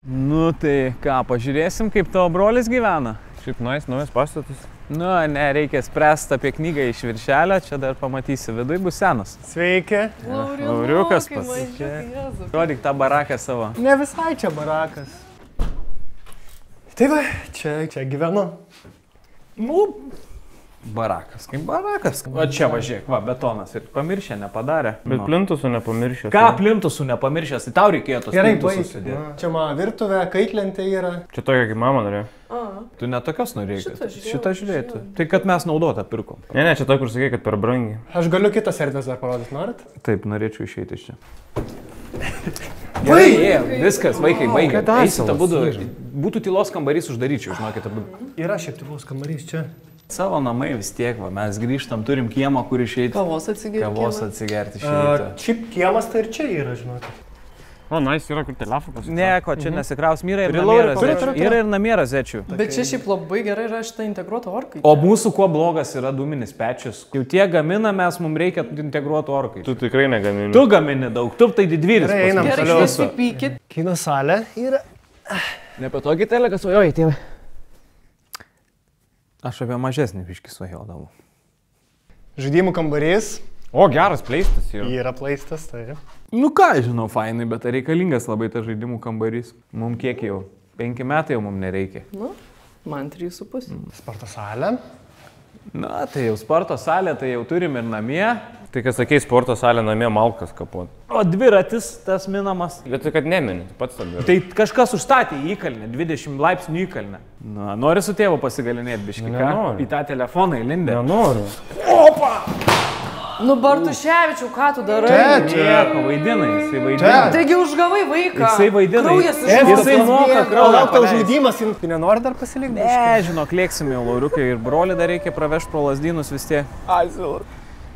Nu tai ką, pažiūrėsim, kaip tavo brolis gyvena. Šiaip naujas pastatas. Nu, ne, reikia spręsti apie knygą iš viršelio, čia dar pamatysi, viduj bus senas. Sveiki. Lauriukas pasiekė. Rodyk tą baraką savo. Ne visai čia barakas. Tai va, čia gyvenu. Nu, barakas, kaip barakas. O čia važiuok, va, betonas ir pamiršė, nepadarė. Bet plintusų nepamiršęs. Ką plintusų nepamiršęs, tai tau reikėjo tos plintusų sudėti. Čia mano virtuvė, kaitlentė yra. Čia tokia kaip mama norėjo. Tu netokios norėjai. Šitą žiūrėtų. Tai kad mes naudotą pirkom. Ne, čia to, kur sakė, kad per brangiai. Aš galiu kitas erdvės dar parodyti, norit? Taip, norėčiau išeiti iš čia. Gerai, viskas, vaikai, baigė. Eisite būdu, būtų tylos kambarys uždaryčiau, žinokite, būdu. Yra šiaip tylos kambarys čia. Savo namai vis tiek, va, mes grįžtam, turim kiemą, kur išeiti. Kavos atsigerti. Šiaip kiemas tai ir čia yra, žinokit. O, nais yra kur telefonas. Ne, ko čia nesikraus, yra ir namie rozečių. Yra ir namie rozečių. Bet čia šiaip labai gerai yra šitą integruotą orką. O mūsų kuo blogas yra dūminis pečius. Jau tie gamina, mums reikia integruotų orkai. Tu tikrai negamini. Tu gamini daug, tu tai didvyris. Gerai, einam Gerai, toliau. nesipykit. Kino salė yra. Ne apie tokį teleką svajojai, tėvai. Aš apie mažesnį biškį svajodavau. Žaidimų kambarys. O, geras pleistas yra. Yra pleistas, tai. Nu ką, žinau, fainai, bet reikalingas labai tas žaidimų kambarys. Mums kiek jau? 5 metai jau mums nereikia. Nu, man 3,5. Sporto salė. Na, tai jau sporto salė, tai jau turim ir namie. Tai kas sakei, sporto salė namie malkas kapuot. O dviratis tas minamas. Bet tai kad nemeni, pats tą dviratį. Tai kažkas užstatė į įkalnę, 20 laipsnių įkalnę. Na, nori su tėvu pasigalinėti biškį, ką? Nenoriu. Į tą telefoną įlindė. Nenoriu. Opa! Nu, Bartuševičiau, ką tu darai? Nieko, vaidina, jisai vaidina. Taigi užgavai vaiką. Jisai vaidina. Kraujas Jisai moka kraują. Lauk tau paleist. žaidimas, tu nenori dar pasilikti? Ne, žinok, lėksim jau, Lauriukai, ir brolį dar reikia pravežti pro Lazdynus vis tiek.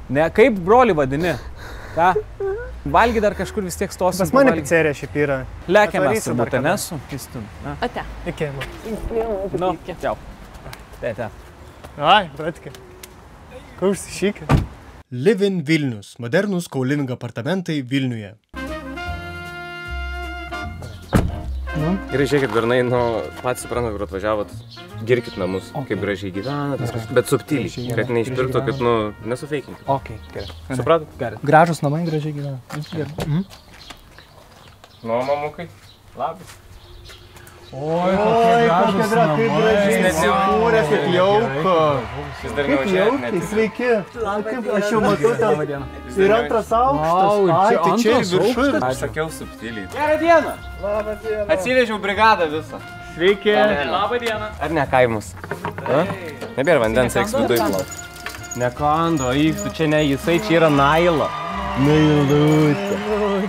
Ne, kaip brolį vadini? Ką? Valgy dar kažkur vis tiek stosim. Pas mane pizzerija šiaip yra. Lekiame Atvarysiu su dar kada. Butanesu. Ate. Iki. Nu, čiau. Te. Ai, bratkė. Kur užsišykė? Livin Vilnius. Modernus co-living apartamentai Vilniuje. Gerai, žiūrėkit, bernai, patys suprantu, kur atvažiavot, girkit namus, kaip gražiai gyvenat, bet subtiliai, kad neišpirktų, kad, nesufeikinti. Ok, gerai. Supratot? Gerai. Gražus namai, gražiai gyvena. Gerai. Nu, mamukai. Labas. Oi, kokie gražiai nesikūrė, kaip jauku. Šis dar Kaip jaukiai, sveiki. Aš jau matau ten. Ir antras aukštas. Ai, tai čia ir viršus. Aš sakiau subtiliai. Gerą dieną. Labą dieną. Atsivežiau brigadą visą. Sveiki. Labą dieną. Ar ne kaimus? Nebėra vandens, reiks vidui plaut. Nekando, tu čia ne jisai, čia yra Naila. Nailutė.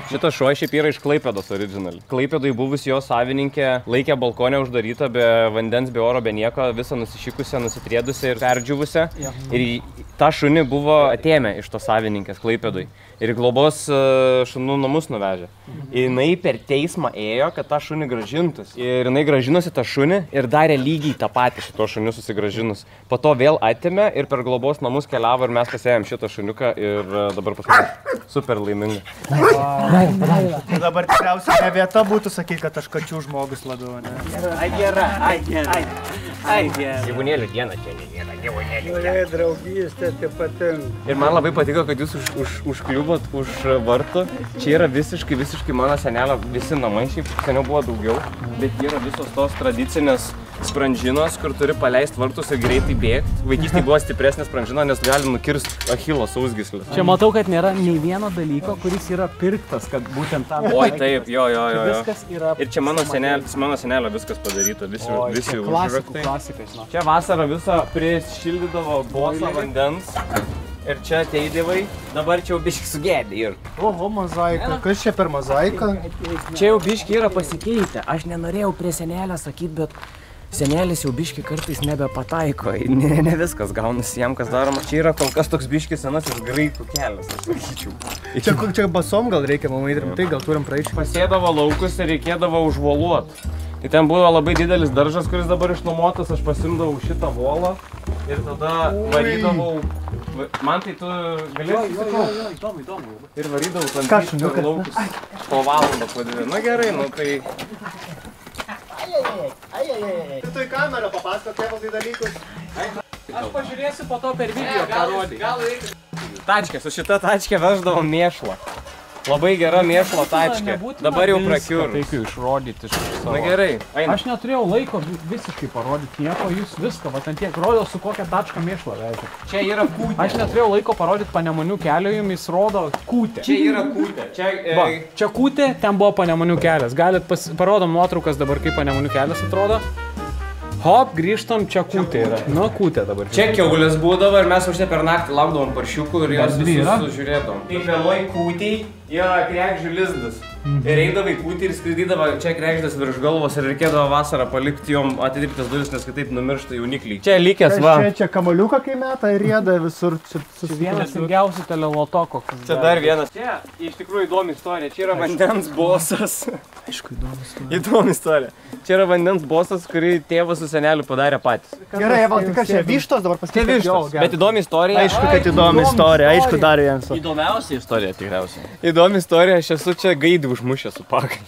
Šitas šuo šiaip yra iš Klaipėdos original. Klaipėdoj buvus jo savininkė laikė balkonę uždarytą, be vandens, be oro, be nieko, visą nusišikusią, nusitriedusią ir perdžiuvusią. Ir tą šunį buvo atėmę iš to savininkės Klaipėdoj. Ir globos šunų namus nuvežė. Ir jinai per teismą ėjo, kad tą šunį gražintus. Ir jinai gražinusi tą šunį ir darė lygiai tą patį su tuo šuniu susigražinus. Po to vėl atėmė ir per globos namus keliavo ir mes pasėjom šitą šuniuką ir dabar pasakėm super laiminga. Dabar tikriausiai ne vieta būtų sakyti, kad aš kačių žmogus labiau, ne? Ai gera. Gyvūnėlių diena čia nėra, gyvūnėlių diena. Draugystė, tai patinka. Ir man labai patiko, kad jūs užkliubot už vartų. Čia yra visiškai mano senelio visi namai, šiaip seniau buvo daugiau. Bet yra visos tos tradicinės sprandžinos, kur turi paleisti vartus ir greitai bėgti. Vaikystėje buvo stipresnė sprandžina, nes gali nukirsti Achilo sausgyslę. Čia matau, kad nėra nei vieno dalyko, kuris yra pirktas, kad būtent tam. Oi, taip, jo. Viskas yra. Ir čia mano senelio viskas padaryta, visi užraktai. Klasika, žinau. Čia vasarą visą prišildydavo bosą vandens. Ir čia ateidavai, dabar čia jau biški sugėdė ir... Oho, mozaika. Kas čia per mozaiką? Čia jau biški yra pasikeitę. Aš nenorėjau prie senelio sakyti, bet senelis jau biški kartais nebepataiko. Ne viskas gaunasi jam, kas daroma. Čia yra kol kas toks biški senasis graikų kelias, aš sakyčiau. Čia basom gal reikia, mamai, rimtai, gal turim praeiti. Pasėdavo laukus ir reikėdavo užvoluoti. Tai ten buvo labai didelis daržas, kuris dabar išnuomotas, aš pasimdavau šitą volą ir tada varydavau. Man tai tu galėsi sakau. Įdomu. Ir varydavau ten laukus po valandą po 2. Na gerai, tai Ai. Tu į kamerą papasakok, Evaldai, dalykus. Aš pažiūrėsiu po to per video parodį. Tačkė, su šita tačkė veždavo mėšlą. Labai gera mėšlo tačkė. Dabar jau prakiur. Taip jau išrodyti iš savo. Na gerai, eina. Aš neturėjau laiko visiškai parodyti nieko, jūs viską, va ant tiek rodo, su kokia tačka mėšlo vežia. Čia yra kūtė. Aš neturėjau laiko parodyti Panemonių kelio, jums rodo kūtė. Čia yra kūtė. Čia kūtė, ten buvo Panemonių kelias. Galit parodom nuotraukas dabar, kaip Panemonių kelias atrodo. Hop, grįžtam, čia kūtė yra. Nu, kūtė dabar. Čia kiaulės būdavo ir mes už per naktį laukdavom paršiukų ir jos visus sužiūrėdavom. Kiekvienoj kūtėj yra krekždžių lizdas. Ir eidavai kūtį ir skraidydavo čia krekždas virš galvos ir reikėdavo vasarą palikti jom atidirbtas duris, nes kitaip numiršta jaunikliai. Čia likęs va. Čia kamaliuką kai meta ir rieda visur. Čia vienas ilgiausių telelotoko. Čia dar vienas. Čia iš tikrųjų įdomi istorija. Čia yra vandens bosas. Aišku, įdomi istorija. Įdomi istorija. Čia yra vandens bosas, kurį tėvas su seneliu padarė patys. Gerai, Evaldai, kas čia vištos dabar pasakyti? Čia vištos, bet įdomi istorija. Aišku, kad įdomi istorija. Aišku, dar vienas. Įdomiausia istorija tikriausiai. Įdomi istorija, aš esu čia gaidį užmušęs su pakai.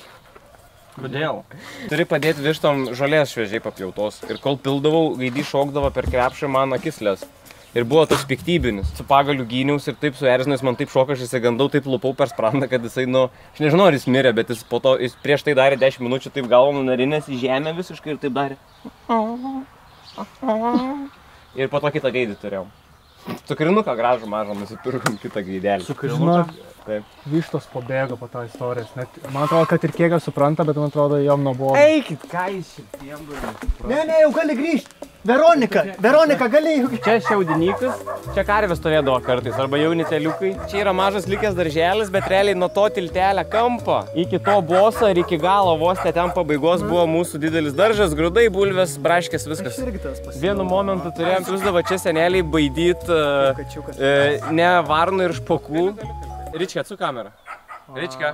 Kodėl? Turi padėti vištom žolės šviežiai papjautos. Ir kol pildavau, gaidį šokdavo per krepšį man akislės. Ir buvo toks piktybinis. Su pagaliu gyniaus ir taip suerzinęs, man taip šoka, aš įsigandau, taip lupau per sprandą, kad jisai, aš nežinau, ar jis mirė, bet jis po to, jis prieš tai darė 10 minučių, taip galvo nunarinęs į žemę visiškai ir taip darė. Ir po to kitą gaidį turėjau. Cukrinuką gražų mažą nusipirkom kitą gaidelį. Cukrinuką? Taip. Vištos pabėgo po to istorijos. Man atrodo, kad ir kiek supranta, bet man atrodo, jom nuobodu. Eikit, ką jūs šitiem durime? Ne, jau gali grįžti. Veronika, gali jau. Čia šiaudinykas, čia karvės stovėdavo kartais, arba jauni teliukai. Čia yra mažas likęs darželis, bet realiai nuo to tiltelę kampo iki to boso ir iki galo vos ten pabaigos buvo mūsų didelis daržas, grūdai, bulvės, braškės, viskas. Vienu momentu turėjom, siūsdavo čia seneliai baidyti ne varnų ir špokų. Rička, atsuk kamerą. Rička.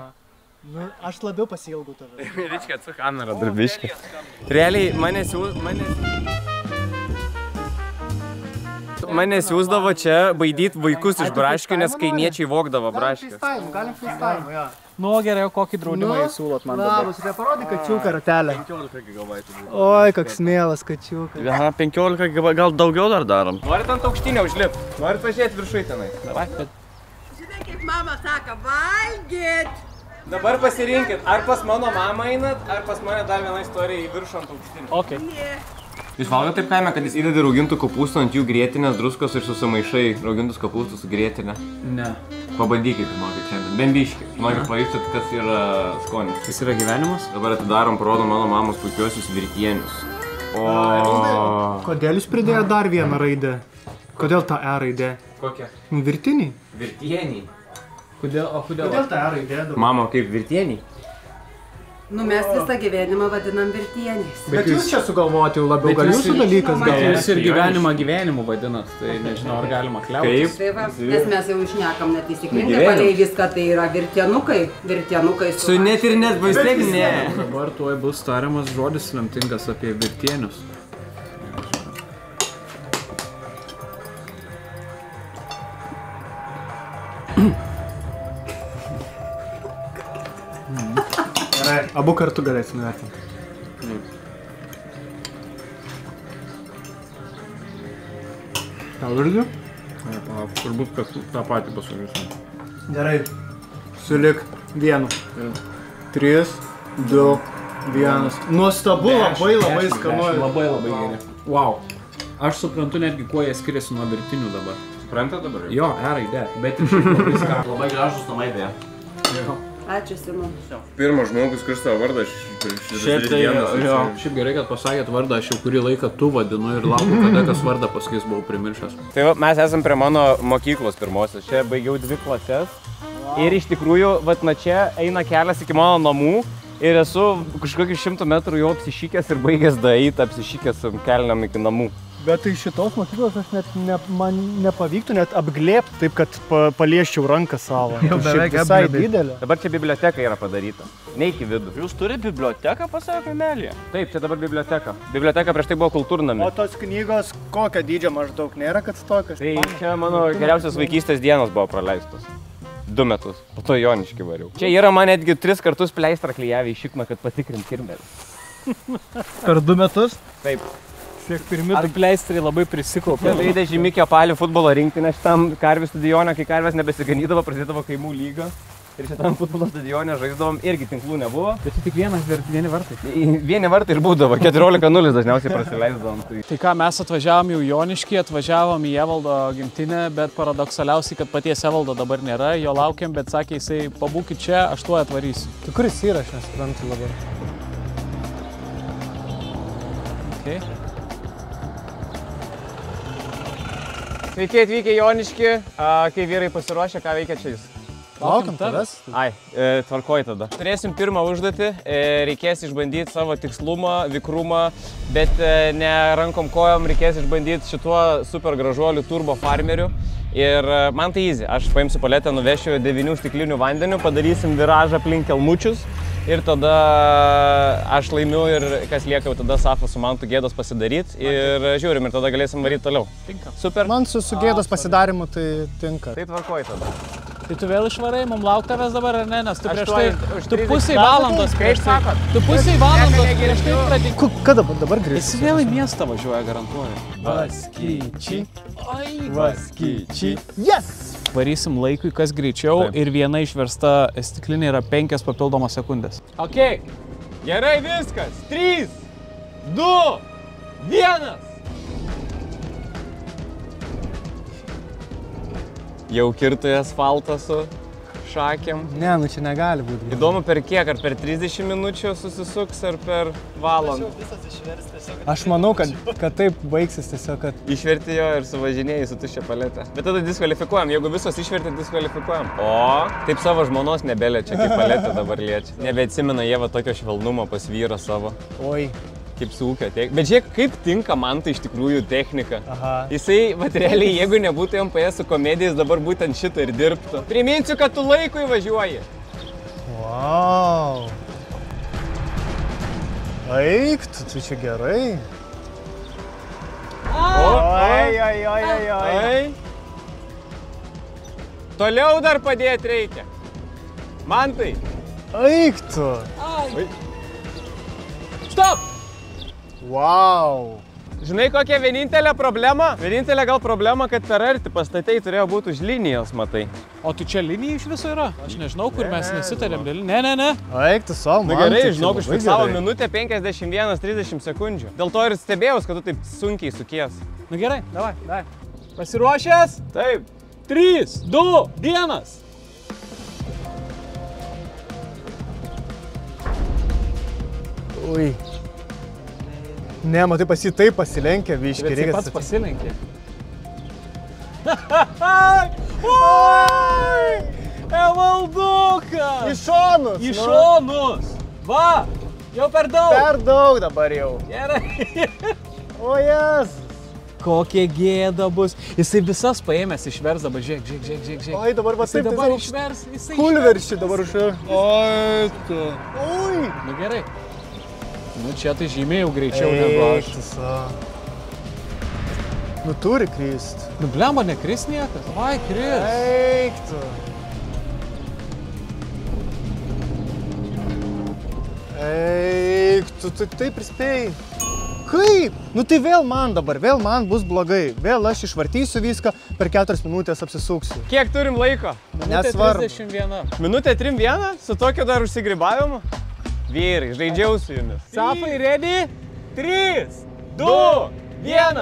Aš labiau pasiilgau tave. Rička, atsuk kamerą, darbiškį. Realiai mane siūsdavo čia baidyti vaikus iš braškių, nes kaimiečiai vogdavo braškius. Galim freestyle, jo. Nu, gerai, o kokį draudimą jūs siūlot man dabar? Labas, parodyk kačiuką ratelę. 15 GB. Oi, koks mielas kačiukas. Aha, 15 GB, gal daugiau dar darom. Norit ant aukštinę užlipti? Norit važiuoti viršui tenai? Davai. Žinai, kaip mama sako, valgyt! Dabar pasirinkit, ar pas mano mamą einat, ar pas mane dar viena istorija į viršų ant aukštinę. Okay. Jūs valgot taip kaime, kad jis įdedi raugintų kopūstų ant jų grietinės druskos ir susimaišai raugintus kopūstus su grietinė? Ne. Pabandykit, žinokit, šiandien. Bent biškį. Žinokit, pavykstat, kas yra skonis. Kas yra gyvenimas? Dabar atidarom, parodom mano mamos puikiuosius virtienius. Kodėl jūs pridėjot dar vieną raidę? Kodėl ta E raidė? Kokia? Virtiniai. Virtieniai. Kodėl ta E raidė? Mama, kaip virtieniai? Nu, mes visą gyvenimą vadinam virtieniais. Bet jūs čia sugalvoti jau labiau, gal jūsų dalykas gal. Jūs ir gyvenimą gyvenimu vadinat, tai nežinau, ar galima kliautis. Tai va, nes mes jau išnekam neteisyklingai, palei viską tai yra virtienukai. Virtienukai su net ir net vaistek ne. Dabar tuoj bus tariamas žodis lemtingas apie virtienius. Abu kartu galėsim vertinti. Tau irgi? Ne, palauk, turbūt, kad tą patį pasakysiu. Gerai. Sulik vienu. 3, 2, 1. Nuostabu, labai skanu. Labai geri. Wow. Aš suprantu netgi, kuo jie skiriasi nuo virtinių dabar. Suprantat dabar? Jo, raidė, bet ir šiaip labai skanu. Labai gražus namai beje. Ačiū, Sinu. Pirmas žmogus, kuris tavo vardą Šiaip gerai, kad pasakėt vardą, aš jau kurį laiką tu vadinu ir laukiu, kada kas vardą pasakys, buvau primiršęs. Tai va, mes esam prie mano mokyklos pirmosios. Čia baigiau 2 klases. Ir iš tikrųjų, vat na čia eina kelias iki mano namų. Ir esu kažkokius 100 metrų jau apsišykęs ir baigęs daeit apsišykęs kelniam iki namų. Bet tai šitos mokyklos aš man nepavyktų net apglėbti taip, kad palieščiau ranką savo. Šiaip visai didelė. Dabar čia biblioteka yra padaryta. Neik į vidų. Jūs turite biblioteką pas savo kaimelėje? Taip, čia dabar biblioteka. Biblioteka prieš tai buvo kultūrnamė. O tos knygos kokio dydžio maždaug nėra, kad tokios? Tai čia mano geriausios vaikystės dienos buvo praleistos. 2 metus. Po to Joniškį variau. Čia yra man netgi 3 kartus pleistrą klijavę į šikną, kad patikrint kirmelį. Per 2 metus? Taip. Šiek pirmi. Ar pleistrai labai prisikaupė? Žaidė Žymikio Palių futbolo rinktinę šitam karvių stadione, kai karvės nebesiganydavo, prasidėdavo kaimų lygą. Ir šitam futbolo stadione žaisdavom, irgi tinklų nebuvo. Bet čia tik vieni vartai. Vieni vartai ir būdavo, 14-0 dažniausiai prasileisdavom. Tai ką, mes atvažiavom į Joniškį, atvažiavom į Evaldo gimtinę, bet paradoksaliausiai, kad paties Evaldo dabar nėra, jo laukiam, bet sakė jisai, pabūkit čia, aš tuo atvarysiu. Tai kuris yra, aš nesuprantu dabar. Okay. Sveiki atvykę į Joniškį, kai vyrai pasiruošę, ką veikia čia jūs? Laukiam tavęs. Ai, tvarkoj tada. Turėsim pirmą užduotį, reikės išbandyti savo tikslumą, vikrumą, bet ne rankom kojom, reikės išbandyti šituo super gražuoliu turbo farmeriu. Ir man tai easy, aš paimsiu paletę, nuvešiu 9 stiklinių vandenių, padarysim viražą aplink kelmučius ir tada aš laimiu ir kas lieka, jau tada Safas su Mantu gėdos pasidaryti ir žiūrim ir tada galėsim varyti toliau. Tinka. Super. Man su gėdos pasidarimu tai tinka. Tai tvarkoj tada. Tai tu vėl išvarai, mums lauk tavęs dabar ar ne, nes tu prieš tai, tu 30 pusei valandos prieš tai, tu pusei valandos prieš tai pradėjai. Ką dabar grįžti? Esi vėl į miestą važiuoja, garantuoju. Vaskyčiai. Ai, Vaskyčiai. Yes! Varysim laikui, kas greičiau. Taip. Ir viena išversta stiklinė yra 5 papildomos sekundės. Ok, gerai viskas. 3, 2, 1. Jau kirtai asfaltą su šakėm. Ne, nu čia negali būti. Įdomu per kiek, ar per 30 minučių susisuks, ar per valandą. Aš manau, kad taip baigsis tiesiog, kad... Išverti jo ir suvažinėjai su tuščia paletė. Bet tada diskvalifikuojam, jeigu visos išverti, diskvalifikuojam. O, taip savo žmonos nebeliečia, kaip paletė dabar liečia. Nebeatsimena jie va tokio švelnumo pas vyrą savo. Oi. Kaip su ūkio technika. Bet žiūrėk, kaip tinka man tai iš tikrųjų technika. Aha. Jisai, vat realiai, jeigu nebūtų MPS su komedijais, dabar būtent šitą ir dirbtų. Priminsiu, kad tu laikui važiuoji. Wow. Eik, tu čia gerai. Oi. Toliau dar padėti reikia. Man tai. Eik tu. Stop! Wow. Žinai, kokia vienintelė problema? Vienintelė gal problema, kad per arti pastatei turėjo būti už linijos, matai. O tu čia linija iš viso yra? Aš nežinau, kur mes nesitarėm dėl... Ne. Eik tu savo, man. Na gerai, žinok, užfiksavo minutę 51-30 sekundžių. Dėl to ir stebėjaus, kad tu taip sunkiai sukies. Na gerai, davai. Pasiruošęs? Taip. 3, 2, 1. Ui. Ne, matai, pas jį taip pasilenkia, biškį. Bet jis pats pasilenkė. Oi! Evaldukas! Į šonus! Į šonus! Va! Jau per daug! Per daug dabar jau. Gerai! O Jėzus! Kokia gėda bus. Jisai visas paėmęs išvers dabar, žiūrėk. Oi, dabar va taip dabar išvers, jisai kulveršį dabar užvers. Oi, tu. Oi! Nu gerai. Nu čia tai žymiai jau greičiau negu aš. Nu turi krist. Nu blemba, nekris niekas. Vai, kris. Eik tu. Eik tu, tu taip prispėjai. Kaip? Nu tai vėl man bus blogai. Vėl aš išvartysiu viską, per 4 minutės apsisuksiu. Kiek turim laiko? Nesvarbu. 31. Minutė 3-1? Su tokiu dar užsigrybavimu? Vyrai, žaidžiau su jumis. Safai, ready? 3, 2, 1.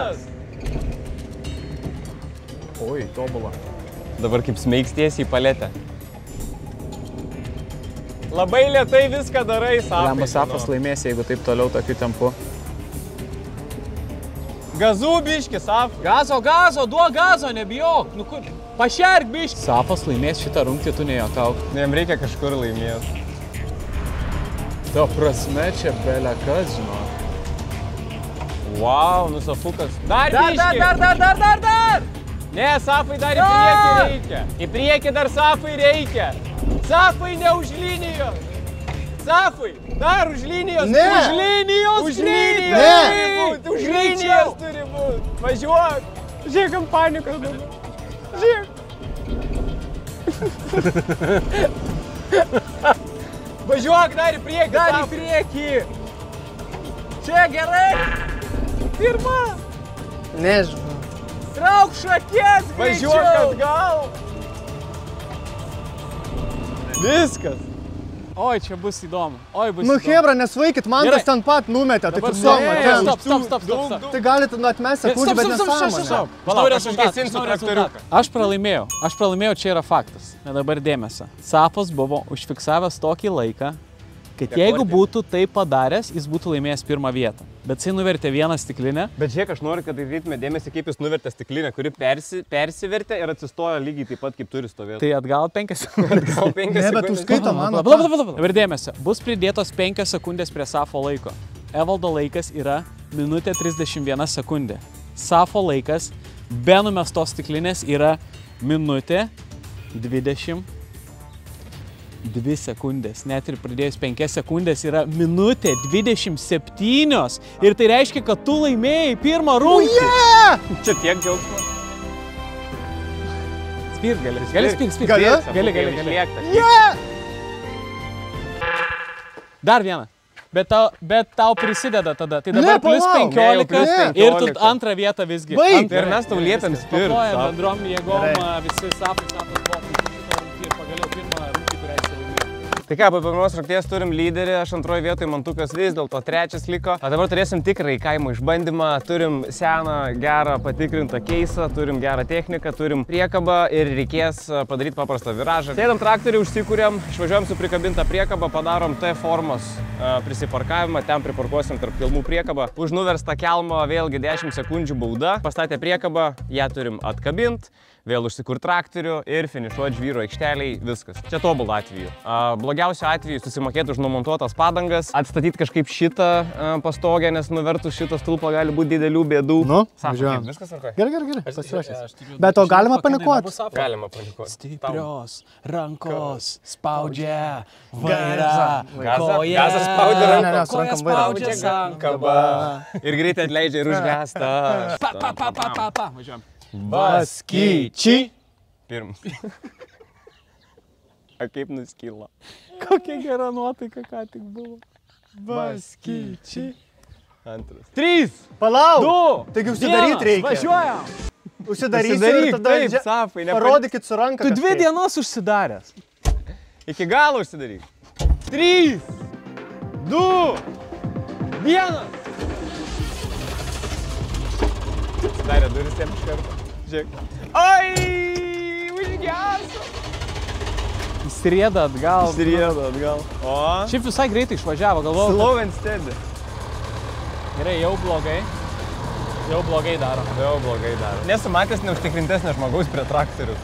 Oi, tobula. Dabar kaip smeigsties į paletę. Labai lėtai viską darai, Safai. Lemba Safas laimės, jeigu taip toliau tokiu tempu. Gazų biški, Safai. Gazo, duok gazo, nebijok. Nu kur? Pašerk biški. Safas laimės šitą rungtį, tu nejuokauk. Jam reikia kažkur laimėti. Ta prasme, čia belia kas, žinok. Wow, nu Safukas. Dar biški. Dar! Ne, Safai dar į priekį reikia. Į priekį dar Safai reikia. Safai ne už linijos. Safai, dar už linijos. Ne. Už linijos. Už linijos. Ne. Turi būt. Už linijos turi būt. Važiuok. Žiūrėk, ant panikos dabar. Žiūrėk. Važiuok dar į priekį. Dar į priekį. Čia gerai. Pirma. Nežinau. Trauk šakės. Važiuok atgal. Viskas. Oi, čia bus įdomu. Oi, bus Nu, įdomu. hebra, nesvaikit, man Gerai. tas ten pat numetė, tai Dabar fiksuom. stop. Tai galite atmesti sekundžių, bet nesąmonė. Palauk, aš užgesinsiu traktoriuką. Aš pralaimėjau, čia yra faktas. Na dabar dėmesio. Safas buvo užfiksavęs tokį laiką, kad jeigu būtų tai padaręs, jis būtų laimėjęs pirmą vietą. Bet jisai nuvertė vieną stiklinę. Bet žiūrėk, aš noriu, kad atkreiptume dėmesį, kaip jis nuvertė stiklinę, kuri persivertė ir atsistojo lygiai taip pat, kaip turi stovėti. Tai atgal 5 sekundės. Gal 5 Ne, bet tu skaito mano. Dabar dėmesio. Bus pridėtos 5 sekundės prie Safo laiko. Evaldo laikas yra minutė 31 sekundė. Safo laikas be numestos stiklinės yra minutė 22 sekundės. Net ir pridėjus 5 sekundės yra minutė 27. Ir tai reiškia, kad tu laimėjai pirmą rungtį. Čia tiek džiaugsmo. Spirt gali spirt. Gali. Dar vieną. Bet tau prisideda tada. Tai dabar plus 15 ir tu antrą vietą visgi. Baig! Ir mes tau liepiam spirt. Paklojam bendrom jėgom, visi Safas buvo ir pagaliau pirmą rungtį, kurią jis laimėjo. Tai ką, po pirmos rungties turim lyderį, aš antroje vietoje Mantukas vis dėlto trečias liko. O dabar turėsim tikrai kaimo išbandymą, turim seną, gerą patikrintą keisą, turim gerą techniką, turim priekabą ir reikės padaryti paprastą viražą. Sėdam traktorių, užsikūrėm, išvažiuojam su prikabinta priekaba, padarom T formos prisiparkavimą, ten priparkuosim tarp kelmų priekabą. Už nuverstą kelmą vėlgi 10 sekundžių bauda, pastatę priekabą, ją turim atkabint, vėl užsikur traktorių ir finišuoti žvyro aikšteliai, viskas. Čia tobul atveju. Blogiausiu atveju susimokėti už numontuotas padangas, atstatyti kažkaip šitą pastogę, nes nuvertus šitą stulpą gali būti didelių bėdų. Nu, Sako, važiuojam. viskas ar ką? Gerai, pasiruošęs. Bet o galima panikuoti? Galima panikuoti. Stiprios rankos spaudžia vairą. Gazas spaudžia ranką. Ne, su rankom vairą. Spaudžia sankabą. Ir greitai atleidžia ir užgęsta. Važiuojam. Baskyčiai. Pirmas. A kaip nuskyla. Kokia gera nuotaika, ką tik buvo. Baskyčiai. Antras. 3. Palauk! 2. Taigi užsidaryt reikia. Važiuojam. Užsidarysiu ir tada taip, Safai. parodykit su ranka. Tu 2 dienas užsidaręs. Iki galo užsidaryk. 3. 2. 1. Darė duris jam iš karto. Žiūrėk. Oi! Užgeso. Įsirieda atgal. Įsirieda atgal. O? Šiaip visai greitai išvažiavo, galvojau. Slow and steady. Gerai, jau blogai. Jau blogai daro. Jau blogai daro. Nesu matęs neužtikrintesnio žmogaus prie traktorių.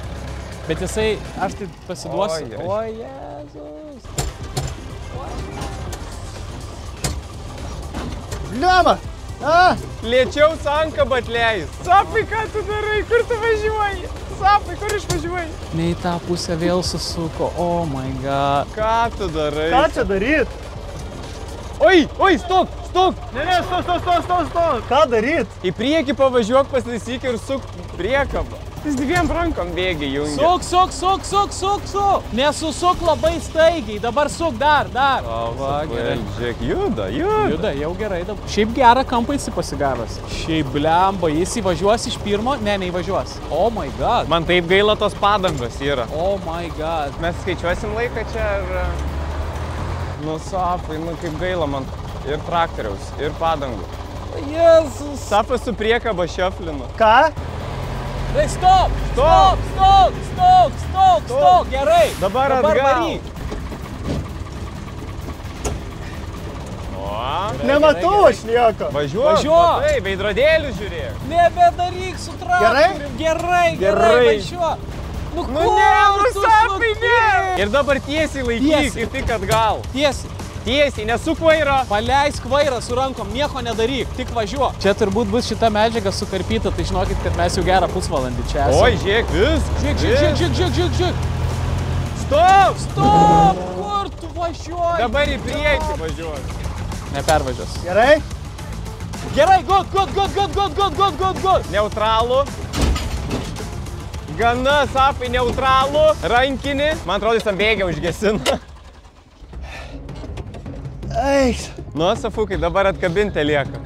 Bet jisai, aš tai pasiduosiu. Oi, O, Jėzus. Bliama! Lėčiau sankabą atleis. Safai, ką tu darai? Kur tu važiuoji? Safai, kur išvažiuoji? Ne į tą pusę vėl susuko. Oh my god. Ką tu darai? Ką čia daryt? Oi, stok, stok. Ne, stok. Ką daryt? Į priekį pavažiuok, pasitaisyk ir suk priekabą. Jis 2 rankom bėgiai jungia. Suk. Nesusuk labai staigiai. Dabar suk dar. Va, gerai. Žiūrėk, juda. Juda, jau gerai dabar. Šiaip gerą kampą jis pasigavęs. Šiaip blemba, jis įvažiuos iš pirmo? Ne, neįvažiuos. Oh my god. Man taip gaila tos padangos yra. Oh my god. Mes skaičiuosim laiką čia ir... Nu, Safai, kaip gaila man. Ir traktoriaus, ir padangų. Jėzus. Safas su priekaba šeflinu. Ką? Tai stop. Gerai. Dabar atgal. varyk. Nematau aš nieko. Važiuok. Matai, veidrodėlius žiūrėk. Nebedaryk su traktorium. Gerai, važiuok. Nu Ne, Safai, ne. Ir dabar tiesiai laikyk Tiesiai. ir tik atgal. Tiesiai, nesuk vairą. Paleisk vairą su rankom, nieko nedaryk, tik važiuok. Čia turbūt bus šita medžiaga sukarpyta, tai žinokit, kad mes jau gerą pusvalandį čia esame. Oi, žiūrėk, viskas. Žiūrėk. Stop! Kur tu važiuoji? Dabar į priekį važiuok. Nepervažiuos. Gerai? Gerai, good. Neutralų. Gana, Safai, neutralų. Rankinį. Man atrodo, jis ant bėgio užgesina. Eik. Nu, Safukai, dabar atkabinti lieka.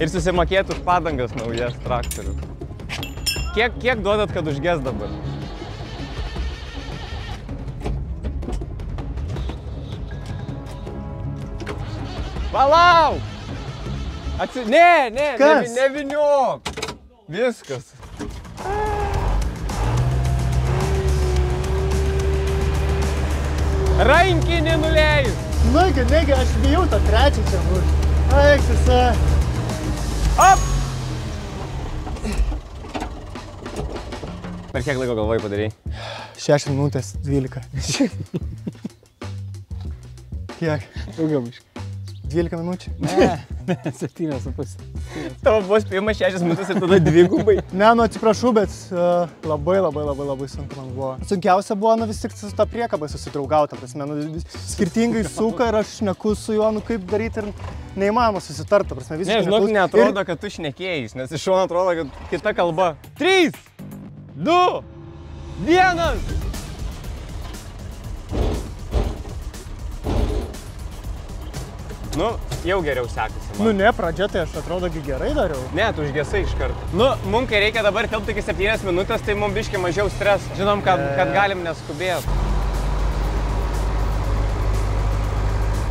Ir susimokėti už padangas naujas traktorių. Kiek duodat, kad užges dabar? Palauk! Ne, Kas? neviniok! Viskas. Rankinį nuleis! Negi, aš bijau tą trečią čia būti. Eik, visa. Op! Per kiek laiko galvoj padarei? 6 minutės 12. Kiek? Daugiau biškai. 12 minučių? Ne, 7,5. Tavo buvo spėjimas 6 minutės ir tada dvigubai. Ne, nu atsiprašau, bet labai sunku man buvo. Sunkiausia buvo, nu vis tik su tą priekabą susidraugauti, prasme, nu skirtingai suka ir aš šneku su juo, nu kaip daryti ir neįmanoma susitarti, prasme, visiškai. Ne, žinok, neatrodo, kad tu šnekėjais, nes iš šono atrodo, kad kita kalba. 3, 2, 1. Nu, jau geriau sekasi man. Nu ne, pradžia tai aš atrodo gerai dariau. Ne, tu užgesai iš karto. Nu, mums kai reikia dabar tilpti iki 7 minutės, tai mums biškai mažiau streso. Žinom, kad galim neskubėti.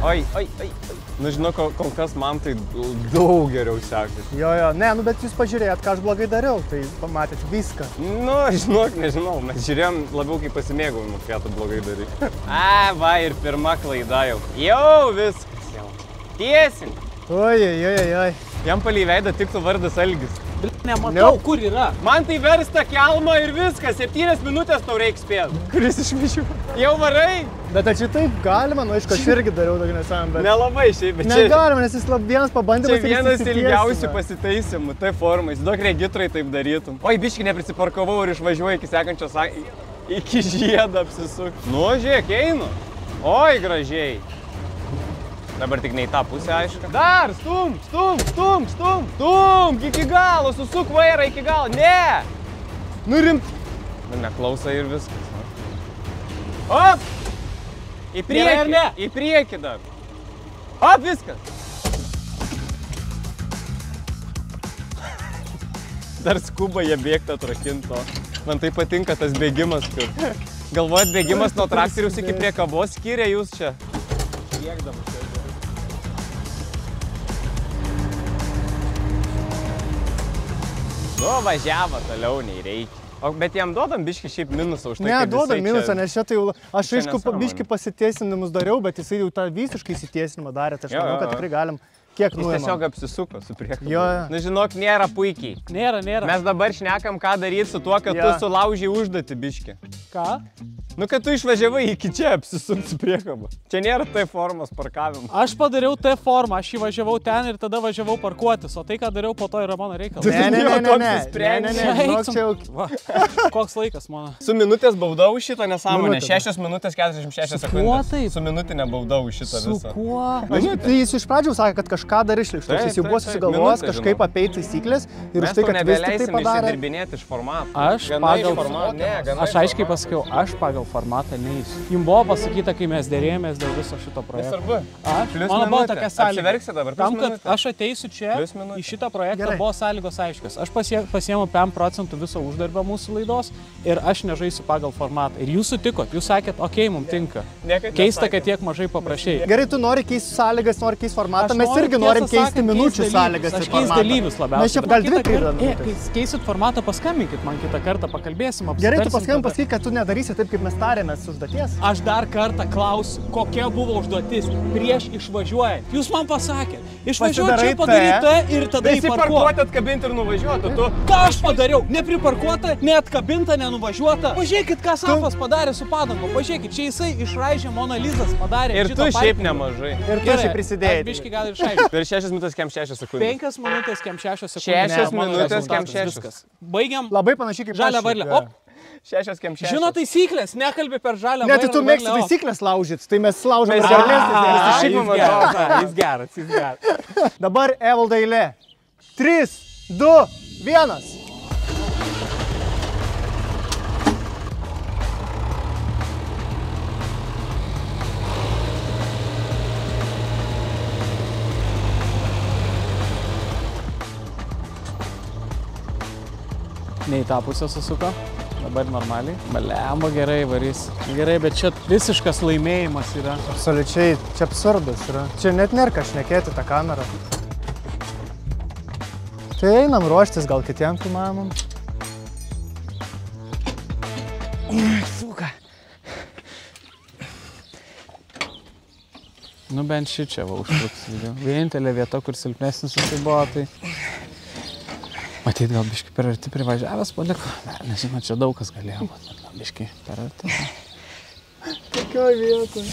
Oi. Nu, žinau, kol kas man tai daug geriau sekasi. Jo, ne, nu bet jūs pažiūrėjot, ką aš blogai dariau, tai pamatėt viską. Nu, žinok, nežinau, mes žiūrėjom labiau kaip pasimėgavimą, ką tu blogai darai. Va, ir pirma klaida jau. Jau viskas jau. Tiesink. Oi. Jam palei veidą tiktų vardas Algis. Nematau, kur yra. Man tai versta kelma ir viskas, 7 minutės tau reiks spėti. Kuris išmišiu? Jau varai? Bet čia taip galima, nu aišku, aš irgi dariau tokį nesąmonę, bet... Nelabai šiaip, bet Negalima, nes jis vienas pabandymas čia vienas ilgiausių pasitaisimų, tai formais. Daug regitrai taip darytum. Oi, biški neprisiparkavau ir išvažiuoju iki sekančios, iki žiedą apsisuk. Nu, žiūrėk, einu. Oi, gražiai. Dabar tik ne į tą pusę, aišku. Dar, stum, iki galo, susuk vairą iki galo. Ne! Nu rimtai. Nu, neklausa ir viskas. Op! Į priekį, į priekį dar. Op, viskas. Dar skuba jie bėgti atrakinto. Man tai patinka tas bėgimas, kad... Galvojat, bėgimas nuo traktoriaus iki priekabos skiria jūs čia? Bėgdamas čia. Nu, važiavo toliau, nei reikia. Bet jam duodam biškį šiaip minusą už tai, ne, kad duodam minusą, čia... nes čia tai jau... Aš čia aišku, nesąmonė. biškį pasiteisinimus dariau, bet jisai jau tą visiškai įsitiesinimą darė, tai aš manau, kad tikrai galim kiek Jis nuimam. tiesiog apsisuko su priekabu. Jo. Nu, žinok, nėra puikiai. Nėra. Mes dabar šnekam, ką daryti su tuo, kad tu sulaužiai užduotį biškį. Ką? Nu, kad tu išvažiavai iki čia apsisuk su priekabu. Čia nėra T formos parkavimo. Aš padariau T formą, aš įvažiavau ten ir tada važiavau parkuotis, o tai, ką dariau po to, yra mano reikalas. Ne, apsisprendei. žinok, čia jau... Va, koks laikas mano. Su minutės bauda už šitą nesąmonę. Minutė. 6 minutės 46 Su sekundės. kuo taip? Su minutinė bauda už šitą Su visą. kuo? Tai jis iš pradžių sakė, kad kažką dar išlikštos, jis jau buvo susigalvojęs minutė, kažkaip žinau. apeiti taisyklės ir Mes už tai, tau kad vis tik tai nebeleisim padarė. išsidirbinėti iš formato. Aš Aš aiškiai pasakiau, aš pagal formatą neįsiu. Jums buvo pasakyta, kai mes dėrėjomės dėl viso šito projekto. Nesvarbu. Aš? Plius Mano buvo minutė. tokia sąlyga. Apsiverksi dabar, plius Tam, kad minutė. aš ateisiu čia, Plius minutė. į šitą projektą Gerai. buvo sąlygos aiškios. Aš pasiėmiau 5% viso uždarbio mūsų laidos ir aš nežaisiu pagal formatą. Ir jūs sutikot, jūs sakėt, okei, mums tinka. Niekad Keista, nesakėm. kad tiek mažai paprašėjai. Gerai, tu nori keisti sąlygas, nori keisti formatą, Aš mes noriu, irgi tiesą norim keisti sakant, minučių keist sąlygas dalyvius. ir Aš keis formatą. dalyvius labiausiai. Mes čia Bet gal dvi kitą kartą- minutės. Keisit formatą, paskambinkit man kitą kartą, pakalbėsim, Gerai, tu apsitarsim paskambink tada. pasakyk, kad tu nedarysi taip, kaip mes tarėmės užduoties. Aš dar kartą klausiu, kokia buvo užduotis prieš išvažiuojant. Jūs man pasakėt, išvažiuoti Pasidarai čia padaryti ir tada įparkuoti. Įsiparkuoti, atkabinti ir nuvažiuoti. Tu Ką aš padariau? Nepriparkuota, neatkabinta, nenuvažiuota. Pažiūrėkit, ką Safas padarė su padangu. Pažiūrėkit, čia jisai išraižė Mona Lizas, padarė. ir tu šiaip nemažai. Ir tu šiaip prisidėjai. Aš biškį gal ir išraižiau. Per 6 minutės kem 6 sekundės. 5 minutės, kem 6 sekundės. 6 Ne, mano minutės, rezultatas, kem 6. viskas. Baigiam. Labai panašiai kaip Žalią aš. varlę. Jo. Op. 6 kem 6. Žino taisyklės, nekalbi per žalią Ne, tai tu varlę, mėgsti op. taisyklės laužyti, tai mes laužom Mes varlės. Jis geras, jis geras. Dabar Evaldo eilė. 3, 2, 1. Ne į tą pusę susuko. Dabar normaliai. Blemba gerai varys. Gerai, bet čia visiškas laimėjimas yra. Absoliučiai, čia absurdas yra. Čia net nėra ką šnekėti tą kamerą. Tai einam ruoštis gal kitiem filmavimam. Suka. Nu bent šį čia va užtruks video. Vienintelė vieta, kur silpnesnis už tai buvo, tai... Matyt, gal biški per arti privažiavęs paliko. Ne, nežinau, čia daug kas galėjo būt, bet gal biški per arti. Kokioj vietoj?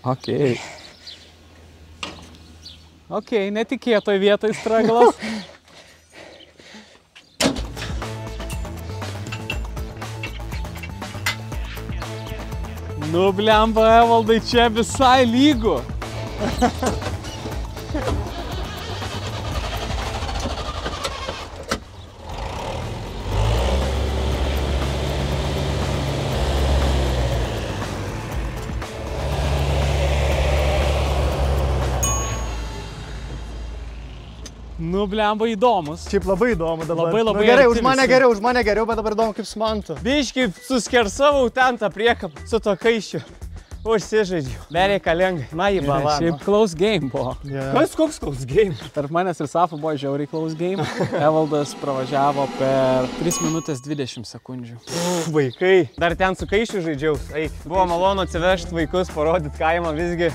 Okei. Okei, netikėtoj vietoj straglas. Nu, blemba, Evaldai, čia visai lygu. Nu, blemba, įdomus. Šiaip labai įdomu dabar. Labai gerai, arti už mane geriau, bet dabar įdomu kaip su mantu. Biškai suskersavau ten tą priekabą su to kaiščiu. Užsižaidžiu. Bereikalingai. Na, į balą. Šiaip close game buvo. Kas koks close game? Tarp manęs ir Safo buvo žiauriai close game. Evaldas pravažiavo per 3 minutės 20 sekundžių. Vaikai. Dar ten su kaiščiu žaidžiau. Buvo malonu atsivežti vaikus, parodyti kaimą visgi.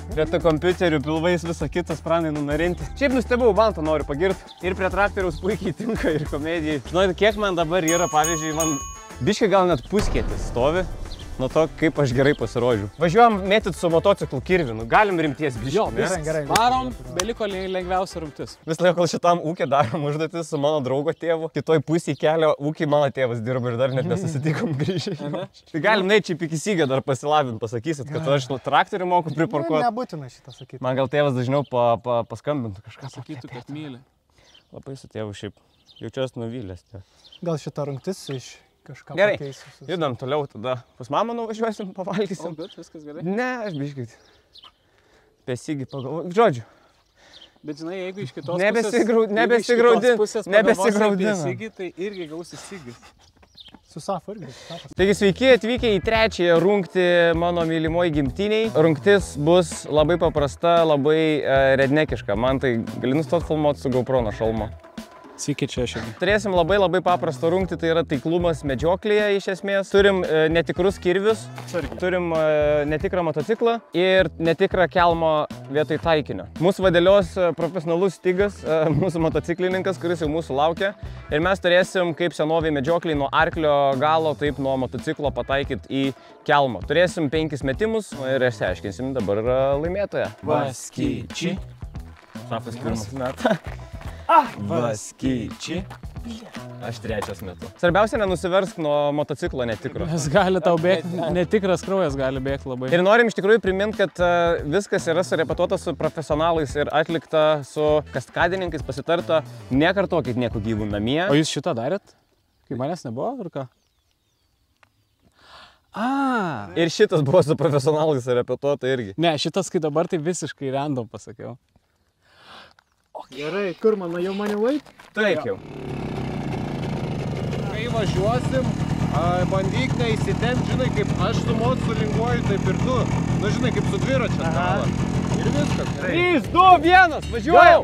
Prie tų kompiuterių pilvais visą kitą sprandai nunarinti. Šiaip nustebau, Mantą noriu pagirti. Ir prie traktoriaus puikiai tinka ir komedijai. Žinojate, kiek man dabar yra, pavyzdžiui, man biškai gal net puskėtis stovi. Nuo to, kaip aš gerai pasirodžiu. Važiuojam mėtyt su motociklu kirvinu. Galim rimties biškai. Jo, gerai. Varom, beliko lengviausia rungtis. Vis laiko šitam ūkį darom užduotis su mano draugo tėvu. Kitoj pusėje kelio ūkį mano tėvas dirba ir dar net nesusitikom grįžę. Tai galim neiti čia iki Sygio dar pasilabint, pasakysit, kad aš traktorių moku priparkuoti. Nebūtina šitą sakyti. Man gal tėvas dažniau paskambintų kažką. Sakytų, kad myli. Labai su tėvu šiaip jaučiuosi nuvylęs. Gal šitą rungtis iš kažką gerai, pakeisiu. judam toliau tada. Pas mamą nuvažiuosim, pavalgysim. O, bet viskas gerai? Ne, aš biškai apie Sygį pagalvoju. Žodžiu. Bet žinai, jeigu iš kitos nebesigraudina. Sygį, tai irgi gausi Sygį. Su Safu irgi. Taigi sveiki atvykę į trečiąją rungtį mano mylimoji gimtiniai. Rungtis bus labai paprasta, labai rednekiška. Man tai gali nustot filmuoti su GoPro nuo šalmo. Sveiki čia šiandien. Turėsim labai paprastą rungtį, tai yra taiklumas medžioklėje iš esmės. Turim netikrus kirvius, turim netikrą motociklą ir netikrą kelmo vietoj taikinio. Mūsų vadėlios profesionalus Stigas, mūsų motociklininkas, kuris jau mūsų laukia. Ir mes turėsim kaip senoviai medžiokliai nuo arklio galo, taip nuo motociklo pataikyti į kelmo. Turėsim 5 metimus ir išsiaiškinsim dabar laimėtoją. Vaskyčiai. Safas pirmas metą. Vaskyčiai. Aš trečias metu. Svarbiausia, nenusiversk nuo motociklo netikro. Nes gali tau bėgti, netikras kraujas gali bėgti labai. Ir norim iš tikrųjų priminti, kad viskas yra surepetuota su profesionalais ir atlikta su kaskadininkais, pasitarta. Nekartokit nieko gyvų namie. O jūs šitą darėt? Kai manęs nebuvo, ar ką? Ir šitas buvo su profesionalais repetuota irgi. Ne, šitas kai dabar tai visiškai random pasakiau. Gerai, kur mano jau mane vait? Taip jau. Kai važiuosim, bandyk neįsitempt, žinai, kaip aš su mocu linguoju, taip ir tu. Nu, žinai, kaip su dviračio galą. Ir viskas. 3, 2, 1, važiuojam!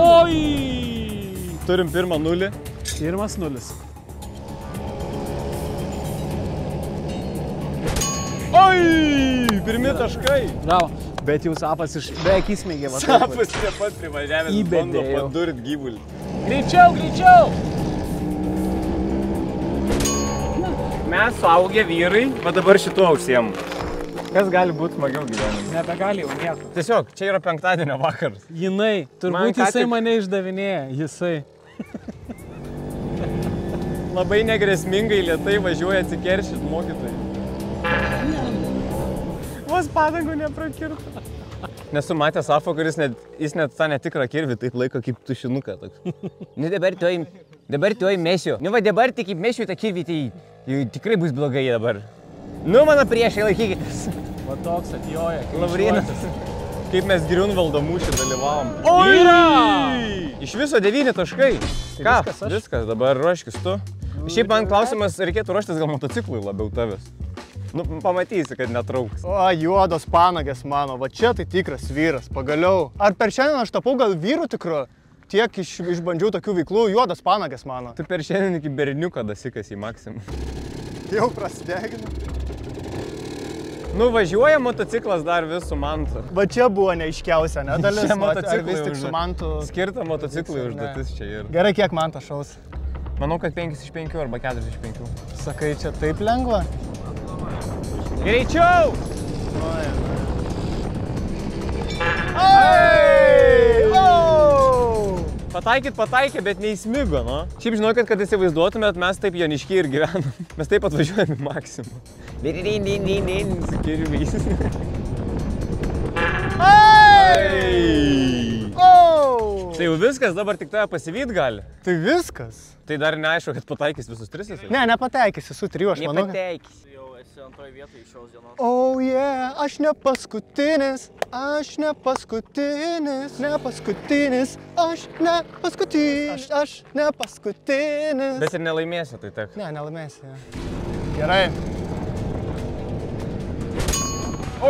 Oi! Turim pirmą nulį. Pirmas 0. Oi! Pirmi taškai. Bravo. Bet jau Safas iš beveik įsmeigė. Safas taip pat privažiavęs, bando padurit gyvulį. Greičiau! Mes suaugę vyrai, bet dabar šituo užsiemu. Kas gali būti smagiau gyvenime? Nebegali jau nieko. Tiesiog, čia yra penktadienio vakaras. Jinai, turbūt jisai mane išdavinėja, jisai. Labai negresmingai lėtai važiuoja atsikeršyt mokytojai. Vos padangų neprakirto. Nesu matęs Safo, kuris jis net tą netikrą kirvį taip laiko kaip tušinuką. Nu dabar tuoj mesiu. Nu va dabar tik kaip mesiu tą kirvį, tai tikrai bus blogai dabar. Nu, mano priešai, laikykitės. Va toks atjoja. Lavrinas. Kaip mes Griunvaldo mūšį dalyvavom. Oi! Iš viso 9 taškai. Ką? viskas aš. Viskas, dabar ruoškis tu. Šiaip man klausimas, reikėtų ruoštis gal motociklui labiau tavęs. Nu, pamatysi, kad netrauks. O, juodos panagės mano, va čia tai tikras vyras, pagaliau. Ar per šiandien aš tapau gal vyru tikru? Tiek išbandžiau tokių veiklų, juodas panagės mano. Tu per šiandien iki berniuko dasikas į maksimum. Jau prasideginu. Nu, važiuoja motociklas dar vis su mantu. Va čia buvo neaiškiausia, ne dalis? Čia Ar vis tik su mantu? Skirta motociklui užduotis čia ir. Gerai, kiek mantas šaus? Manau, kad 5 iš 5 arba 4 iš 5. Sakai, čia taip lengva? Greičiau! Pataikė, bet neįsmigo, nu. Šiaip žinau, kad įsivaizduotumėt, mes taip joniški ir gyvenam. Mes taip atvažiuojame maksimum. Su kirviais. Tai jau viskas, dabar tik tave pasivyt gali. Tai viskas? Tai dar neaišku, kad pataikys visus 3. Ne, nepataikys, esu 3, aš manau. Nepataikys. Antroje vietoje iš šios dienos. Oh yeah, aš ne paskutinis, aš ne paskutinis, aš ne paskutinis. Bet ir nelaimėsi, tai tek. Ne, nelaimėsi. Gerai.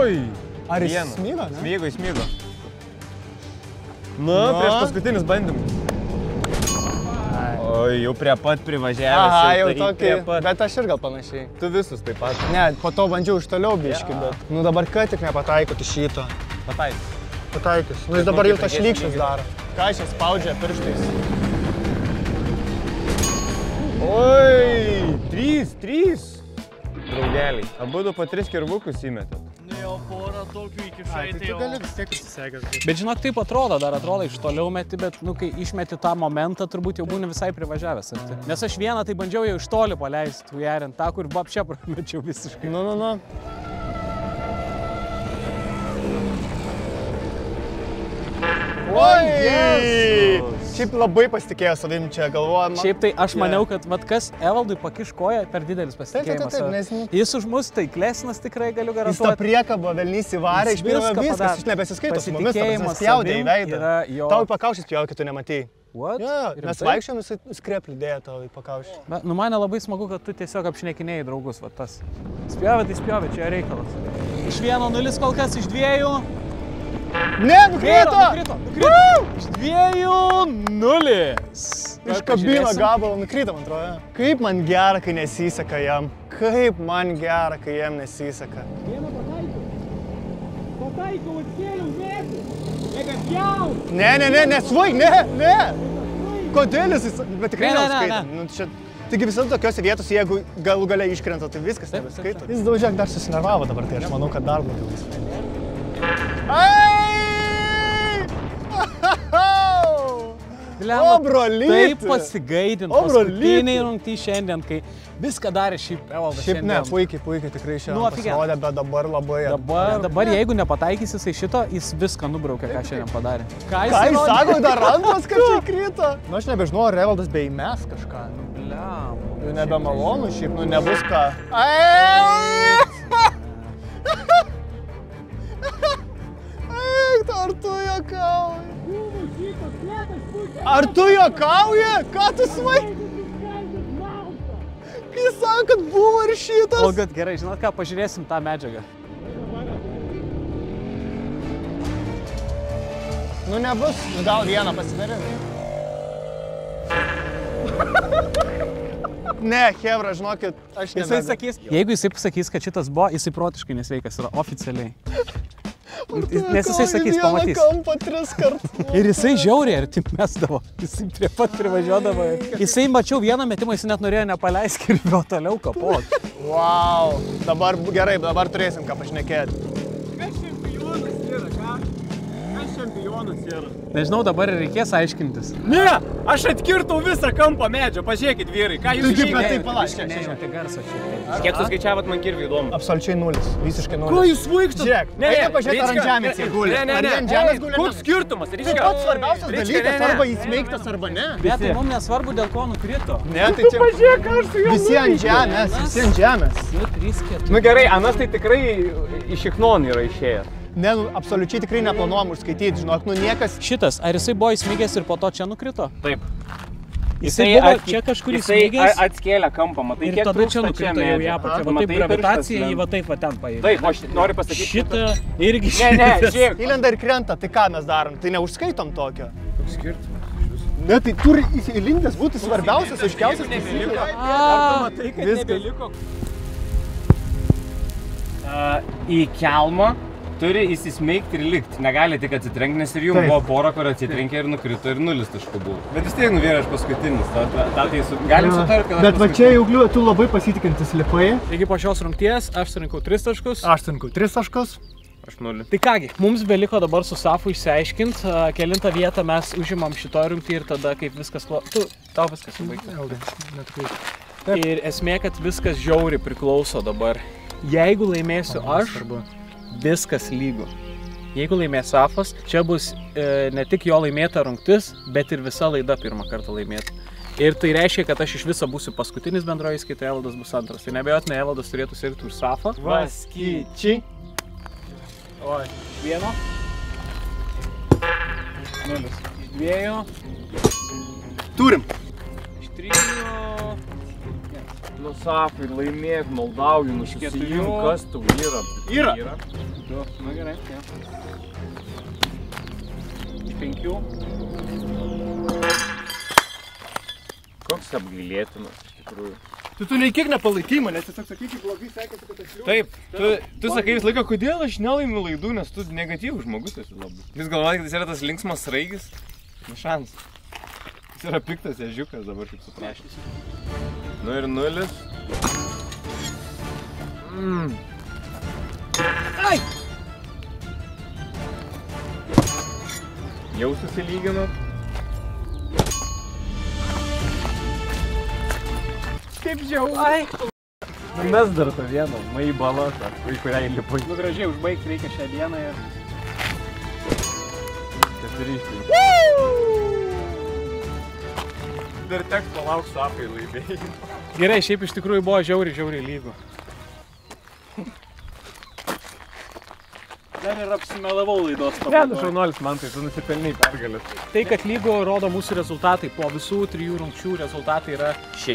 Oi! Ar jis smygo, ne? Įsmygo. Nu, prieš paskutinis bandymas. Oi, jau prie pat privažiavęs. Aha, jau tokį, bet aš ir gal panašiai. Tu visus taip pat. Ne, po to bandžiau iš toliau biškį, bet... Nu dabar ką tik nepataikot iš šito. Pataikys. Nu jis dabar jau tas šlykščius daro. Ką čia spaudžia pirštais? Oi, 3. Draugeliai. Abudu po 3 kirvukus įmetėt. Nu jau porą tokių įkišai, Tai tu gali vis tiek įsisegęs. Bet žinok, taip atrodo, dar atrodo iš toliau meti, bet nu, kai išmeti tą momentą, turbūt jau būni visai privažiavęs. Nes aš vieną tai bandžiau jau iš toli paleisti, ujarint tą, kur babšia pramečiau visiškai. Nu. Oi! Šiaip labai pasitikėjo savim čia, galvojama. Šiaip tai aš maniau, kad vat kas Evaldui pakiš koją per didelis pasitikėjimas. Taip, nes... Jis už mus taiklesnis tikrai galiu Jis tą garantuoti. priekabą velnys įvarė, išpiravo viskas, jis nebesiskaito su mumis, tas spjaudė į veidą. Tau į pakaušį spjaudė, kad tu nematėjai. What? Mes vaikščiom, jis skreplį dėjo tau į pakaušį. Nu man labai smagu, kad tu tiesiog apšnekinėjai draugus, va tas. Spjovė, tai spjovė, čia reikalas. Iš 1-0 kol kas, iš 2. Ne, nukrito! Iš 2-0. Iškabino gabalą, nukrito, man atrodo. Kaip man gera, kai nesiseka jam. Kaip man gera, kai jam nesiseka. Pataikau, atkėliau, mėgų. Negapjau. Ne, svaig, ne. Kodėl jis, bet tikrai neskaito. Taigi visada tokiose vietose, jeigu galų gale iškrenta, tai viskas nebeskaito. Jis daugiau dar susinervavo dabar, tai aš manau, kad dar blogiau. O, brolyti! Taip pasigaidint paskutiniai rungty šiandien, kai viską darė šiaip Evaldas šiandien. Šiaip ne, puikiai tikrai šiandien pasirodė, bet dabar labai... Dabar jeigu nepataikys jisai šito, jis viską nubraukė, ką šiandien padarė. Ką jis sako, dar antras kažkaip krito? Nu, aš nebežinau, ar Evaldas bei mes kažką. Bliam. Jau nebemalonu šiaip, nu nebus ką. Ar tu juokauji? Ar tu juokauji? Ką tu svaigi? Jis sako, kad buvo ir šitas. O, kad gerai, žinot ką, pažiūrėsim tą medžiagą. Nu nebus, gal vieną pasidarim. Ne, Hebra, žinokit, aš Jisai sakys, jeigu jisai pasakys, kad šitas buvo, jisai protiškai nesveikas yra oficialiai. Nes jisai sakys, pamatys. Kampą 3 kartus. Ir jisai žiauriai arti mesdavo. Jisai prie pat privažiuodavo. Jisai mačiau vieną metimą, jisai net norėjo nepaleisti ir jo toliau kapot. Wow, dabar gerai, dabar turėsim ką pašnekėti. Kas čempionas yra, ką? Kas čempionas Nežinau, dabar reikės aiškintis. Ne, aš atkirtau visą kampą medžio, pažiūrėkit vyrai, ką jūs Tai žinai. palauk. Tai garso šiek tiek. Kiek suskaičiavot man kirvį įdomu? Absoliučiai nulis. Visiškai nulis. Ko jūs vaikštat? Žiūrėk, eina pažiūrėti, ar ant žemės jie guli. Ne. Ar jie ant žemės guli? Koks skirtumas? Tai pats svarbiausias dalykas, arba įsmeigtas, arba ne. Bet tai mums nesvarbu, dėl ko nukrito. Ne, tai čia... Pažiūrėk, aš su juo. Visi ant žemės, visi ant žemės. 2, 3, 4. Nu gerai, anas tai tikrai iš iknon yra išėjęs. Ne, absoliučiai tikrai neplanuojam užskaityti, žinok, niekas... Šitas, ar jisai buvo įsmigęs ir po to čia nukrito? Taip. Jisai buvo čia kažkur įsmigęs. Jisai atskėlė kampą, matai, Ir tada čia nukrito jau į apačią. Va taip gravitacija jį va taip va ten paėmė. Taip, aš noriu pasakyti. Šitą irgi Ne, žiūrėk. Įlenda ir krenta, tai ką mes darom? Tai neužskaitom tokio. Skirtumas. Ne, tai turi įlindęs būti svarbiausias, aiškiausias taisyklės. Matai, kad nebeliko. Į kelmą turi įsismeigti ir likti. Negali tik atsitrenkti, nes ir jums buvo pora, kur atsitrenkė ir nukrito ir 0 taškų buvo. Bet vis tiek nuvėrė aš paskutinis. Galim sutarti, kad Bet va čia jau gliu, tu labai pasitikintis lipai. Taigi po šios rungties aš surinkau 3 taškus. Aš surinkau 3 taškus. Aš 0. Tai kągi, mums beliko dabar su Safu išsiaiškinti, kelintą vietą mes užimam šitoj rungtyje ir tada kaip viskas tau viskas subaigti. Ir esmė, kad viskas žiauriai priklauso dabar. Jeigu laimėsiu aš, viskas lygu. Jeigu laimės Safas, čia bus ne tik jo laimėta rungtis, bet ir visa laida pirmą kartą laimėta. Ir tai reiškia, kad aš iš viso būsiu paskutinis bendroje įskaitoje, Evaldas bus antras. Tai nebejotinai Evaldas turėtų sirgti už Safą. Vaskyčiai. Oi, 1. 0. Iš 2. Turim. Iš 3. Nu, Safai, laimėk, maldauju, nusisijim, kas tu yra. Yra. 2. Nu gerai, ja. Iš 5. Koks apgailėtinas, iš tikrųjų. Tu nei kiek nepalaikai manęs, tiesiog sakai, kaip blogai sekėsi, kad aš liūdžiu. Taip, tu sakai visą laiką, kodėl aš nelaimiu laidų, nes tu negatyvus žmogus esi labai. Vis galvoji, kad jis yra tas linksmas sraigis? Nešans. Jis yra piktas ežiukas dabar, kaip suprašys. Nu ir 0. Ai! Jau susilyginot? Kaip žiau, ai! Mes dar tą vieną, mai balą, į kurią įlipai. Nu gražiai užbaigti reikia šią dieną ir... Dar teks palauk Safai laimėjai. Gerai, šiaip iš tikrųjų buvo žiauriai lygu. Dar ir apsimelavau laidos Ne, šaunuolis man, tai tu nusipelniai pergalės. Tai, kad lygo rodo mūsų rezultatai, po visų 3 rungčių rezultatai yra 6.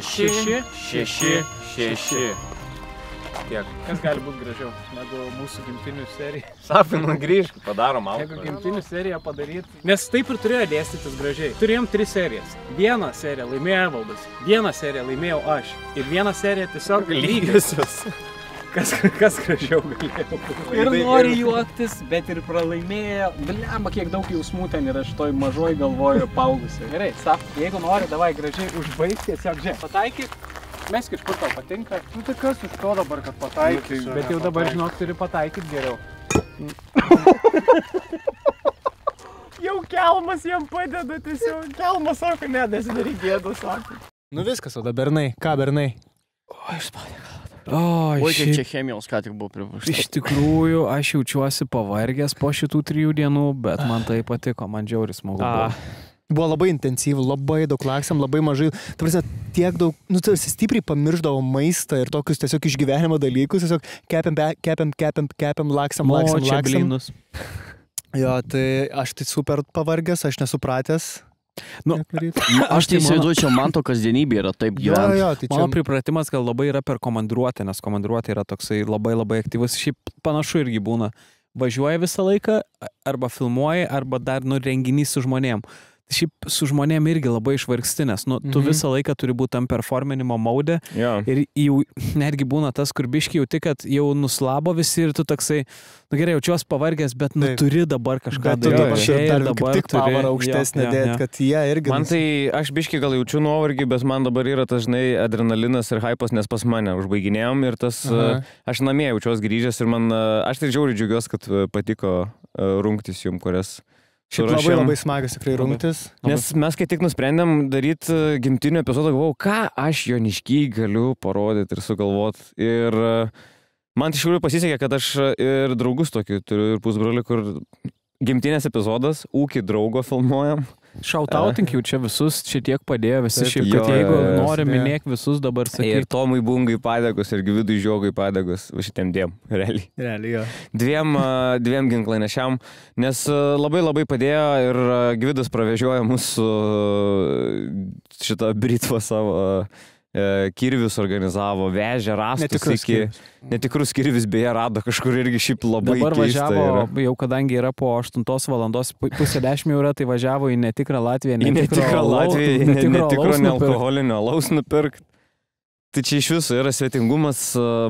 Tiek. Kas gali būti gražiau negu mūsų gimtinių serija? Safai, nu grįžk, padarom Jeigu alkoholį. gimtinių seriją padaryti. Nes taip ir turėjo dėstytis gražiai. Turėjom 3 serijas. Vieną seriją laimėjo Evaldas, vieną seriją laimėjau aš ir vieną seriją tiesiog lygiosios. Kas gražiau galėjo būti. Ir nori juoktis, bet ir pralaimėjo. Blemba, kiek daug jausmų ten yra šitoj mažoj galvoju paaugusiai. Gerai, Saf, jeigu nori, davai gražiai užbaigti, tiesiog žiūrėk. Pataikyk, mesk iš kur tau patinka. Nu tai kas iš to dabar, kad pataikysiu? Bet jau dabar, žinok, turi pataikyti geriau. Jau kelmas jam padeda tiesiog. Kelmas sako, ne, nesidaryk gėdos, sako. Nu viskas, o da bernai. Ką bernai? O, išspaudė galą. Oi, kiek čia chemijos ką tik buvo primušta. Iš tikrųjų, aš jaučiuosi pavargęs po šitų 3 dienų, bet man tai patiko, man žiauriai smagu buvo. Buvo labai intensyvu, labai daug laksam, labai mažai. Ta prasme, tiek daug, nu tarsi stipriai pamiršdavo maistą ir tokius tiesiog išgyvenimo dalykus, tiesiog kepiam, laksam. Jo, tai aš tai super pavargęs, aš nesupratęs. Nu, aš tai įsivaizduočiau, man to kasdienybė yra taip gyventi. Tai mano pripratimas gal labai yra per komandiruotę, nes komandiruotė yra toksai labai aktyvus. Šiaip panašu irgi būna. Važiuoja visą laiką, arba filmuoja, arba dar renginys su žmonėm. Šiaip su žmonėm irgi labai išvargsti, nes tu visą laiką turi būti tam performinimo maude. Ir jau netgi būna tas, kur biški jauti, kad jau nuslabo visi ir tu toksai, nu gerai, jaučiuos pavargęs, bet turi dabar kažką daryti. Dabar tik pavarą aukštesnė dėt, kad jie irgi... Man tai, aš biški gal jaučiu nuovargį, bet man dabar yra tas, žinai, adrenalinas ir hypas, nes pas mane užbaiginėjom ir tas, aš namie jaučiuos grįžęs ir man, aš tai žiauriai džiaugiuosi, kad patiko rungtis jums, kurias Šiaip labai smagios tikrai rungtis. Nes mes kai tik nusprendėm daryti gimtinių epizodą, galvojau, ką aš Jonišky galiu parodyti ir sugalvoti. Ir man iš tikrųjų pasisekė, kad aš ir draugus tokių turiu ir pusbrolį, kur gimtinės epizodas, ūkį draugo filmuojam. Šautautink jau čia visus, čia tiek padėjo visi šiaip, kad jeigu nori minėk visus dabar sakyk. Ir Tomui Bungai padėgus, ir Gvidui Žiogui padėgus, va šitiem dviem, realiai. Realiai, jo. Dviem ginklanešiam, nes labai padėjo ir Gvidas pravežiojo mūsų šitą britvą savo kirvius organizavo, vežė rastus iki... Netikrus kirvis beje rado kažkur irgi šiaip labai dabar keista. Dabar važiavo, jau kadangi yra po 8 valandos, pusė 10 yra, tai važiavo į netikrą Latviją, netikro nealkoholinio alaus nupirkt. Tai čia iš viso yra svetingumas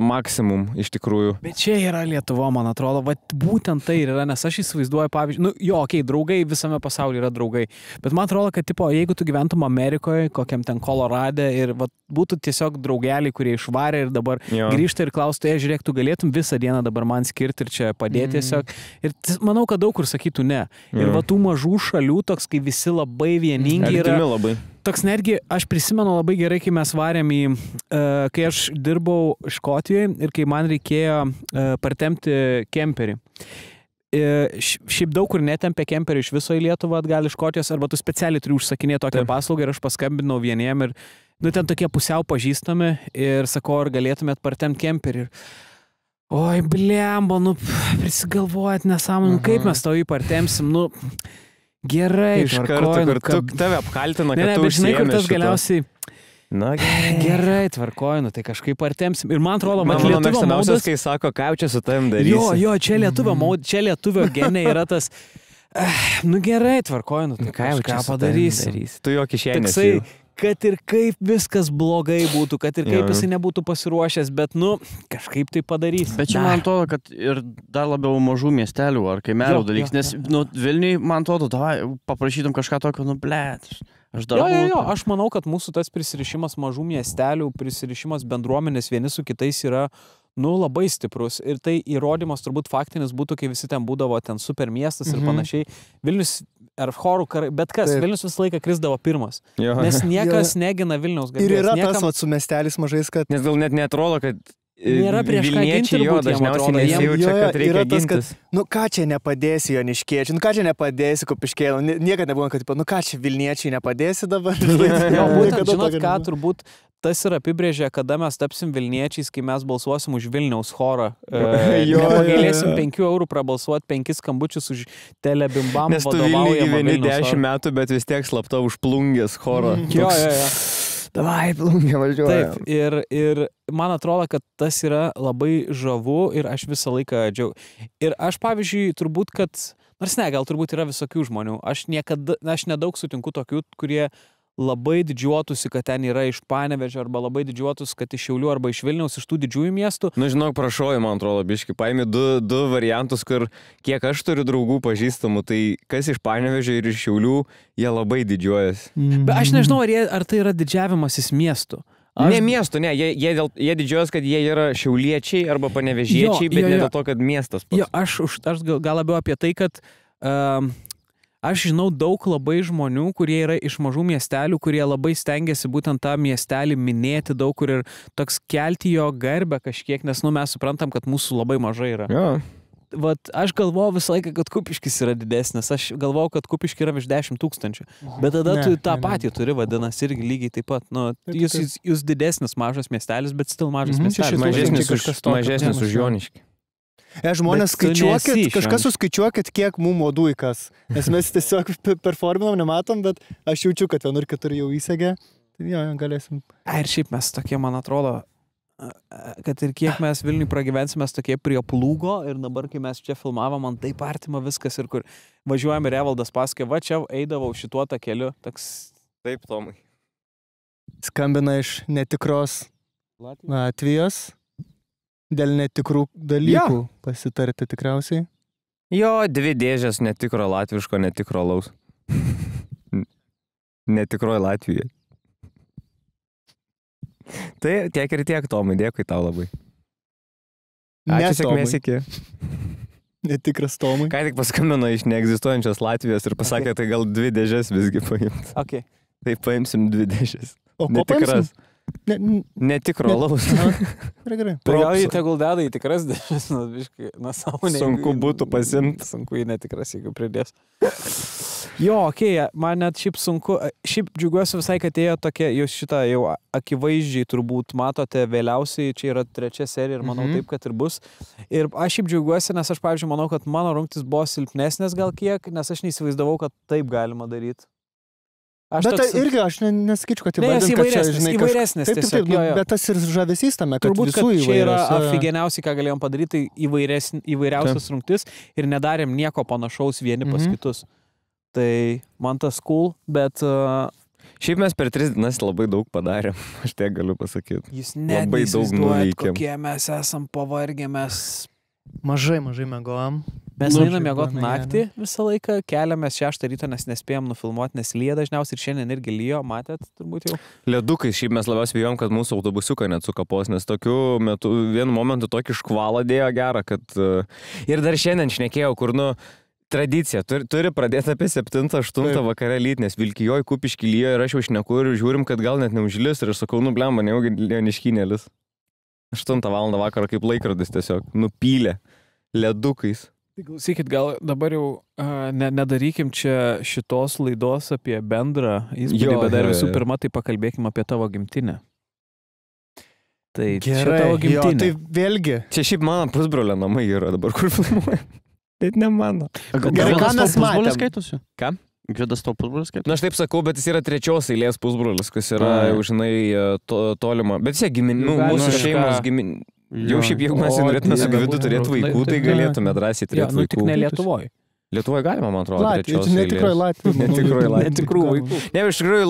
maksimum iš tikrųjų. Bet čia yra Lietuva, man atrodo, va, būtent tai yra, nes aš įsivaizduoju, pavyzdžiui, draugai visame pasaulyje yra draugai, bet man atrodo, kad tipo, jeigu tu gyventum Amerikoje, kokiam ten Kolorade ir va, būtų tiesiog draugeliai, kurie išvarė ir dabar grįžta ir klaustų, žiūrėk, tu galėtum visą dieną dabar man skirti ir čia padėti tiesiog. Ir manau, kad daug kur sakytų ne. Ir va tų mažų šalių toks, kai visi labai vieningi yra. Labai. Toks netgi, aš prisimenu labai gerai, kai mes varėm kai aš dirbau Škotijoje ir kai man reikėjo partempti kemperį. Šiaip daug kur netempė kemperį iš viso į Lietuvą atgal iš Škotijos, arba tu specialiai turi užsakinėti tokią paslaugą ir aš paskambinau vieniem ir, ten tokie pusiau pažįstami ir sakau, ar galėtumėt partempti kemperį. Oi, blemba, prisigalvojat nesąmonę, kaip mes tau jį partempsim, gerai, iš karto, kur tave apkaltina, kad tu žinai, kur tas šito. Galiausiai... Na, gerai, tvarkoju, tai kažkaip artemsim. Ir man atrodo, mano mėgstamiausias, kai sako, ką čia su tavim darysi. Jo, čia lietuvio genė yra tas... gerai, tvarkoju, tai ką padarysi. Tu jo kišenės. Kad ir kaip viskas blogai būtų, kad ir kaip jisai nebūtų pasiruošęs, bet, kažkaip tai padarys. Bet čia man atrodo, kad ir dar labiau mažų miestelių ar kaimelių dalyks, nes, Vilniui, man atrodo, paprašytum kažką tokio, blėt, aš dar būtų. Aš manau, kad mūsų tas prisirišimas mažų miestelių, prisirišimas bendruomenės vieni su kitais yra, labai stiprus. Ir tai įrodymas turbūt faktinis būtų, kai visi ten būdavo ten super miestas ir panašiai. Vilnius ar chorų, bet kas, Vilnius visą laiką krisdavo pirmas. Nes niekas negina Vilniaus garbės. Ir yra tas su miestelis mažais, kad... Nes gal net neatrodo, kad nėra prieš ką ginti, dažniausiai nesijaučia, kad reikia gintis. Ką čia nepadėsi joniškiečiai, ką čia nepadėsi Kupiškėnų, niekada nebūna, kad, ką čia Vilniečiai nepadėsi dabar. Būtent, žinot ką, turbūt tas ir apibrėžia, kada mes tapsim Vilniečiais, kai mes balsuosim už Vilniaus chorą. Nepagailėsim 5 eurų prabalsuoti 5 skambučius už Telebimbam vadovaujamą Vilniaus chorą. Nes tu Vilniui gyveni 10 metų, bet vis tiek slapta užplungęs chorą. Jo. Davai, plungė važiuoja. Taip, ir man atrodo, kad tas yra labai žavu ir aš visą laiką Ir aš, pavyzdžiui, turbūt, kad, gal turbūt yra visokių žmonių. Aš nedaug sutinku tokių, kurie labai didžiuotųsi, kad ten yra iš Panevėžio, arba labai didžiuotųsi, kad iš Šiaulių, arba iš Vilniaus, iš tų didžiųjų miestų. Žinok, prašau, man atrodo, biški, paimi du variantus, kur kiek aš turiu draugų pažįstamų, tai kas iš Panevėžio ir iš Šiaulių, jie labai didžiuojas. Bet aš nežinau, ar tai yra didžiavimasis miestų. Ne miestų, ne, jie didžiuojas, kad jie yra šiauliečiai arba panevėžiečiai, bet ne dėl to, kad miestas pats. Jo, aš gal labiau apie tai, kad... Aš žinau daug labai žmonių, kurie yra iš mažų miestelių, kurie labai stengiasi būtent tą miestelį minėti daug kur ir toks kelti jo garbę kažkiek, nes mes suprantam, kad mūsų labai mažai yra. Ja. Vat aš galvojau visą laiką, kad Kupiškis yra didesnis, aš galvojau, kad Kupiškis yra virš 10 000, bet tada tu tą patį turi, vadinasi, irgi lygiai taip pat. Jūs didesnis mažas miestelis, bet stil mažas miestelis. Mažesnis už Joniškį. Žmonės, skaičiuokit, kažkas suskaičiuokit, kiek mum uodų įkas. Nes mes tiesiog performinam, nematom, bet aš jaučiu, kad vienur kitur jau įsegė. Tai jo, galėsim. Ir šiaip mes tokie, man atrodo, kad ir kiek mes Vilniui pragyvensime, mes tokie prie plūgo ir dabar, kai mes čia filmavom, man taip artima viskas ir kur važiuojame ir Evaldas pasakė, va čia eidavau šituo takeliu. Taip, Tomai. Skambina iš netikros Latvijos. Dėl netikrų dalykų pasitarti tikriausiai. Jo, 2 dėžės netikro latviško, netikro alaus. Netikroji Latvija. Tai tiek ir tiek, Tomai, dėkui tau labai. Ačiū, sėkmės iki. Netikras Tomai. Ką tik paskambino iš neegzistuojančios Latvijos ir pasakė, tai gal 2 dėžes visgi paimti. Okay. Tai paimsim 2 dėžes. O ko Netikras. Netikro Net- alaus. Gerai. Tai gal jį tegul deda į tikras dėžes, na savo ne. Sunku būtų pasimti. Sunku į netikras, jeigu pridės. Jo, man net šiaip sunku, šiaip džiugiuosi visai, kad ėjo tokia, jūs šitą jau akivaizdžiai turbūt matote vėliausiai, čia yra 3 serija ir manau taip, kad ir bus. Ir aš šiaip džiugiuosi, nes aš, pavyzdžiui, manau, kad mano rungtis buvo silpnesnės gal kiek, nes aš neįsivaizdavau, kad taip galima daryti. Bet irgi aš nesakyčiau, kad įvardint, kad čia, žinai, įvairesnės taip, tiesiog, bet tas ir žavesys tame, kad turbūt, visų kad čia yra įvairios. afigeniausiai, ką galėjom padaryti, įvairiausias rungtis ir nedarėm nieko panašaus vieni pas kitus. Tai man tas cool, bet... Šiaip mes per 3 dienas labai daug padarėm, aš tiek galiu pasakyti. Jūs net labai daug nuveikėm. Kokie mes esam pavargę, mes... Mažai mėgojam. Mes einam miegoti naktį visą laiką, keliamės 6 ryto, nes nespėjom nufilmuoti, nes lyja dažniausiai ir šiandien irgi lyjo, matėt turbūt jau. Ledukais šiaip mes labiausiai bijom, kad mūsų autobusiuką net sukapos, nes tokiu metu, vienu momentu tokį škvalą dėjo gerą, kad... Ir dar šiandien šnekėjau, kur, tradicija, turi pradėti apie 7-8 vakare lyt, nes Vilkijoj Kupišky lyjo ir aš jau šneku ir žiūrim, kad gal net neužlis ir aš sakau, blemba, nejaugi Lioniškynėlis. 8 val. Vakaro kaip laikrodis tiesiog, nupylė ledukais. Klausykit, gal dabar jau nedarykim čia šitos laidos apie bendrą įspūdį, bet dar visų pirma, tai pakalbėkim apie tavo gimtinę. Tai čia tavo gimtinė. Tai vėlgi. Čia šiaip mano pusbrolio namai yra dabar, kur filmuoja. Bet ne mano. Gerai, ką mes matėm? Skaitosi? Ką? Gvidas tau pusbrolis skaitosi? Na, aš taip sakau, bet jis yra 3 eilės pusbrolis, kas yra jau, žinai, tolima. Bet jie mūsų šeimos giminė. Jau šiaip, jeigu mes norėtume su Gvidu turėti vaikų, tai galėtume drąsiai turėti vaikų. Tik ne Lietuvoje. Lietuvoje galima, man atrodo, 3 eilės. Netikroji Latvija. Netikrų vaikų. Ne, iš tikrųjų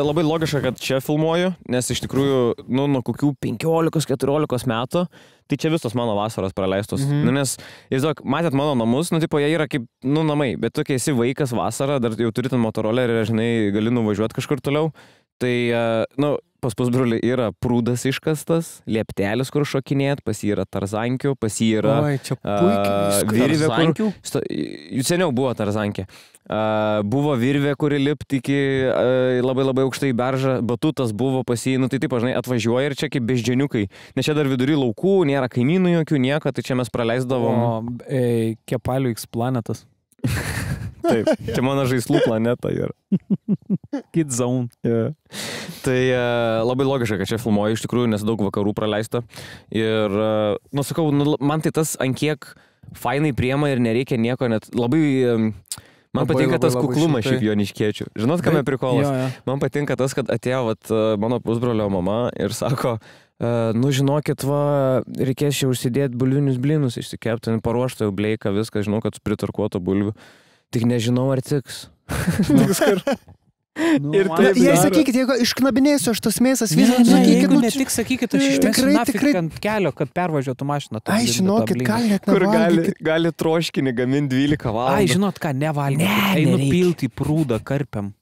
labai logiška, kad čia filmuoju, nes iš tikrųjų, nuo kokių 15-14 metų, tai čia visos mano vasaros praleistos. Nes, matėt mano namus, jie yra kaip, namai, bet tu, kai esi vaikas vasarą, dar jau turi ten motorolerį, žinai, gali nuvažiuoti kažkur toliau. Tai, pas pusbrolį yra prūdas iškastas, lieptelis, kur šokinėt, pas jį yra tarzankių, pas jį yra virvė, kur... Jų seniau buvo tarzankė. Buvo virvė, kuri lipt iki labai aukštai beržą, batutas buvo pas jį, tai taip, žinai, atvažiuoja ir čia kaip beždžioniukai. Nes čia dar vidury laukų, nėra kaimynų jokių, nieko, tai čia mes praleisdavom. Kepalių X planetas. Taip, čia mano žaislų planeta yra. Kid Zone. Yeah. Tai labai logiška, kad čia filmuoju, iš tikrųjų, nes daug vakarų praleista. Ir, sakau, man tai tas ant kiek fainai priema ir nereikia nieko, net labai... Man patinka tas kuklumas šiaip joniškiečių. Žinot, kame prikolas? Man patinka tas, kad atėjo mano pusbrolio mama ir sako, žinokit, reikės čia užsidėti bulvinius blynus, išsikepti, paruoštą jau bleiką, viską, žinau, kad pritarkuoto bulvių. Tik nežinau, ar tiks. Ir jei sakykit, jeigu išknabinėsiu aš tas mėsas, visą sakykit. Jeigu ne tik sakykit, aš išmesiu nafik ant kelio, kad pervažiuotų mašiną. Ai, žinokit, gal net kur gali troškinį gaminti 12 valandų. Ai, žinot ką, nevalgykit. Einu pilti į prūdą karpiam.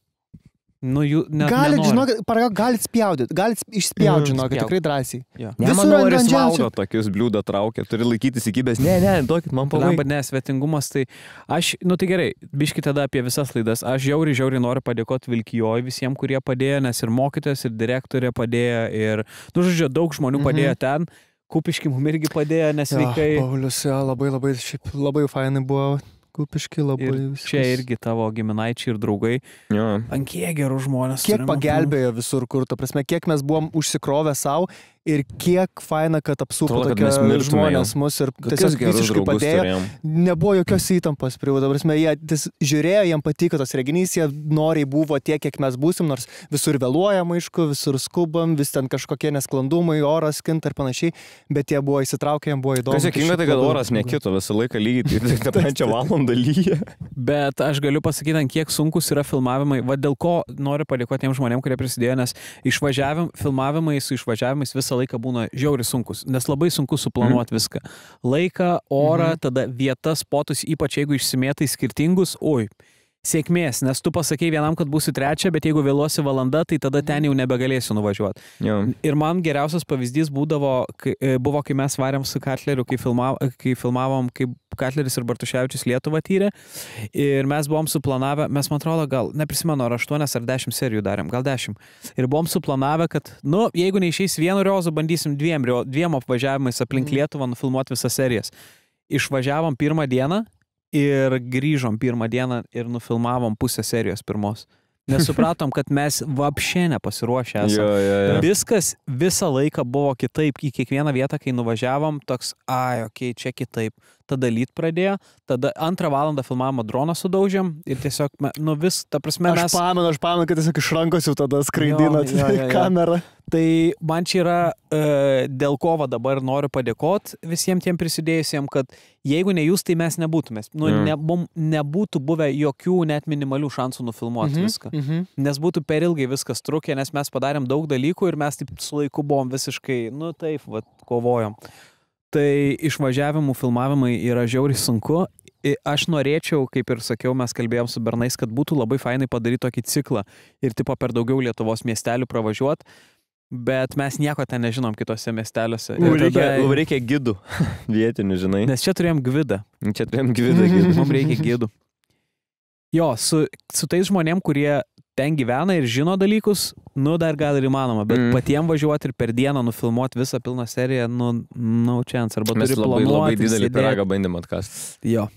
Galit, žinokit, galit spjaudyti, galit išspjaudyti, žinokit, tikrai drąsiai. Nemanau, ar jis valgo tokius bliūdą traukia, turi laikytis įkibęs. Ne, duokit man pavaiką. Ne, svetingumas, tai aš, tai gerai, biškit tada apie visas laidas. Aš žiauriai noriu padėkoti Vilkijoj visiems, kurie padėjo, nes ir mokytojas, ir direktorė padėjo, ir, žodžiu, daug žmonių padėjo ten. Kupišky mum irgi padėjo, nes vaikai... Paulius, labai fainai buvo. Kupiški labai viskas. Čia irgi tavo giminaičiai ir draugai. Ant kiek gerų žmonės. Kiek pagelbėjo visur, kur, ta prasme, kiek mes buvom užsikrovę savo ir kiek faina, kad apsupo tokie žmonės mus ir tiesiog visiškai padėjo. Nebuvo jokios įtampos prie, ta prasme, jie žiūrėjo, jiems patiko tas reginys, jie noriai buvo tiek, kiek mes būsim, nors visur vėluojam, aišku, visur skubam, vis ten kažkokie nesklandumai, oras kinta ir panašiai, bet jie buvo įsitraukę, jiems buvo įdomu. Kas jokinga, tai kad oras nekito visą laiką lygiai, tą pačią valandą lyja. Bet aš galiu pasakyti, ant kiek sunkus yra filmavimai, dėl ko noriu padėkoti tiem žmonėm, kurie prisidėjo, nes filmavimai su išvažiavimais visą laiką būna žiauriai sunkus, nes labai sunku suplanuoti viską. Laiką, orą, tada vietas, spotus, ypač jeigu išsimėtai skirtingus, sėkmės, nes tu pasakei vienam, kad būsiu trečia, bet jeigu vėluosi valanda, tai tada ten jau nebegalėsiu nuvažiuoti. Jo. Ir man geriausias pavyzdys buvo, kai mes varėm su Katleriu, kai filmavom, kai Katleris ir Bartuševičius Lietuvą tyrė. Ir mes buvom suplanavę, mes man atrodo, gal, neprisimenu, ar 8 ar 10 serijų darėm, gal 10. Ir buvom suplanavę, kad, jeigu neišeis vienu riozu, bandysim dviem apvažiavimais aplink Lietuvą nufilmuoti visas serijas. Išvažiavom pirmą dieną ir grįžom pirmą dieną ir nufilmavom pusę serijos pirmos. Nes supratom, kad mes vapšė nepasiruošę esame. Viskas visą laiką buvo kitaip. Į kiekvieną vietą, kai nuvažiavom, toks, čia kitaip. Tada lyt pradėjo, tada 2 valandą filmavimo droną sudaužėm ir tiesiog, ta prasme mes... Aš pamenu, kad tiesiog iš rankos jau tada skraidinat kamerą. Tai man čia yra, dėl ko dabar noriu padėkoti visiems tiem prisidėjusiem, kad jeigu ne jūs, tai mes nebūtume. Nebūtų buvę jokių net minimalių šansų nufilmuoti viską. Nes būtų per ilgai viskas trukė, nes mes padarėm daug dalykų ir mes taip su laiku buvom visiškai, kovojom. Tai išvažiavimų filmavimai yra žiauriai sunku. Aš norėčiau, kaip ir sakiau, mes kalbėjom su bernais, kad būtų labai fainai padaryti tokį ciklą ir tipo per daugiau Lietuvos miestelių pravažiuoti. Bet mes nieko ten nežinom kitose miesteliuose. Reikia gidų vietinių, žinai. Nes čia turėjom gvidą. Mums reikia gidų. Jo, su tais žmonėm, kurie ten gyvena ir žino dalykus, dar gal ir įmanoma, bet patiem važiuoti ir per dieną nufilmuoti visą pilną seriją, chance. Arba mes turi labai planuoti, didelį pyragą bandėm atkasti. Jo.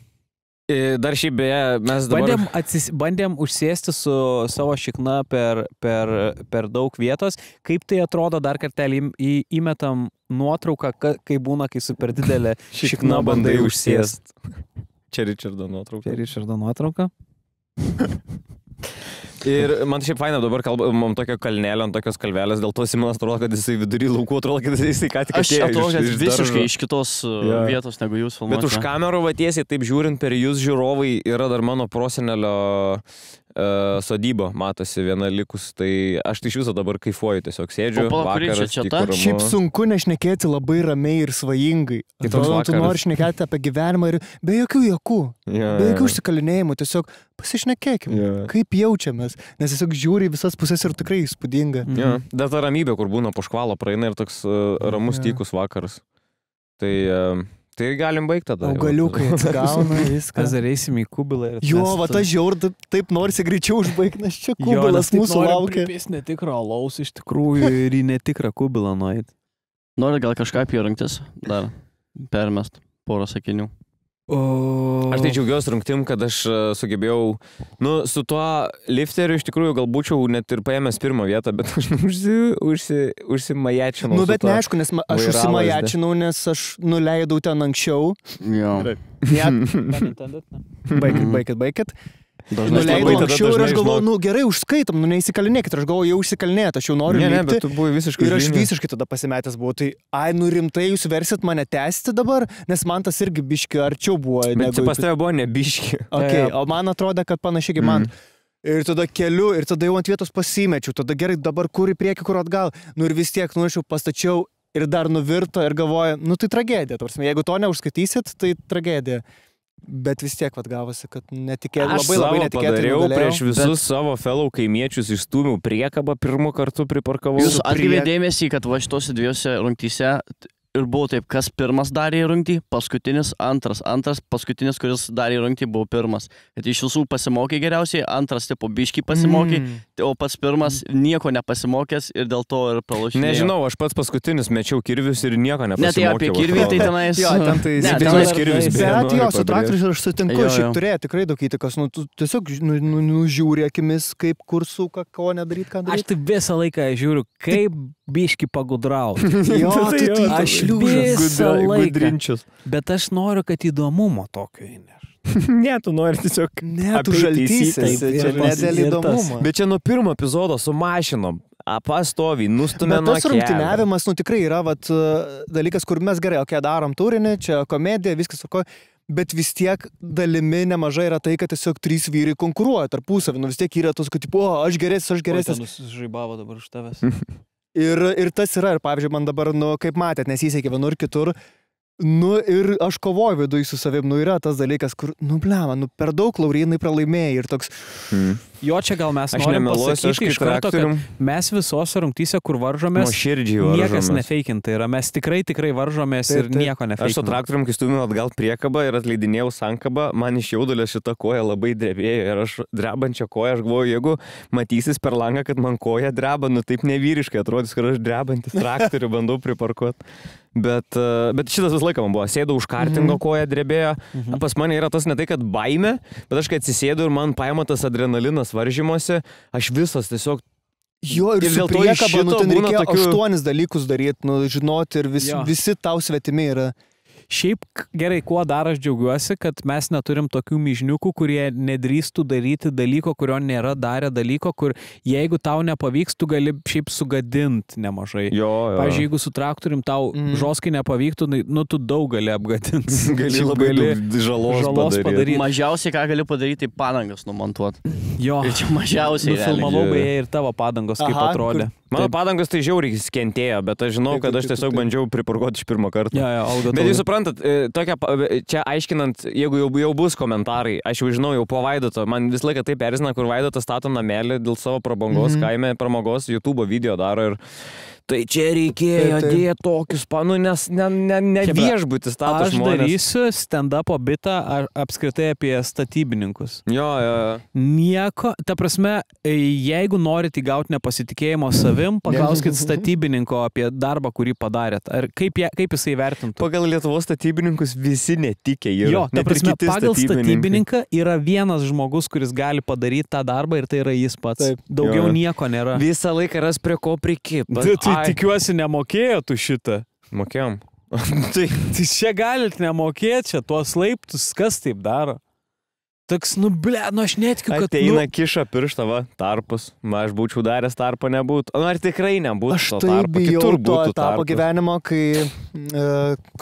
Dar šiaip beje, mes dabar... Bandėm užsėsti su savo šikna per daug vietos. Kaip tai atrodo, dar kartelį įmetam nuotrauką, kai būna, kai super didelė šikna bandai užsėsti. Čia Richardo nuotrauka. Ir man šiaip faina dabar kalbam tokio kalnelio, ant tokios kalvelės, dėl to Simonas atrodo, kad jisai vidury laukų, atrodo, kad jisai ką tik atėjo. Aš atrodo, visiškai iš kitos vietos, negu jūs filmuojate. Bet už kamerų tiesiai taip žiūrint per jūs žiūrovai yra dar mano prosenelio sodyba, matosi viena likus, tai aš tai iš viso dabar kaifuoju, tiesiog sėdžiu, vakaras, Šiaip sunku nešnekėti labai ramiai ir svajingai. Atrodo, tu nori šnekėti apie gyvenimą ir be jokių juokų, be jokių užsikalinėjimų, tiesiog pasišnekėkime, kaip jaučiamės, nes tiesiog žiūri visas pusės ir tikrai įspūdinga. Dar ta ramybė, kur būna po škvalo praeina ir toks ramus tykus vakaras. Tai galim baigti tada. Augaliukai atsigauna viską. Ar eisim į kubilą. Ta žiaur, taip norisi greičiau užbaigti, nes čia kubilas mūsų laukia. Jis netikrą alaus iš tikrųjų ir į netikrą kubilą nueit. Nori gal kažką apie rungtis dar permest porą sakinių. Aš tai džiaugiuosi rungtim, kad aš sugebėjau, su tuo lifteriu iš tikrųjų gal būčiau net ir paėmės pirmą vietą, bet aš užsimajačinau. Bet neaišku, nes aš užsimajačinau, nes aš nuleidau ten anksčiau. Baikit. Nuleidau anksčiau ir aš galvoju, gerai, užskaitom, neįsikalinėkit, aš galvoju, jau užsikalinėt, aš jau noriu lipti. Bet tu buvai visiškai ir aš visiškai tada pasimetęs buvau, tai rimtai jūs versit mane tęsti dabar, nes man tas irgi biški arčiau buvo. Bet pas tave buvo ne biški. O man atrodė, kad panašiai kaip man. Ir tada keliu, ir tada jau ant vietos pasimečiau, tada gerai, dabar kur į priekį, kur atgal. Ir vis tiek, aš jau pastačiau ir dar nuvirto ir galvoju, tai tragedija. Jeigu to neužskaitysit, tai tragedija. Bet vis tiek gavosi, kad labai netikėtai padariau prieš visus savo fellow kaimiečius, išstūmiau priekabą pirmą kartu priparkavau. Jūs atkreipėte dėmesį, kad va šitose dviejose rungtyse ir buvo taip, kas pirmas darė rungtį, paskutinis, antras, paskutinis, kuris darė rungtį, buvo pirmas. Bet iš visų pasimokė geriausiai, antras tipo biškį pasimokė, o pats pirmas nieko nepasimokęs ir dėl to ir pralošinėjo. Nežinau, aš pats paskutinis mečiau kirvius ir nieko nepasimokė. Ne, tai apie kirvį tai tenais. Tenais kirvius. Bet su traktoriais aš sutinku, šiaip turėjo tikrai daug įtakos. Tu tiesiog nužiūri akimis, kaip kur suka, ko nedaryt, ką daryt. Aš tai visą laiką žiūriu, kaip biškį pagudrauti. Aš visą laiką. Bet aš noriu, kad įdomumo tokio įneš. Ne, tu nori tiesiog... Ne, tu žaltysis, čia ne dėl įdomumo. Bet čia nuo pirmo epizodo su mašinom, pastoviai, nustumė nuo kelio. Bet tas rungtyniavimas, tikrai yra dalykas, kur mes gerai, darom turinį, čia komedija, viskas sako, bet vis tiek dalimi nemažai yra tai, kad tiesiog 3 vyrai konkuruoja tarpusavį, vis tiek yra tos, kad aš geresnis. Nusižaibavo dabar už tavęs. Ir tas yra, ir pavyzdžiui, man dabar, kaip matėt, nesisekė vienur kitur, Nu ir aš kovoju viduje su savim, yra tas dalykas, kur, blema, per daug Laurynai pralaimėjai ir toks... Jo, čia gal mes Aš norim nemeluosiu, aš pasakyti iš kaip karto, kad traktorium mes visose rungtyse, kur varžomės, nuoširdžiai niekas varžomės. nefeikinta yra. Mes tikrai varžomės ir nieko Aš nefeikinam. to traktorium, kai stumėjau atgal priekabą ir atleidinėjau sankabą, man iš jaudulio šita koja labai drebėjo ir aš drebančią koją, aš galvoju, jeigu matysis per langą, kad man koja dreba, taip nevyriškai atrodys, kad aš drebantis traktorių bandau priparkuoti. Bet šitas vis laiką man buvo, sėdau už kartingo, koja drebėjo, pas mane yra tas ne tai, kad baime, bet aš kai atsisėdu ir man paima tas adrenalinas varžymuose, aš visas tiesiog... Jo, ir su priekaba, ten reikėjo 8 dalykus daryti, žinoti ir visi tau svetimi yra. Šiaip gerai, kuo dar aš džiaugiuosi, kad mes neturim tokių myžniukų, kurie nedrįstų daryti dalyko, kurio nėra darę dalyko, kur jeigu tau nepavyks, tu gali šiaip sugadinti nemažai. Pavyzdžiui, jeigu su traktorium tau žoskai nepavyktų, tu daug gali apgadinti. Gali labai žalos padaryti. Mažiausiai, ką gali padaryti, tai padangas numontuoti. Jo. Ir čia mažiausiai. Nufilmavau beje ir tavo padangos, kaip atrodė. Mano padangos tai žiauriai skentėjo, bet aš žinau, kad aš tiesiog bandžiau pripurkoti iš pirmo karto. Bet jūs suprantat, čia aiškinant, jeigu jau bus komentarai, aš jau žinau, jau po Vaidoto, man vis laiką taip erzina, kur Vaidotas stato namelį dėl savo prabangos, kaime pramogos, YouTube video daro ir tai čia reikėjo dėti tokius, nes ne viešbutis stato žmonės. Aš darysiu stand-upo bitą apskritai apie statybininkus. Jo. Nieko, ta prasme, jeigu norite įgauti nepasitikėjimo savim, paklauskit statybininko apie darbą, kurį padarėt. Ar kaip jisai vertintų? Pagal Lietuvos statybininkus visi netikė yra. Jo, ta prasme, pagal statybininką yra vienas žmogus, kuris gali padaryti tą darbą ir tai yra jis pats. Daugiau nieko nėra. Visą laiką ras prie ko prikipti. Tikiuosi nemokėjo tu šitą. Mokėjom. Tai čia galit nemokėti, čia tuos laiptus, kas taip daro? Toks, aš netikiu, kad... Ateina kiša pirštą, tarpus. Aš būčiau daręs tarpo nebūtų. Ar tikrai nebūtų to tarpo? Aš tai bijau to etapo gyvenimo, kai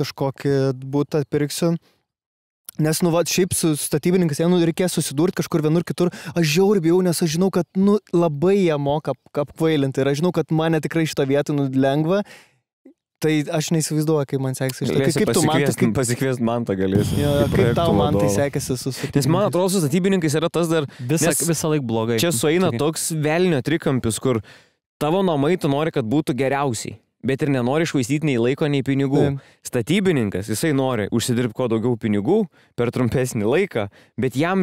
kažkokį būtą pirksiu. Nes, šiaip su statybininkais, reikės susidurti kažkur vienur kitur. Aš žiauriai bijau, nes aš žinau, kad, labai jie moka apkvailinti. Ir aš žinau, kad mane tikrai šitą vietą lengva. Tai aš neįsivaizduoju, kaip man sekasi. Kaip tu man pasikviest Mantą galėsi. Kaip tau man tai sekasi su statybininkais. Nes man atrodo, su statybininkais yra tas dar... Visą laik blogai. Čia sueina toks velnio trikampis, kur tavo namai tu nori, kad būtų geriausiai. Bet ir nenori išvaistyti nei laiko, nei pinigų. Statybininkas, jisai nori užsidirbti kuo daugiau pinigų per trumpesnį laiką, bet jam,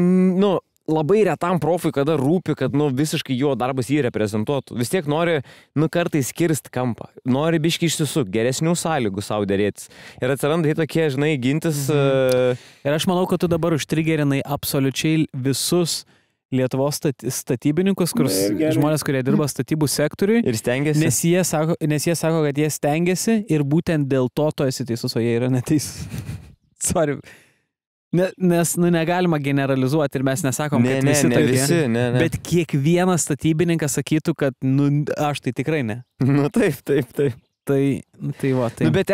labai retam profui, kada rūpi, kad, visiškai jo darbas jį reprezentuotų. Vis tiek nori, kartais kirst kampą. Nori biški išsisuk, geresnių sąlygų savo dėrėtis. Ir atsiranda tokie, gintis... Ir aš manau, kad tu dabar užtrigerinai absoliučiai visus Lietuvos statybininkus, žmonės, kurie dirba statybų sektoriui. Ir stengiasi. Nes jie sako, kad jie stengiasi ir būtent dėl to esi teisus, o jie yra neteisus. Sorry. Nes negalima generalizuoti ir mes nesakom, kad visi tokie. Bet kiekvienas statybininkas sakytų, kad aš tai tikrai ne. Taip. Tai va, tai. Bet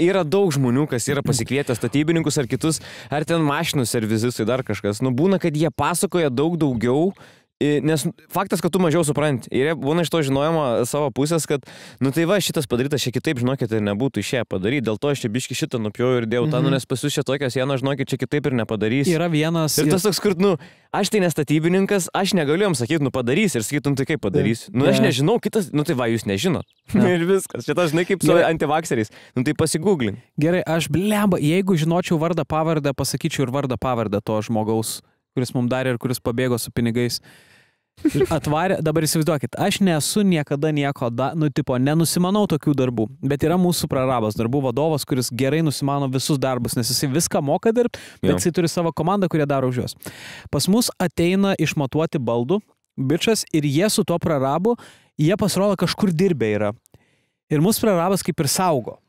yra daug žmonių, kas yra pasikvietę statybininkus ar kitus, ar ten mašinų servizisai, dar kažkas. Būna, kad jie pasakoja daug daugiau, nes faktas, kad tu mažiau supranti. Ir būna iš to žinojimo savo pusės, kad, tai va, šitas padarytas čia kitaip, žinokit, ir nebūtų išėję padaryti. Dėl to aš čia biški šitą nupjau ir dėjau tą, nes pas jūs čia tokią sieną, žinokit, čia kitaip ir nepadarys. Yra vienas... Ir tas toks, kur, aš tai nestatybininkas, aš negaliu jam sakyti, padarys ir sakytum, tai kaip padarys. Aš nežinau, kitas, tai va, jūs nežinot. Ir viskas. Šitą, žinai, kaip su antivakseriais. Tai pasigooglink. Gerai, aš blemba, jeigu žinočiau vardą pavardę, pasakyčiau ir vardą pavardę to žmogaus, kuris mums darė ir kuris pabėgo su pinigais. Atvarė, dabar įsivaizduokit, aš nesu niekada nieko, nenusimanau tokių darbų, bet yra mūsų prarabas darbų vadovas, kuris gerai nusimano visus darbus, nes jisai viską moka dirbti, bet jisai turi savo komandą, kurie daro už juos. Pas mus ateina išmatuoti baldų, bičas, ir jie su tuo prarabu, jie pasirodo kažkur dirbė yra. Ir mūsų prarabas kaip ir saugo.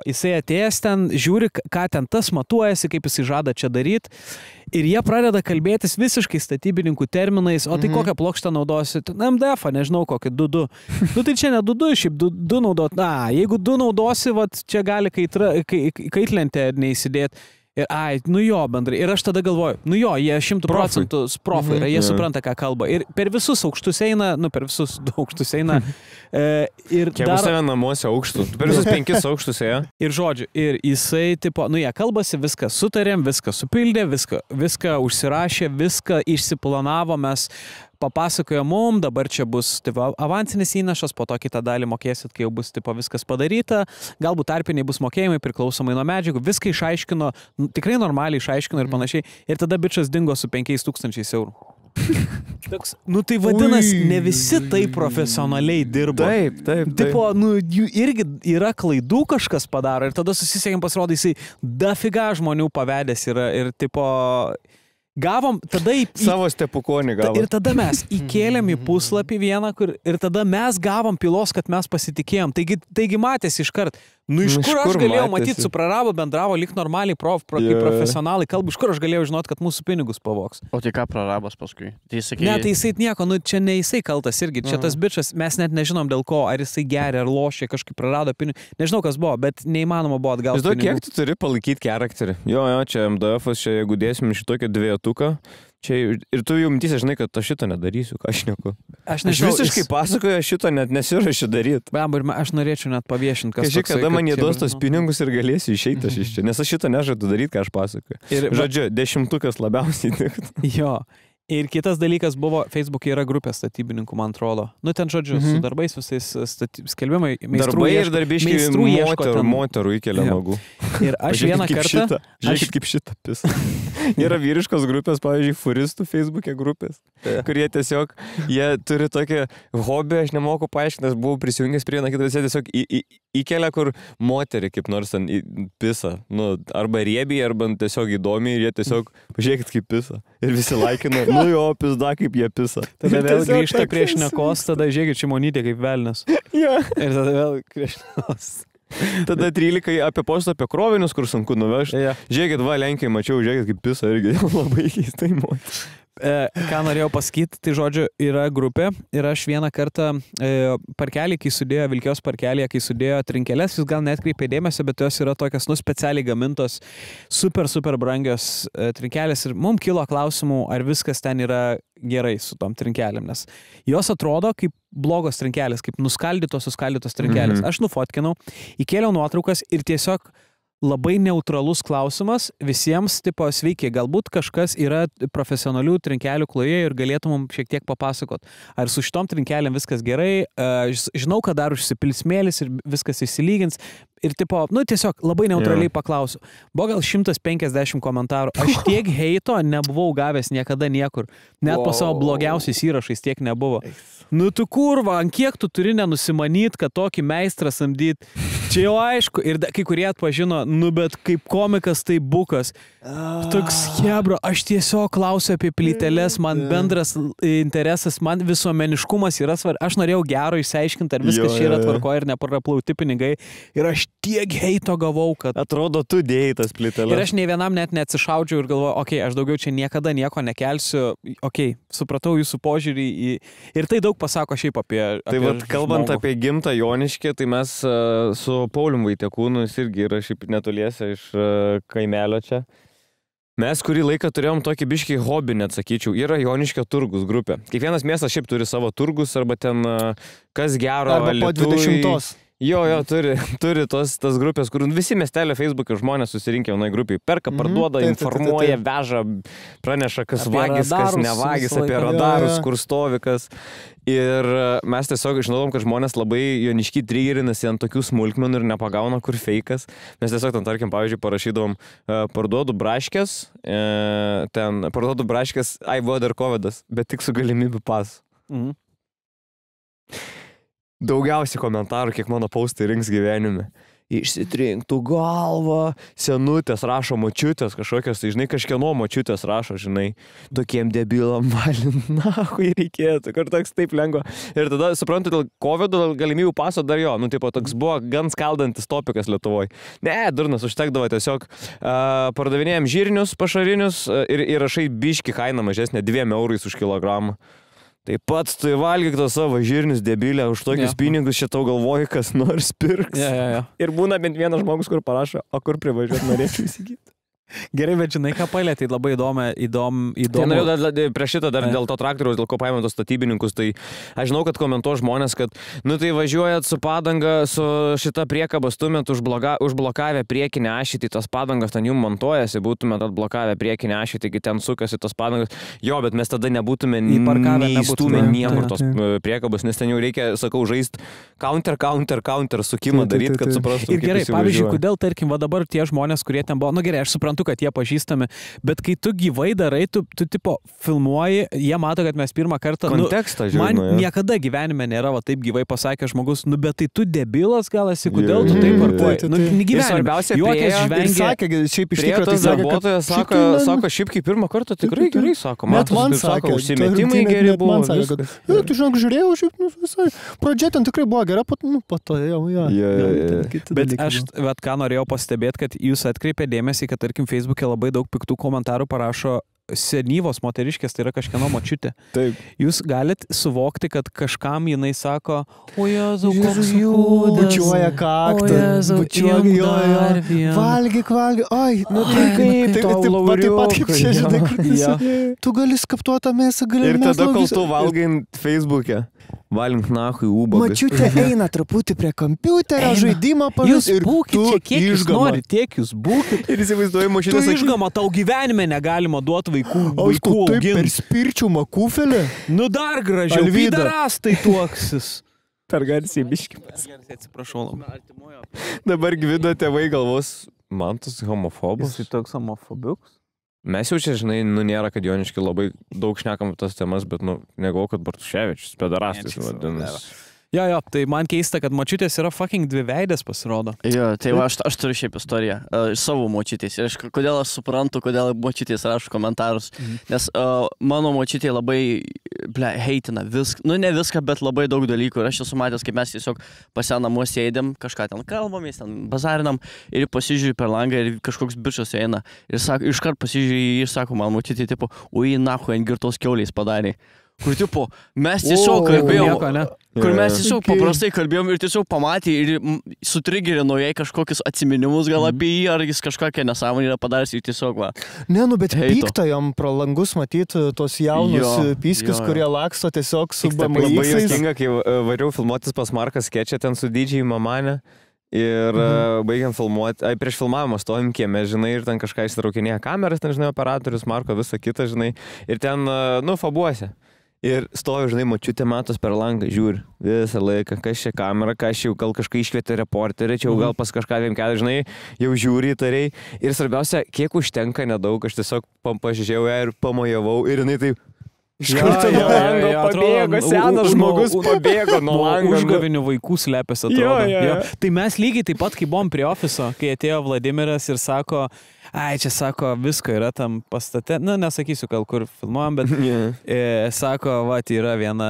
Jisai atėjęs ten, žiūri, ką ten tas matuojasi, kaip jisai žada čia daryti. Ir jie pradeda kalbėtis visiškai statybininkų terminais, o tai kokią plokštą naudosi? MDF-ą, nežinau, kokį 2-2. Tai čia ne 2-2, šiaip 2 naudot. Jeigu 2 naudosi, čia gali kaitlentę neįsidėti. Ir, nu jo, bendrai. Ir aš tada galvoju, nu jo, jie 100% profai yra, jie supranta, ką kalba. Ir per visus aukštus eina, per visus 2 aukštus eina. Ir kiek pas tave namuose aukštų? Per visus 5 aukštus ėjo? Ir žodžiu, ir jisai, tipo, nu jie kalbasi, viską sutarėm, viską supildė, viską užsirašė, viską išsiplanavo, mes papasakojo mum, dabar čia bus tipo, avansinis įnašas, po to kitą dalį mokėsit, kai jau bus tipo, viskas padaryta, galbūt tarpiniai bus mokėjimai priklausomai nuo medžiagų, viską išaiškino, tikrai normaliai išaiškino ir panašiai, ir tada bičas dingo su 5,000 eurų. Toks, nu tai vadinasi, ne visi taip profesionaliai dirba. Taip. Tipo, nu, jų irgi yra klaidų kažkas padaro ir tada susisiekėm pasirodo, jisai dafiga žmonių pavedęs yra ir tipo... Gavom, tada savo stepukonį gavom. Ir tada mes įkėlėm į puslapį vieną, ir tada mes gavom pilos, kad mes pasitikėjom. Taigi matėsi iškart. Nu iš kur aš galėjau matyti, su prarabo bendravo, lyg normaliai profesionalai kalba, iš kur aš galėjau žinoti, kad mūsų pinigus pavogs. O tai ką prarabas paskui? Tai sakė... Ne, tai jisai nieko, nu čia ne jisai kaltas irgi, čia tas bičas, mes net nežinom dėl ko, ar jisai geria, ar lošia, kažkaip prarado pinigus. Nežinau, kas buvo, bet neįmanoma buvo atgauti pinigų. Kiek tu turi palaikyti charakterį? Jo, čia MDF-as, čia jeigu dėsim šitokio dviejutuką, čia ir tu jau mintysi, žinai, kad aš šito nedarysiu, ką aš neku. Aš visiškai pasakoju, aš šito net nesiruošiu daryti. Ir aš norėčiau net paviešinti, kas toksai. Kada man jie duos tos pinigus ir galėsiu išeiti aš iš čia, nes aš šito nežadu daryti, ką aš pasakoju. Ir, žodžiu, 10 labiausiai tiktų. Jo. Ir kitas dalykas buvo, Facebook'e yra grupė statybininkų, man atrodo. Nu, ten, žodžiu, su darbais visais skelbimai, darbai ir darbiškai moterų įkelia nagų. Ir aš vieną kartą... Žiūrėkit kaip šitą pisą. Yra vyriškos grupės, pavyzdžiui, furistų Facebook'e grupės, kurie tiesiog, jie turi tokį hobį, aš nemoku paaiškinti, nes buvau prisijungęs prie kitą, jie tiesiog įkelia, kur moterį kaip nors ten pisa. Nu, arba riebiai, arba tiesiog įdomiai, ir jie tiesiog, pažiūrėkit kaip pisa. Ir visi laikina. Nu jo, pizda, kaip jie pisa. Tada vėl grįžta prie šnekos, tada žiūrėkit Šimonytė kaip velnias. Ja. Ir tada vėl prie šnekos. Tada 13 apie postą apie krovinius, kur sunku nuvežti. Ja. Žiūrėkit, va, Lenkijai mačiau, žiūrėkit kaip pisa irgi labai keistai moteris. Ką norėjau pasakyti, tai žodžiu, yra grupė ir aš vieną kartą parkelį, kai sudėjo, Vilkijos parkelėje, kai sudėjo trinkeles, jūs gal netkreipė dėmesio, bet jos yra tokias, specialiai gamintos, super brangios trinkelės ir mums kilo klausimų, ar viskas ten yra gerai su tom trinkelėm, nes jos atrodo kaip blogos trinkelės, kaip suskaldytos trinkelės. Aš nufotkinau, įkėliau nuotraukas ir tiesiog labai neutralus klausimas visiems, tipo, sveiki, galbūt kažkas yra profesionalių trinkelių klojėjų ir galėtų mums šiek tiek papasakot. Ar su šitom trinkelėm viskas gerai, žinau, kad dar užsipils smėlis ir viskas išsilygins. Ir tipo, nu tiesiog labai neutraliai paklausiu. Buvo gal 150 komentarų. Aš tiek heito nebuvau gavęs niekada niekur. Net po savo blogiausiais įrašais tiek nebuvo. Nu tu kurva, ant kiek tu turi nenusimanyt, kad tokį meistrą samdyt. Čia jau aišku. Ir kai kurie atpažino, nu bet kaip komikas tai bukas. Toks hebra, aš tiesiog klausiu apie plyteles, man bendras interesas, man visuomeniškumas yra svarbu. Aš norėjau gero išsiaiškinti, ar viskas čia yra tvarkoje ir nepraplauti pinigai. Ir aš tiek heito gavau, kad... Atrodo, tu dėjai tas plyteles. Ir aš nei vienam net neatsišaudžiau ir galvoju, okei, aš daugiau čia niekada nieko nekelsiu. Okei, supratau jūsų požiūrį į... Ir tai daug pasako šiaip apie tai vat, kalbant apie gimtą Joniškę, tai mes su Paulium Vaitekūnu, jis irgi yra šiaip netoliese iš kaimelio čia. Mes kurį laiką turėjom tokį biškį hobį, net sakyčiau, yra Joniškio turgus grupė. Kiekvienas miestas šiaip turi savo turgus, arba ten kas gero arba po 20. Jo, turi tas grupės, kur visi miestelio Facebook'e žmonės susirinkę vienai grupiai, perka, parduoda, informuoja, veža, praneša, kas apie vagis, kas nevagis, apie radarus, kur stovi kas. Ir mes tiesiog žinodom, kad žmonės labai joniški trigerinasi ant tokių smulkmenų ir nepagauna, kur feikas. Mes tiesiog ten, tarkim, pavyzdžiui, parašydavom, parduodu braškės, parduodu braškės, buvo dar covidas, bet tik su galimybių pasu. Daugiausiai komentarų, kiek mano postai rinks gyvenime. Išsitrinktų galvą, senutės rašo močiutės, kažkokios, tai žinai, kažkieno močiutės rašo, žinai, tokiem debilam valint, hui reikėtų, kur toks taip lengva. Ir tada, suprantu, dėl COVID, dėl galimybių paso dar jo, nu, tipo, toks buvo gan skaldantis topikas Lietuvoje. Ne, durnas, užtekdavo tiesiog pardavinėjom žirnius, pašarinius ir rašai biški kainą mažesnė 2 eurais už kilogramą. Tai pats tu įvalgyk to savo žirnius, debilę, už tokius pinigus šitau galvoji, kas nors pirks. Ir būna bent vienas žmogus, kur parašo, o kur privažiuot norėčiau įsigyti. Gerai, bet žinai, ką palėtė, labai įdomu. Tai norėjau prieš šitą dar dėl to traktoriaus, dėl ko paėmė tos statybininkus, tai aš žinau, kad komentuoja žmonės, kad, tai važiuojat su padanga, su šita priekaba stumėt užblokavę priekinę ašį, tai tos padangas ten jums montuojasi, būtumėt atblokavę priekinę ašį, taigi ten sukasi tos padangas. Jo, bet mes tada nebūtume neįstumę niekur tos priekabos, nes ten jau reikia, sakau, žaisti counter sukimą daryti, kad suprastum. Ir gerai, pavyzdžiui, kodėl, tarkim, va dabar tie žmonės, kurie ten buvo, gerai, aš suprantu, kad jie pažįstami, bet kai tu gyvai darai, tu tipo filmuoji, jie mato, kad mes pirmą kartą... Kontekstą žiūrėjau. Man niekada gyvenime nėra va taip gyvai pasakė žmogus, bet tai tu debilas gal esi, kodėl tu taip parkuoji? Ir svarbiausia, ir sakė, šiaip iš tikrųjų tai darbuotojas sako, šiaip kaip pirmą kartą tikrai gerai sako. Net man sakė, užsimetimai geri buvo. Tu žinok, žiūrėjau, šiaip, visai. Pradžia ten tikrai buvo gera, po to jau, Bet aš, ką norėjau pastebėti, kad jūs atkreipė dėmesį, kad, tarkim, Facebook'e labai daug piktų komentarų parašo senyvos moteriškės, tai yra kažkieno močiutė. Taip. Jūs galit suvokti, kad kažkam jinai sako, o Jėzau, koks kūdas. Bučiuoja kaktą. Bučiuoja, valgyk, oi, tai kaip, taip pat kaip čia, žinai, tu gali skaptuotą mėsą, gali ir tada, kol tu valgai Facebook'e. Valink nahui ubagas. Mačiutė eina truputį prie kompiuterio, žaidimą pavyzdžiui. Jūs būkit čia, kiek jūs nori, tiek jūs būkit. Ir įsivaizduoju, mašinė sakys. Tu išgama, tau gyvenime negalima duoti vaikų taip per spirčių makufelį. Dar gražiau, vydarastai tuoksis. Per garsiai biškimas. Atsiprašau. Dabar Gvido tėvai galvos, man tas homofobas. Jis toks homofobiuks. Mes jau čia, žinai, nėra, kad Joniški labai daug šnekam tas temas, bet, negau, kad Bartuševičius, pedarastais vadinasi. Jo, tai man keista, kad močiutės yra fucking dviveidės pasirodo. Jo, tai va, aš turiu šiaip istoriją savo močiutės. Ir kodėl aš suprantu, kodėl močiutės rašo komentarus. Nes mano močiutė labai, heitina viską. Ne viską, bet labai daug dalykų. Ir aš esu matęs, kaip mes tiesiog pas ją namuose sėdėm, kažką ten kalbamės, ten bazarinam. Ir pasižiūrėjau per langą ir kažkoks bičas eina. Ir iškart pasižiūrėjau ir sako, man močiutė, tipo, ui, nahu, ant girtos kiauliais padarė. Kur, tipo, mes tiesiog kalbėjom, kur mes tiesiog paprastai kalbėjom ir tiesiog pamatė ir sutrigerino jai kažkokius atsiminimus gal apie jį, ar jis kažkokią nesąmonę yra padaręs ir tiesiog va. Bet pykta jam pro langus matyti tos jaunus pyskis, kurie laksto tiesiog su BMX. Labai juokinga, kai variau filmuotis pas Marką skečą ten su didžiai mamane. Ir baigiam filmuoti, prieš filmavimą stovim kieme, žinai, ir ten kažką įsitraukinėja kameras, ten, žinai, operatorius, Marko, visą kitą, žinai, ir ten, fabuose. Ir stovi, žinai, močiutė matos per langą, žiūri visą laiką, kas čia kamera, kas čia jau gal kažką iškvietė reporterį, čia jau gal pas kažką vienkelį, žinai, jau žiūri įtariai. Ir svarbiausia, kiek užtenka nedaug, aš tiesiog pažiūrėjau ją ir pamojavau ir jinai taip... Iš karto nuo lango pabėgo, senas žmogus pabėgo nuo lango. Užgavinių vaikų slėpės atrodo. Tai mes lygiai taip pat, kai buvom prie ofiso, kai atėjo Vladimiras ir sako, čia sako, visko yra tam pastate, nesakysiu, gal kur filmuojam, bet sako, yra viena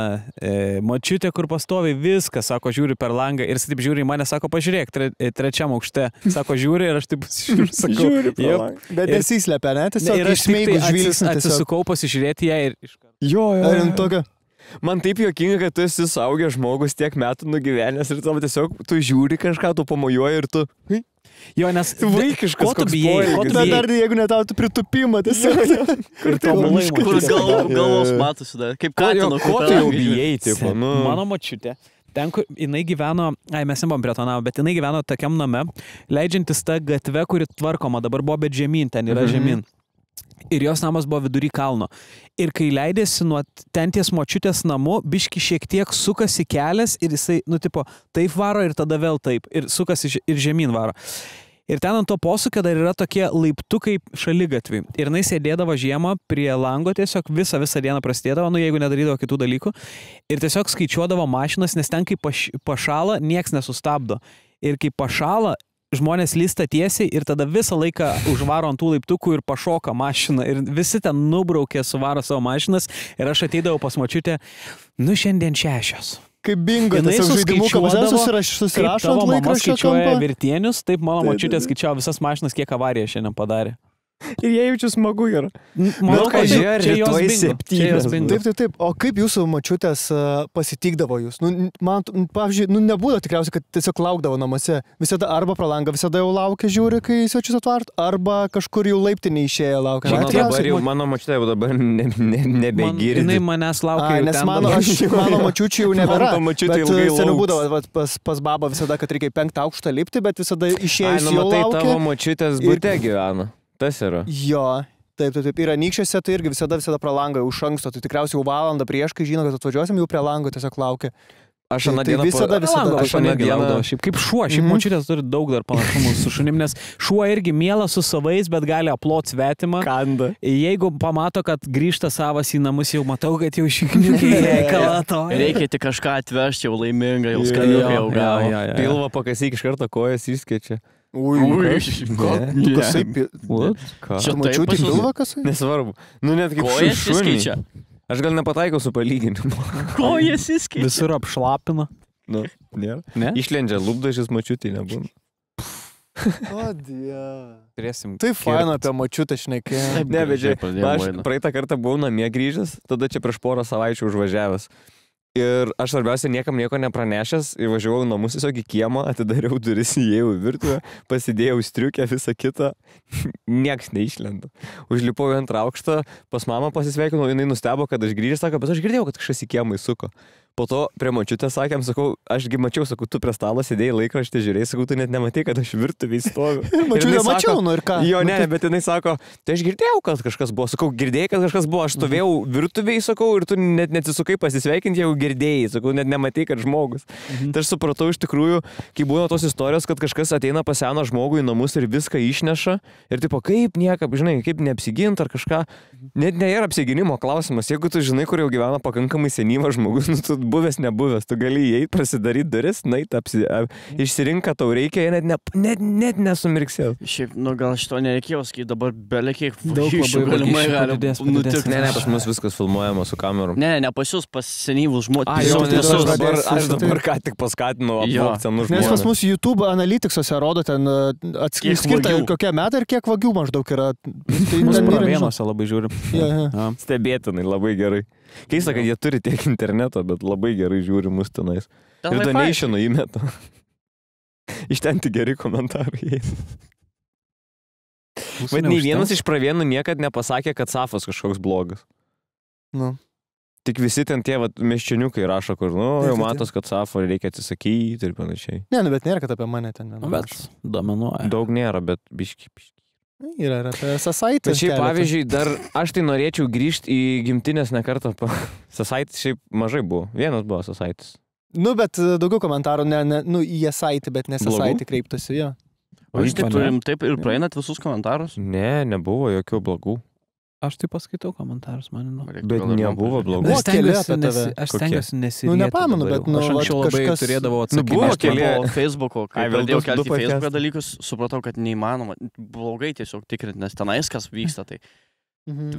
močiutė, kur pastovi viską, sako, žiūri per langą ir taip žiūri į mane, sako, pažiūrėk, trečiam aukšte, sako, žiūri ir aš taip žiūri per langą. Bet nesislepia, ne? Tiesiog išmeigus žvilgsnį. Atsisukau pasižiūrėti ją ir iš karto. Jo. Man taip juokinga, kad tu esi saugęs žmogus tiek metų nugyvenęs ir tavo tiesiog tu žiūri kažką, tu pamojuoji ir tu... Jo, nes vaikiškas koks poelgis. Bet dar jeigu ne tau, tu pritupimą tiesiog. Kur galvos matosi dar. Kaip katino, ko tu jau bijai, tipo. Mano močiutė. Ten, kur jinai gyveno, mes nebuvom prie to namo, bet jinai gyveno tokiam name, leidžiantis tą gatvę, kuri tvarkoma, dabar buvo, bet žemyn, ten yra žemyn. Ir jos namas buvo vidury kalno. Ir kai leidėsi nuo ten ties močiutės namu, biški šiek tiek sukasi kelias ir jisai, taip varo ir tada vėl taip. Ir sukasi ir žemyn varo. Ir ten ant to posūkio dar yra tokie laiptukai šaligatviai. Ir jinai sėdėdavo žiemą prie lango, tiesiog visą dieną prasidėdavo, jeigu nedarydavo kitų dalykų. Ir tiesiog skaičiuodavo mašinas, nes ten, kai pašala, nieks nesustabdo. Ir kai pašala, žmonės lysta tiesiai ir tada visą laiką užvaro ant tų laiptukų ir pašoka mašiną. Ir visi ten nubraukė, suvaro savo mašinas ir aš ateidavau pas močiutę, šiandien 6. Kaip bingo, tiesiog žaidimuką susirašo ant laikraščio skaičiuoja virtienius, taip mano močiutė skaičiavo visas mašinas, kiek avariją šiandien padarė. Ir jie jaučiu smagu yra. Manau, ką kad žiūri, čia jos tuoj bingo. Čia 7. jos bingo. Taip. O kaip jūsų močiutės pasitikdavo jūs? Man, pavyzdžiui, nebūdavo tikriausiai, kad tiesiog laukdavo namuose. Visada arba pro langą, visada jau laukia žiūri, kai svečius atvart, arba kažkur jau laiptinį išėję laukia. Mano močiutė jau dabar nebegirdi. Jinai manęs laukia. Nes mano močiučių jau nebėra. Bet seniau būdavo pas babą visada, kad reikia 5 aukštą lipti, bet visada išėjus jau laukia. Tavo močiutės bute gyvena. Tas yra. Jo, taip. Ir anykščiuose tai irgi visada pro langą jau iš anksto. Tai tikriausiai jau valandą prieš, kai žino, kad atvažiuosim, jau prie lango tiesiog laukia. Aš aną dieną visada. Aš aną dieną. Kaip šuo, šiaip močiutės turi daug dar panašumų su šunim, nes šuo irgi mielas su savais, bet gali aplot svetimą. Kanda. Jeigu pamato, kad grįžta savas į namus, jau matau, kad jau šikniukiai reikalą to. Reikia tik kažką atvežti, jau laiminga, jau skaniukai, jau gavo. Pilvą pakasyk iš karto kojas išskečia. Kasai močiutė pilvą kasai? Nesvarbu. Net kaip kojas išskečia. Aš gal nepataikau su palyginimu. Kojas išskečia. Visur apšlapina. Nėra. Ne? Išlendžia lūpdažis močiutė nebūna. O Dieve. Turėsim. Tai faina apie močiutę šnekė. Ne, bet aš praeitą kartą buvau namie grįžęs, tada čia prieš porą savaičių užvažiavęs. Ir aš svarbiausia niekam nieko nepranešęs, įvažiavau namus tiesiog į kiemą, atidariau duris, įėjau į virtuvę, pasidėjau striukę, visą kitą, nieks neišlenda. Užlipau į 2 aukštą, pas mamą pasisveikinau, jinai nustebo, kad aš grįžęs, sako, bet aš girdėjau, kad kažkas į kiemą įsuko. Po to prie močiutės sakėm, sakau, ašgi mačiau, sakau, tu prie stalo sėdėjai laikraštį, žiūrėjai, sakau, tu net nematai, kad aš virtuviai stoviu. Mačiau, mačiau, ir ką? Jo, ne, bet jinai sako, tai aš girdėjau, kad kažkas buvo. Sakau, girdėjai, kad kažkas buvo, aš stovėjau virtuviai, sakau, ir tu net neatsisukai pasisveikinti, jau girdėjai, sakau, net nematai, kad žmogus. Tai aš supratau iš tikrųjų, kai būna tos istorijos, kad kažkas ateina pas seną žmogų į namus ir viską išneša. Ir tipo, kaip niekam, žinai, kaip neapsigint ar kažką. Net nėra apsiginimo klausimas. Jeigu tu žinai, kur jau gyvena pakankamai senyvas žmogus, nu, tu buvęs nebuvęs, tu gali įeit, prasidaryti duris, išsirinka tau reikia, net nesumirksėl. Šiaip, gal šito nereikėjo sakyti, dabar belekiek daug labai gali nutikti. Ne, pas mus viskas filmuojama su kamerom. Ne pas jūs, pas senyvus žmonės. Aš dabar ką tik paskatinau apmokti senus žmonės. Nes pas mus YouTube Analyticsuose rodo ten skirta kokie metai ir kiek vagių maždaug yra. Mūsų pravėnuose labai žiūrim. Stebėtinai, labai gerai. Keista, kad jie turi tiek interneto, bet labai gerai žiūri mus tenais. Ir donationų įmeta. Iš ten tik geri komentarai. Bet nei vienas iš pravėnų niekad nepasakė, kad Safas kažkoks blogas. Tik visi ten tie miščioniukai rašo, kur, jau matos, kad Safo reikia atsisakyti ir panašiai. Ne, bet nėra, kad apie mane ten. Bet dominuoja. Daug nėra, bet biški. Yra apie Sasaitį. Bet šiaip, pavyzdžiui, dar aš tai norėčiau grįžti į gimtinės nekartą. Sasaitis šiaip mažai buvo. Vienas buvo Sasaitis. Bet daugiau komentarų, į Jasaitį, bet ne Sasaitį kreiptasi, jo. O jūs taip ir praeinat visus komentarus? Ne, nebuvo jokių blogų. Aš tai paskaitau komentarus, man bet nebuvo blogų. Aš stengiuosi nesirieti. Nepamenu, bet aš anksčiau labai turėdavau atsakymą. Buvo keli Facebook'o, kai pradėjau kelti Facebook'o dalykus, supratau, kad neįmanoma. Blogai tiesiog tikrinti, nes tenais kas vyksta. Tai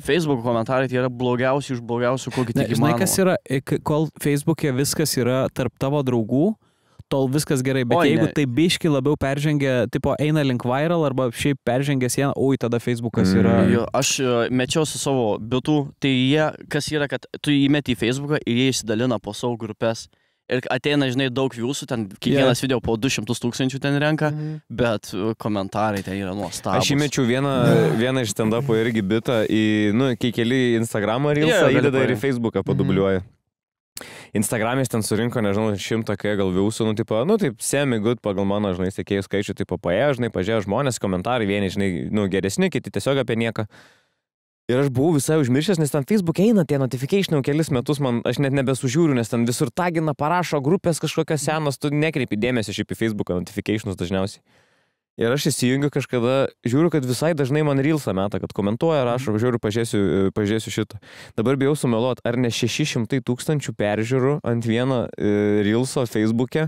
Facebook'o komentarai tai yra blogiausi iš blogiausių, kokį tik įmanoma. Žinai, kas yra, kol Facebook'e viskas yra tarp tavo draugų, tol viskas gerai, bet jeigu tai biški labiau peržengia, tipo eina link viral arba šiaip peržengia sieną, tada Facebookas yra... Aš mečiau su savo bitų, tai jie, kas yra, kad tu įmeti į Facebooką ir jie išsidalina po savo grupės. Ir ateina, žinai, daug viewsų, ten kiekvienas video po 200 000 ten renka, bet komentarai ten yra nuostabus. Aš įmečiau vieną iš stand-upo irgi bitą į, kai keli Instagramą reelsą įdeda ir į Facebooką padubliuoja. Instagram'ės ten surinko, nežinau, 100K gal viewsų, taip semi-good pagal mano, žinai, sekėjų skaičių, pažiūrėjo žmonės, komentarai, vieni, žinai, geresni, kiti tiesiog apie nieką. Ir aš buvau visai užmiršęs, nes ten Facebook eina tie notificationai kelis metus, aš net nebesužiūriu, nes ten visur tagina, parašo grupės kažkokios senos, tu nekreipi dėmesio šiaip į Facebook'o notificationus dažniausiai. Ir aš įsijungiu kažkada, žiūriu, kad visai dažnai man reelsą meta, kad komentuoja, rašo, žiūriu, pažiūrėsiu šitą. Dabar bijau sumeluot, ar ne 600 000 peržiūrų ant vieno reelso Facebook'e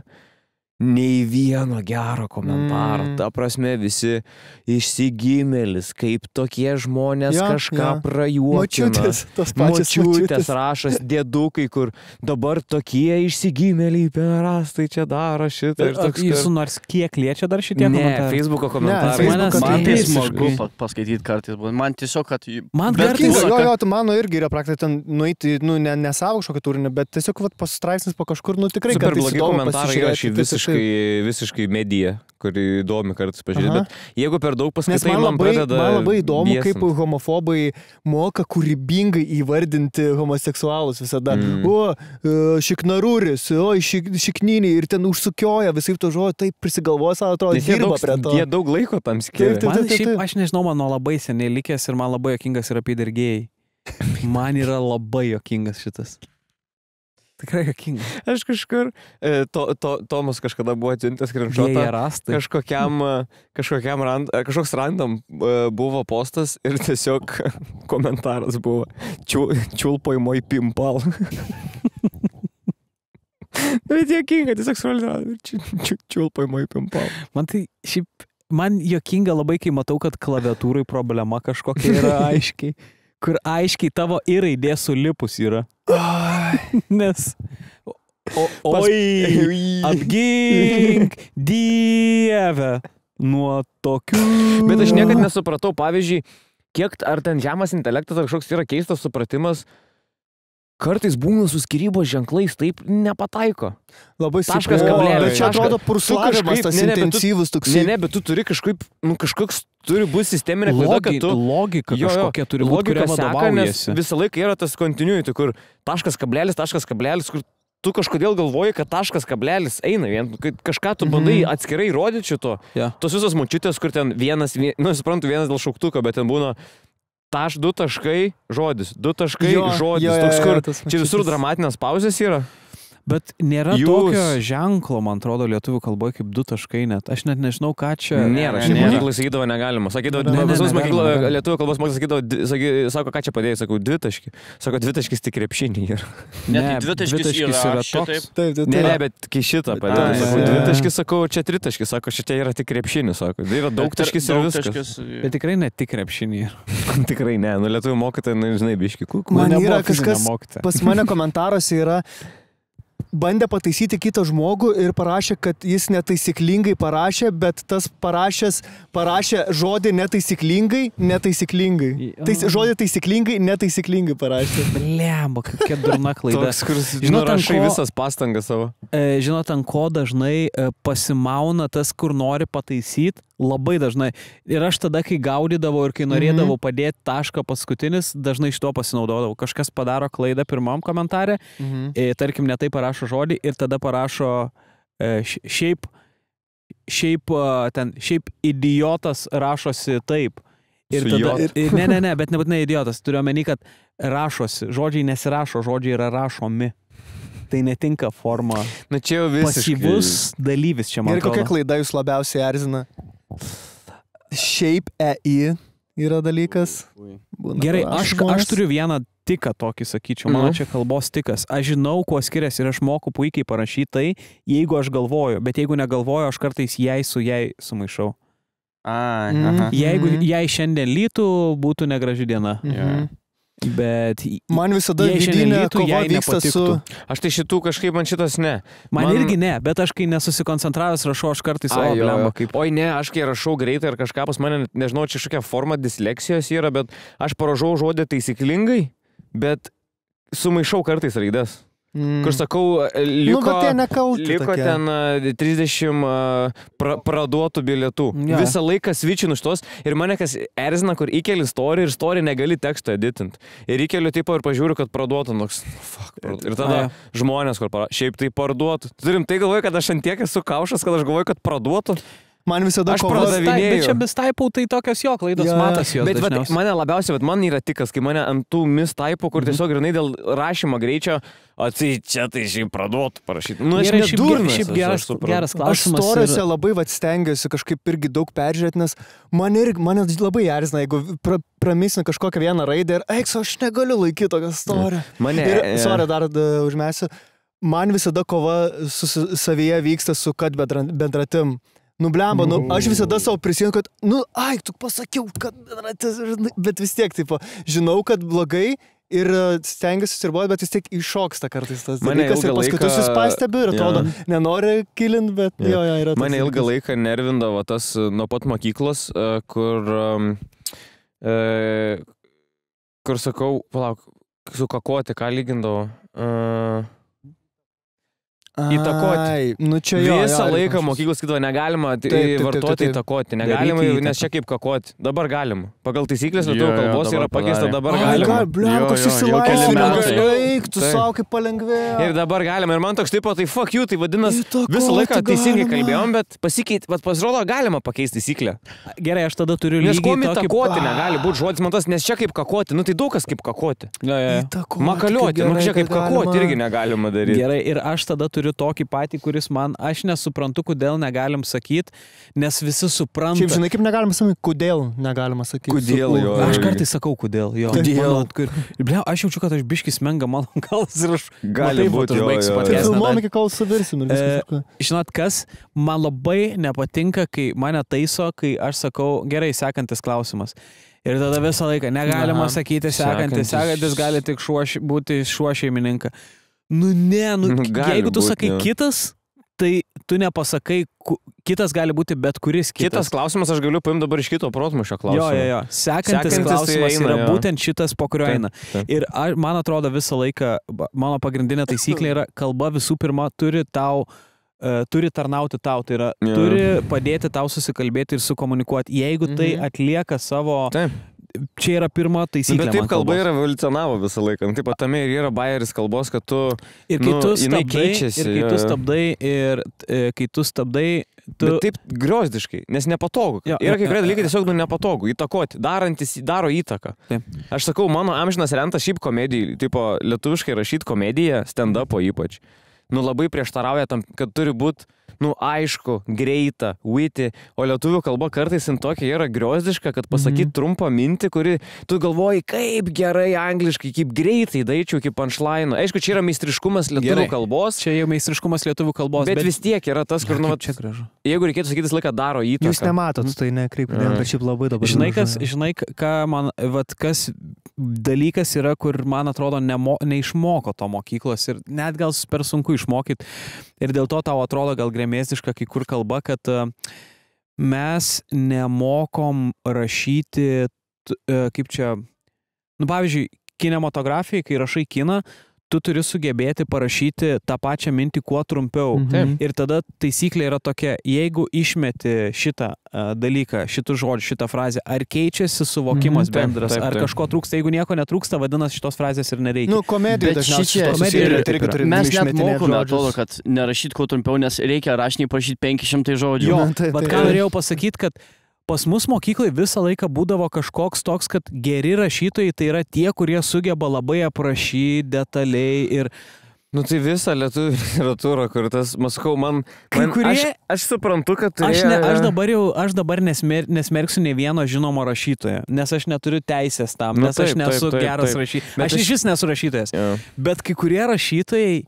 nei vieno gero komentaro. Ta prasme, visi išsigimėlis, kaip tokie žmonės kažką prajuokina. Mačiutės, tos pačios Mačiutės rašas, dėdukai, kur dabar tokie išsigimėliai peras, tai čia daro šitą. Jūsų nors kiek liečia dar šitie komentarai? Facebooko komentarai. Man tai smagu paskaityti kartais. Man tiesiog, kad... Man kartais... Jo, mano irgi yra praktika ten nueiti, ne savo kažkokį turinį, bet tiesiog pastraipsnis po kažkur, tikrai super kartais blogi įdomu komentarai yra pasižiūrėti. visiškai medija, kuri įdomi kartais pažiūrėti, bet jeigu per daug Nes paskaitai, man labai įdomu, biesint. kaip homofobai moka kūrybingai įvardinti homoseksualus visada. Šiknarūris, šikniniai ir ten užsukioja visai to žodžio, taip prisigalvoja savo, atrodo, dirba prie to. Jie daug laiko tam skiria. Man šiaip, aš nežinau, man labai seniai likęs ir man labai jokingas yra Peter Gay. Man yra labai jokingas šitas. Tikrai jokingas. Aš kažkur, Tomas kažkada buvo atsiuntęs screenshotą, kažkoks random buvo postas ir tiesiog komentaras buvo čiulpoj moj pimpal. Bet jokinga, tiesiog čiulpoj moj pimpal. Man tai šiaip, man jokinga labai, kai matau, kad klaviatūrai problema kažkokia yra aiškiai. Kur aiškiai tavo ir raidė sulipus yra. Nes... Apgink Dieve nuo tokių... Bet aš niekad nesupratau, pavyzdžiui, kiek ar ten žemas intelektas, ar kažkoks yra keistas supratimas, kartais būna su skyrybos ženklais taip nepataiko. Labai taškas kablelis. Bet čia atrodo purslavimas tas intensyvus toksai. Ne, bet tu turi kažkoks turi būti sisteminė klaida, kad tu... Logika kažkokia turi būti, kuria vadovaujasi. Visą laiką yra tas continuity, kur taškas kablelis, kur tu kažkodėl galvoji, kad taškas kablelis eina, kažką tu bandai atskirai rodyti šito. Tos visos močiutės, kur ten vienas dėl šauktuko, bet ten būna du taškai žodis, du taškai žodis, toks, kur čia visur dramatinės pauzės yra. Bet nėra tokio ženklo, man atrodo, lietuvių kalboje kaip du taškai net. Aš net nežinau, ką čia... Nėra, šiaip mokyklai sakydavo negalima. Lietuvių kalbos mokyklai sakydavo, sako, ką čia padėjai, sakau, dvitaškį. Sako, dvitaškis tik krepšinį yra. Ne, dvitaškis yra toks. Ne, bet kai šitą padėjai. Sakau, dvitaškis, sakau, čia tritaškis. Sako, čia yra tik krepšinį, sako. Tai yra daug taškis ir viskas. Bet tikrai ne tik krepšinį. Tikrai ne, lietuvių mokytojai, žinai, biški. Man yra kažkas, pas mane komentaruose yra bandė pataisyti kitą žmogų ir parašė, kad jis netaisyklingai parašė, bet tas parašė žodį netaisyklingai. Žodį taisyklingai parašė. Blemba, kokia durna klaida. Toks, kuris nurašai visas pastangas savo. Žinot, ant ko dažnai pasimauna tas, kur nori pataisyti, labai dažnai. Ir aš tada, kai gaudydavau ir kai norėdavau padėti tašką paskutinis, dažnai iš to pasinaudodavau. Kažkas padaro klaidą pirmam komentare, tarkim, netai parašo žodį ir tada parašo šiaip idiotas rašosi taip. Ir tada, ne, bet nebūtinai idiotas. Turiu omeny, kad rašosi. Žodžiai nesirašo, žodžiai yra rašomi. Tai netinka forma. Na čia jau visiškai. Pasyvus dalyvis čia, man atrodo. Ir kokia klaida jūs labiausiai erzina? Šiaip EI yra dalykas. Gerai, aš turiu vieną tiką tokį, sakyčiau. Mano čia kalbos tikas. Aš žinau, kuo skiriasi ir aš moku puikiai parašyti tai, jeigu aš galvoju. Bet jeigu negalvoju, aš kartais jai sumaišau. Jeigu jai šiandien lytų, būtų negraži diena. Bet man visada vidinė kova vyksta su... Aš tai šitų kažkaip man šitas ne. Man irgi ne, bet aš kai nesusikoncentravęs rašau, aš kartais Oi ne, aš kai rašau greitai ar kažką pas mane, nežinau, čia kažkokia forma disleksijos yra, bet aš parašau žodį taisyklingai, bet sumaišau kartais raides. Kur sakau, liko ten 30 praduotų bilietų. Visą laiką svičinu šitos ir mane kas erzina, kur įkeli story ir story negali teksto editint. Ir įkeliu tipo ir pažiūriu, kad praduotų. Ir tada žmonės, kur šiaip tai parduotų. Turim tai galvoju, kad aš antiek esu kaušas, kad aš galvoju, kad praduotų. Man visada pradavinėjau. Bet čia bistaipau, tai tokios jo klaidos matas jos dažniausiai. Mane labiausiai, bet man yra tikas, kai mane ant tų mistaipų, kur tiesiog grinai dėl rašymo greičio, čia tai šiaip praduotų parašyti. Nu, aš nedurnas. Šiaip geras klausimas. Aš storiuose labai stengiuosi kažkaip irgi daug peržiūrėti, nes mane labai erzina, jeigu pramisina kažkokią vieną raidę ir aš negaliu laikyti tokią storę. Sorry, dar užmesiu. man visada kova savyje vyksta su kad bendratim. Blemba, aš visada savo prisimenu, kad, tu pasakiau, kad bendratis, bet vis tiek, taip, žinau, kad blogai ir stengiuosi susiriboti, bet vis tiek iššoksta kartais tas dalykas ir paskui tu susipastebi ir atrodo, nenori kilint, bet jo, yra tas. Mane ilgą laiką nervindavo tas nuo pat mokyklos, kur sakau, palauk, su kakoti, ką lygindavo. Įtakoti. Visą laiką mokyklos kitą negalima vartoti įtakoti. Negalima, nes čia kaip kakoti. Dabar galima. Pagal taisyklės lietuvių kalbos yra pakeista, dabar galima. Bliankas išsilaisvinimas. Eik, tu savo kaip palengvėjo. Ir dabar galima. Ir man toks taip, tai fuck you, tai vadinas visą laiką teisingai kalbėjom, bet pasikeitė, pasirodo, galima pakeisti taisyklę. Gerai, aš tada turiu lygiai tokį... Nes kuom įtakoti negali būti žodis man tas, nes čia kaip kakoti, tai daug kas kaip kakoti. Makalioti, čia kaip kakoti irgi negalima daryti. Gerai, ir aš tada turiu tokį patį, kuris aš nesuprantu, kodėl negalim sakyti, nes visi supranta. Šiaip žinai, kaip negalim sakyti, kodėl negalima sakyti. Kodėl, jo. Aš kartais sakau, kodėl, jo. Kodėl. Aš jaučiu, kad aš biškis menga mano galas ir aš... Gali būti, jo. Tai filmuom iki kol suvirsim ir viskas. Žinot, kas man labai nepatinka, kai mane taiso, kai aš sakau, gerai, sekantis klausimas. Ir tada visą laiką negalima sakyti sekantis gali tik būti šuo šeimininką. Jeigu tu sakai kitas, tai tu nepasakai, kitas gali būti bet kuris kitas. Kitas klausimas aš galiu paimti dabar iš kito protmušio klausimo. Jo. Sekantis klausimas yra būtent šitas, po kurio eina. Ir man atrodo visą laiką, mano pagrindinė taisyklė yra, kalba visų pirma turi tarnauti tau, tai yra, turi padėti tau susikalbėti ir sukomunikuoti. Jeigu tai atlieka savo... Čia yra pirma taisyklė. Bet taip kalba yra evoliucionavo visą laiką. Taip, tame ir yra bajeris kalbos, kad tu... Ir kai tu stabdai, Bet taip griozdiškai, nes nepatogu. Yra kai kurie dalykai tiesiog nepatogu, įtakoti, darantis daro įtaką. Aš sakau, mano amžinas rentas šiaip komedijai, tipo lietuviškai rašyti komediją, stand-upo ypač. Labai prieštarauja tam, kad turi būti aišku, greita, witty, o lietuvių kalba kartais tokia yra griozdiška, kad pasakyti trumpą mintį, kuri tu galvoji, kaip gerai angliškai, kaip greitai daičiau iki punchline. Aišku, čia yra meistriškumas lietuvių kalbos. Čia jau meistriškumas lietuvių kalbos. Bet vis tiek yra tas, kur, čia gražu. Jeigu reikėtų sakyti, laiką daro įtaką. Jūs nematot, tai nekreipėte, bet šiaip labai dabar. Žinai, ką man, kas dalykas yra, kur, man atrodo, neišmoko to mokyklos ir net gal per sunku išmokyti. Ir dėl to tau atrodo gal gremėziška kai kur kalba, kad mes nemokom rašyti, kaip čia, pavyzdžiui, kinematografijai, kai rašai kiną, tu turi sugebėti parašyti tą pačią mintį kuo trumpiau. Ir tada taisyklė yra tokia, jeigu išmeti šitą dalyką, šitų žodžių, šitą frazę, ar keičiasi suvokimas bendras, ar kažko trūksta, jeigu nieko netrūksta, vadinasi, šitos frazės ir nereikia. Komedija dažniausiai. Mes net mokome, atrodo, kad nerašyti kuo trumpiau, nes reikia rašinį parašyti 500 žodžių. Jo, bet ką norėjau pasakyti, kad pas mus mokyklai visą laiką būdavo kažkoks toks, kad geri rašytojai tai yra tie, kurie sugeba labai aprašyti detaliai ir... Tai visą lietuvių literatūrą, kur tas, maskau, aš suprantu, kad aš dabar nesmerksiu nei vieno žinomo rašytojo, nes aš neturiu teisės tam, nes aš nesu geras rašytojas. Aš iš vis nesu rašytojas. Bet kai kurie rašytojai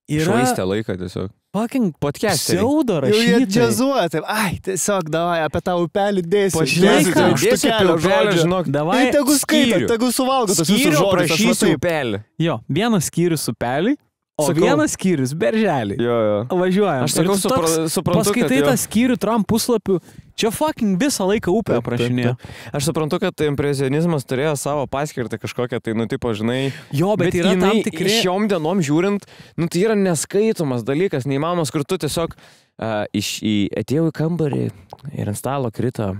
yra... Švaistė laiką tiesiog. Fucking podcasteriai. Pseudo rašytojai. Jau jie džiazuoja, taip, tiesiog davai, apie tą upelį dėsiu. Dėsiu upelį, žinok. Davai, tegu skaito, tegu suvalgo tas visus žodžius. Prašysiu upelį. Jo, vienas skyrius upelį, o vienas skyrius berželį. Jo. Važiuojam. Aš sakau, suprantu, paskaitai tą skyrių Trump puslapių, čia fucking visą laiką upę aprašinė. Aš suprantu, kad impresionizmas turėjo savo paskirtį kažkokią, tai, tipo, žinai... Jo, bet yra tam tikri... Šiom dienom žiūrint, tai yra neskaitomas dalykas, neįmanomas, kur tu tiesiog atėjau į kambarį ir ant stalo krito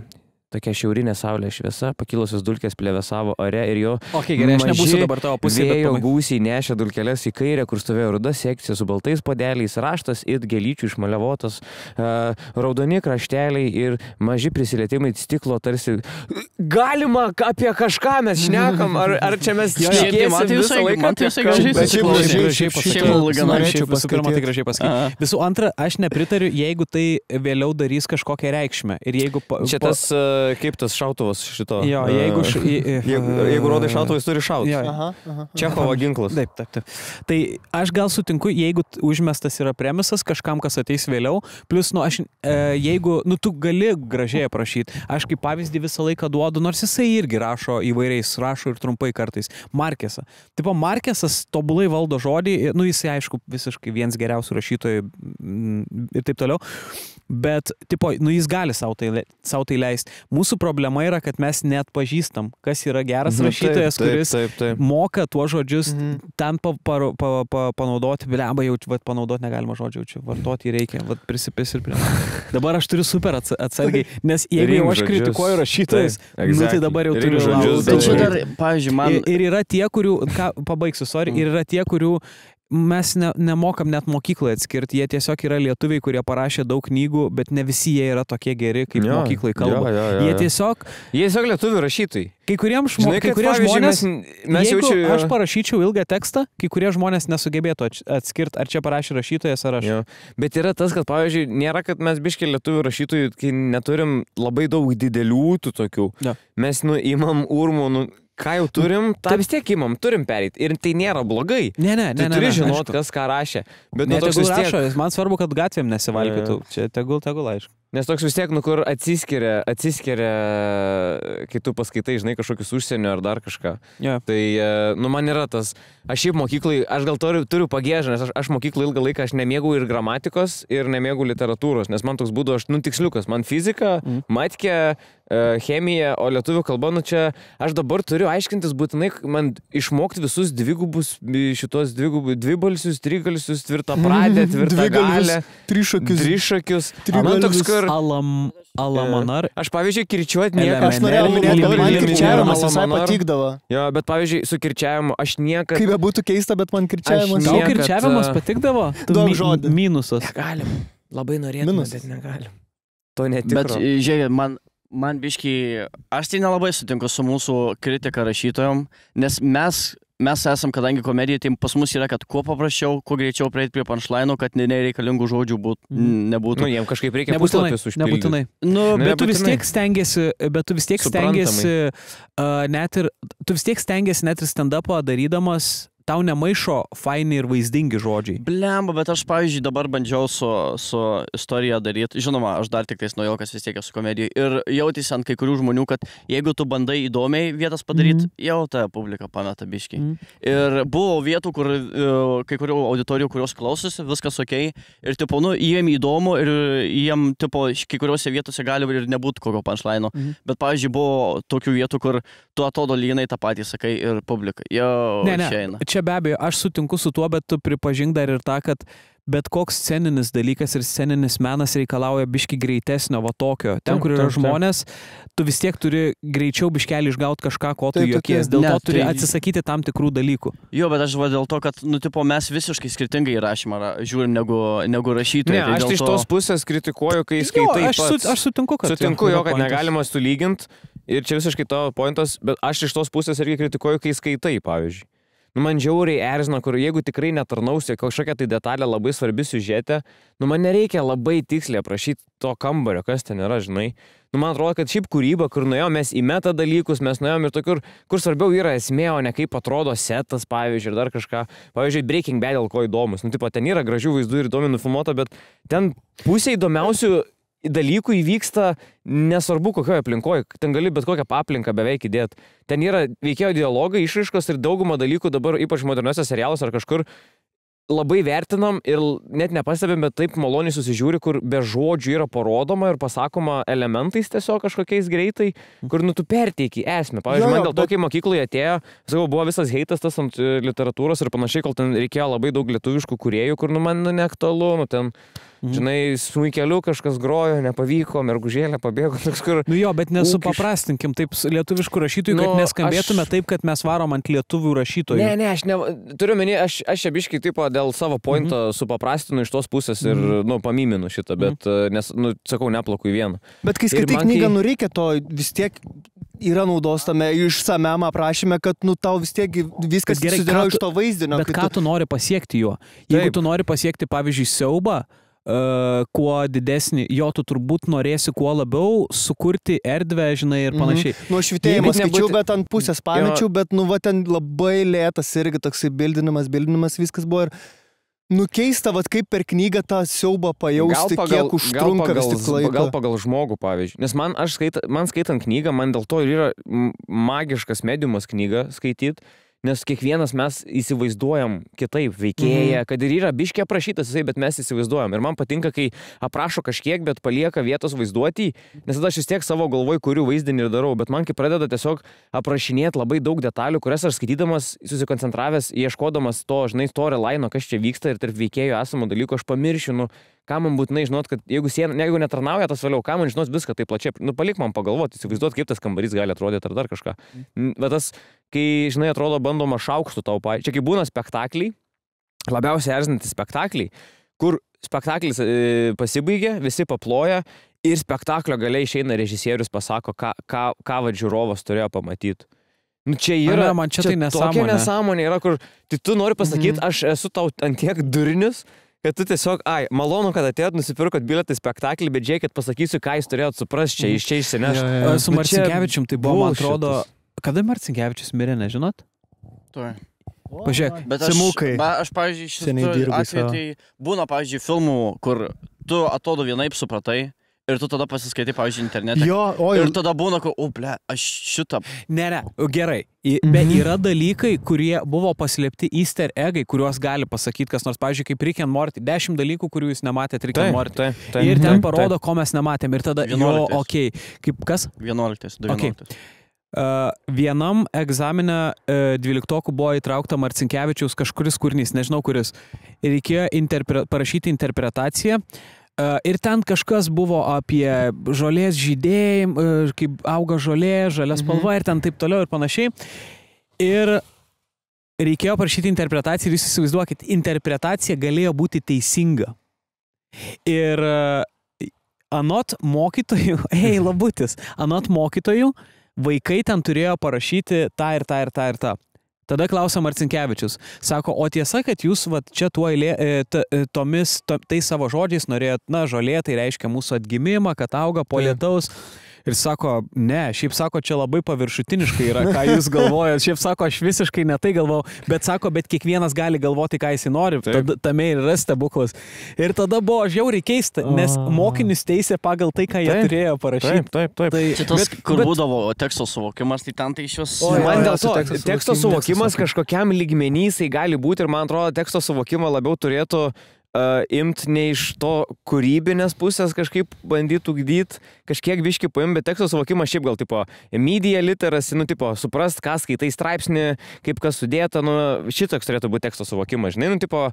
tokia šiaurinė saulės šviesa, pakilusios dulkės plevėsavo ore ir jo gerai, aš nebūsiu dabar tavo pusėje, vėjo gūsiai nešė dulkeles į kairę, kur stovėjo ruda sekcija su baltais podeliais, raštas it gėlyčių išmaliavotas, raudoni krašteliai ir maži prisilietimai stiklo tarsi. Galima apie kažką mes šnekam, ar čia mes šnekėsim visą laiką apie gražiai pasakyti. Visų antra, aš nepritariu, jeigu tai vėliau darys kažkokią reikšmę. Ir jeigu... Čia tas kaip tas šautuvas šito. Jo, Jeigu rodai šautuvą, jis turi šauti. Čechovo ginklas. Taip. Tai aš gal sutinku, jeigu užmestas yra premisas kažkam, kas ateis vėliau, plus, jeigu, tu gali gražiai aprašyti, aš kaip pavyzdį visą laiką duodu, nors jisai irgi rašo įvairiais, rašo ir trumpai kartais, Markesą. Tipo, Markesas tobulai valdo žodį, jisai aišku visiškai vienas geriausių rašytojų ir taip toliau, bet, tipo, jis gali sau tai leisti. Mūsų problema yra, kad mes net pažįstam, kas yra geras rašytojas, kuris moka tuos žodžius ten panaudoti, blemba, jau panaudoti negalima žodžių, čia vartoti reikia, prisipis ir prie. Dabar aš turiu super atsargiai, nes jeigu jau aš kritikuoju rašytojus, tai dabar jau turiu laukti. Bet čia dar, pavyzdžiui, man... Ir yra tie, kurių, pabaigsiu, ir yra tie, kurių mes nemokam net mokykloje atskirti, jie tiesiog yra lietuviai, kurie parašė daug knygų, bet ne visi jie yra tokie geri, kaip mokyklai kalba. Jie tiesiog lietuvių rašytojai. Kai kurie žmonės, jeigu aš parašyčiau ilgą tekstą, kai kurie žmonės nesugebėtų atskirti, ar čia parašė rašytojas, ar aš. Bet yra tas, kad, pavyzdžiui, nėra, kad mes biškai lietuvių rašytojų, kai neturim labai daug didelių tų tokių. Mes imam urmų, ką jau turim, tą vis tiek imam, turim pereiti. Ir tai nėra blogai. Ne. Tai turi žinot, kas ką rašė. Bet tegul rašo, man svarbu, kad gatvėm nesivalgytų. Čia tegul, aišku. Nes toks vis tiek, kur atsiskiria, kai tu paskaitai, žinai, kažkokius užsienio ar dar kažką. Tai, man yra tas, aš šiaip mokyklai, aš gal turiu pagėžą, nes aš mokyklai ilgą laiką, aš nemėgau ir gramatikos, ir nemėgau literatūros, nes man toks būdų, aš, tiksliukas, man fizika, matikė, chemija, o lietuvių kalba, čia aš dabar turiu aiškintis būtinai, man išmokti visus šitos dvibalsius, trigalsius, tvirtapradę, tvirtagalę, trišakius. Man toks, kur... Alamanar. Aš, pavyzdžiui, kirčiuoti nieką. Aš norėjau minėti, dabar man kirčiavimas visai patikdavo. Jo, bet, pavyzdžiui, su kirčiavimu aš niekad... Kaip būtų keista, bet man kirčiavimas... Gal kirčiavimas patikdavo? Daug žodį. Minusas. Negalim. Labai norėtume, bet negalim. To netikro. Bet, žiūrėk, man biškiai, aš tai nelabai sutinku su mūsų kritika rašytojom, nes mes esam, kadangi komedija, tai pas mus yra, kad kuo paprasčiau, kuo greičiau prieiti prie punchline'ų, kad nereikalingų žodžių nebūtų. Jiem kažkaip reikia puslapius užpildyti. Nebūtinai. Bet tu vis tiek stengiasi, net ir stand-upą darydamas, tau nemaišo faini ir vaizdingi žodžiai. Blemba, bet aš, pavyzdžiui, dabar bandžiau su istorija daryti. Žinoma, aš dar tik tais naujokas vis tiek esu komedijai. Ir jautys ant kai kurių žmonių, kad jeigu tu bandai įdomiai vietas padaryti, jau ta publika pameta biškiai. Ir buvo vietų, kur kai kurių auditorijų, kurios klausosi, viskas okei. Ir, tipo, jiem įdomu ir jiem, tipo, kai kuriuose vietose gali ir nebūtų kokio punchline'o. Bet, pavyzdžiui, buvo tokių vietų, kur tu atrodo lynai tą patį sakai ir publika. Jau išeina. Čia be abejo, aš sutinku su tuo, bet tu pripažink dar ir tą, kad bet koks sceninis dalykas ir sceninis menas reikalauja biški greitesnio, va tokio. Ten, kur yra žmonės, tu vis tiek turi greičiau biškelį išgauti kažką, ko tu juokies. Dėl to turi atsisakyti tam tikrų dalykų. Jo, bet aš dėl to, kad, tipo, mes visiškai skirtingai rašymą žiūrim negu rašytojai. Ne, aš iš tos pusės kritikuoju, kai skaitai pats. Aš sutinku, kad... Sutinku jo, kad negalima sulyginti ir čia visiškai tavo pointas, bet aš iš tos pusės irgi kritikuoju, kai skaitai, pavyzdžiui. Man žiauriai erzina, kur jeigu tikrai netarnausi kažkokią tai detalę labai svarbi siužetė, man nereikia labai tiksliai aprašyti to kambario, kas ten yra, žinai. Man atrodo, kad šiaip kūryba, kur nuėjom mes į meta dalykus, mes nuėjom ir tokių, kur svarbiau yra esmė, o ne kaip atrodo setas, pavyzdžiui, ir dar kažką. Pavyzdžiui, Breaking Bad dėl ko įdomus. Tipo, ten yra gražių vaizdų ir įdomiai nufilmuota, bet ten pusė įdomiausių dalykų įvyksta nesvarbu kokioje aplinkoje, ten gali bet kokią aplinką beveik įdėti. Ten yra veikėjo dialogai, išraiškos ir daugumą dalykų dabar, ypač moderniuose serialuose ar kažkur, labai vertinam ir net nepastebėm, bet taip maloniai susižiūri, kur be žodžių yra parodoma ir pasakoma elementais tiesiog kažkokiais greitai, kur tu perteiki esmę. Pavyzdžiui, man dėl to, kai mokykloje atėjo, sakau, buvo visas heitas tas ant literatūros ir panašiai, kol ten reikėjo labai daug lietuviškų kūrėjų, kur man neaktualu, ten... Žinai, smuikeliu kažkas grojo, nepavyko, mergužėlė pabėgo. Jo, bet nesupaprastinkim taip lietuviškų rašytojų, kad neskambėtume taip, kad mes varom ant lietuvių rašytojų. Ne, turiu menį, aš čia biškai taip dėl savo pointo supaprastinu iš tos pusės ir, pamiminu šitą, bet, nes, sakau, neplaku į vieną. Bet kai skaitai knygą, reikia to vis tiek yra naudos tame išsamiam aprašyme, kad, tau vis tiek viskas susidėlioja iš to vaizdinio. Bet ką tu nori pasiekti juo? Jeigu tu nori pasiekti, pavyzdžiui, siaubą, kuo didesnį, jo tu turbūt norėsi kuo labiau sukurti erdvę, žinai, ir panašiai. Nu, švitėjimą skaičiau, bet ant pusės pamečiau, bet, nu, va, ten labai lėtas irgi toksai bildinimas, viskas buvo ir, nu, keista, va, kaip per knygą tą siaubą pajausti, kiek užtrunka vis tik laiko. Gal pagal žmogų, pavyzdžiui. Nes man skaitant knygą, man dėl to ir yra magiškas mediumas knygą skaityti. Nes kiekvienas mes įsivaizduojam kitaip veikėją, kad ir yra biškiai aprašytas jisai, bet mes įsivaizduojam. Ir man patinka, kai aprašo kažkiek, bet palieka vietos vaizduoti, nes tada aš vis tiek savo galvoj kuriu vaizdinį ir darau, bet man kai pradeda tiesiog aprašinėti labai daug detalių, kurias aš skaitydamas, susikoncentravęs, ieškodamas to, žinai, storyline, kas čia vyksta ir tarp veikėjų esamų dalykų, aš pamiršiu, nu, ką man būtinai žinot, kad jeigu netarnauja tas vėliau, ką man žinot viską taip plačiai, nu, palik man pagalvoti, įsivaizduot, kaip tas kambarys gali atrodyti ar dar kažką. Bet tas, kai, žinai, atrodo, bandoma šaukštų tau, čia kai būna spektakliai, labiausiai erzinantys spektakliai, kur spektaklis pasibaigia, visi paploja ir spektaklio galiai išeina režisierius, pasako, ką va žiūrovas turėjo pamatyti. Nu, čia yra, man čia tai tokia nesąmonė yra, kur tu nori pasakyti, aš esu tau ant tiek durnius, kad tu tiesiog, malonu, kad atėjot, nusipirkot bilietą į spektaklį, bet žiūrėkit, pasakysiu, ką jūs turėjot suprasti, čia iš čia išsineš. Su Marcinkevičium tai buvo, man atrodo, kada Marcinkevičius mirė, nežinot? Tuoj. Pažiūrėk, Simukai. Aš, pavyzdžiui, šitą atveju, tai būna, pavyzdžiui, filmų, kur tu atrodo vienaip supratai ir tu tada pasiskaitai, pavyzdžiui, internete. Ir tada būna, aš šitą... Ne, gerai. Bet yra dalykai, kurie buvo paslėpti easter eggai, kuriuos gali pasakyti kas nors. Pavyzdžiui, kaip Rick and Morty. 10 dalykų, kurių jūs nematėte Rick and Morty. Ir ten parodo, ko mes nematėm. Ir tada, kaip kas? 11. Vienam egzamine 12 buvo įtraukta Marcinkevičiaus kažkuris kūrinys, nežinau kuris. Ir reikėjo parašyti interpretaciją. Ir ten kažkas buvo apie žolės žydėjimą, kaip auga žolė, žalia spalva ir ten taip toliau ir panašiai. Ir reikėjo parašyti interpretaciją ir jūs įsivaizduokit, interpretacija galėjo būti teisinga. Ir anot mokytojų, labutis, anot mokytojų, vaikai ten turėjo parašyti tą ir tą ir tą ir tą. Tada klausia Marcinkevičius. Sako, o tiesa, kad jūs čia tai savo žodžiais norėjot, žolė, tai reiškia mūsų atgimimą, kad auga po lietaus. Ir sako, ne, šiaip sako, čia labai paviršutiniškai yra, ką jūs galvojat. Šiaip sako, aš visiškai ne tai galvau, bet sako, bet kiekvienas gali galvoti, ką jis nori. Tame ir yra stebuklas. Ir tada buvo žiauriai keista, nes mokinius teisė pagal tai, ką jie turėjo parašyti. Taip. Čia tas, kur būdavo teksto suvokimas, tai ten tai iš vis... Man dėl to, teksto suvokimas kažkokiam lygmenys jisai gali būti ir man atrodo, teksto suvokimą labiau turėtų imti ne iš to kūrybinės pusės kažkaip bandyti ugdyti, kažkiek biškį paimti, bet teksto suvokimas šiaip gal, tipo, media literacy, tipo, suprast, ką skaitai straipsnį, kaip kas sudėta, šitoks turėtų būti teksto suvokimas, žinai, tipo,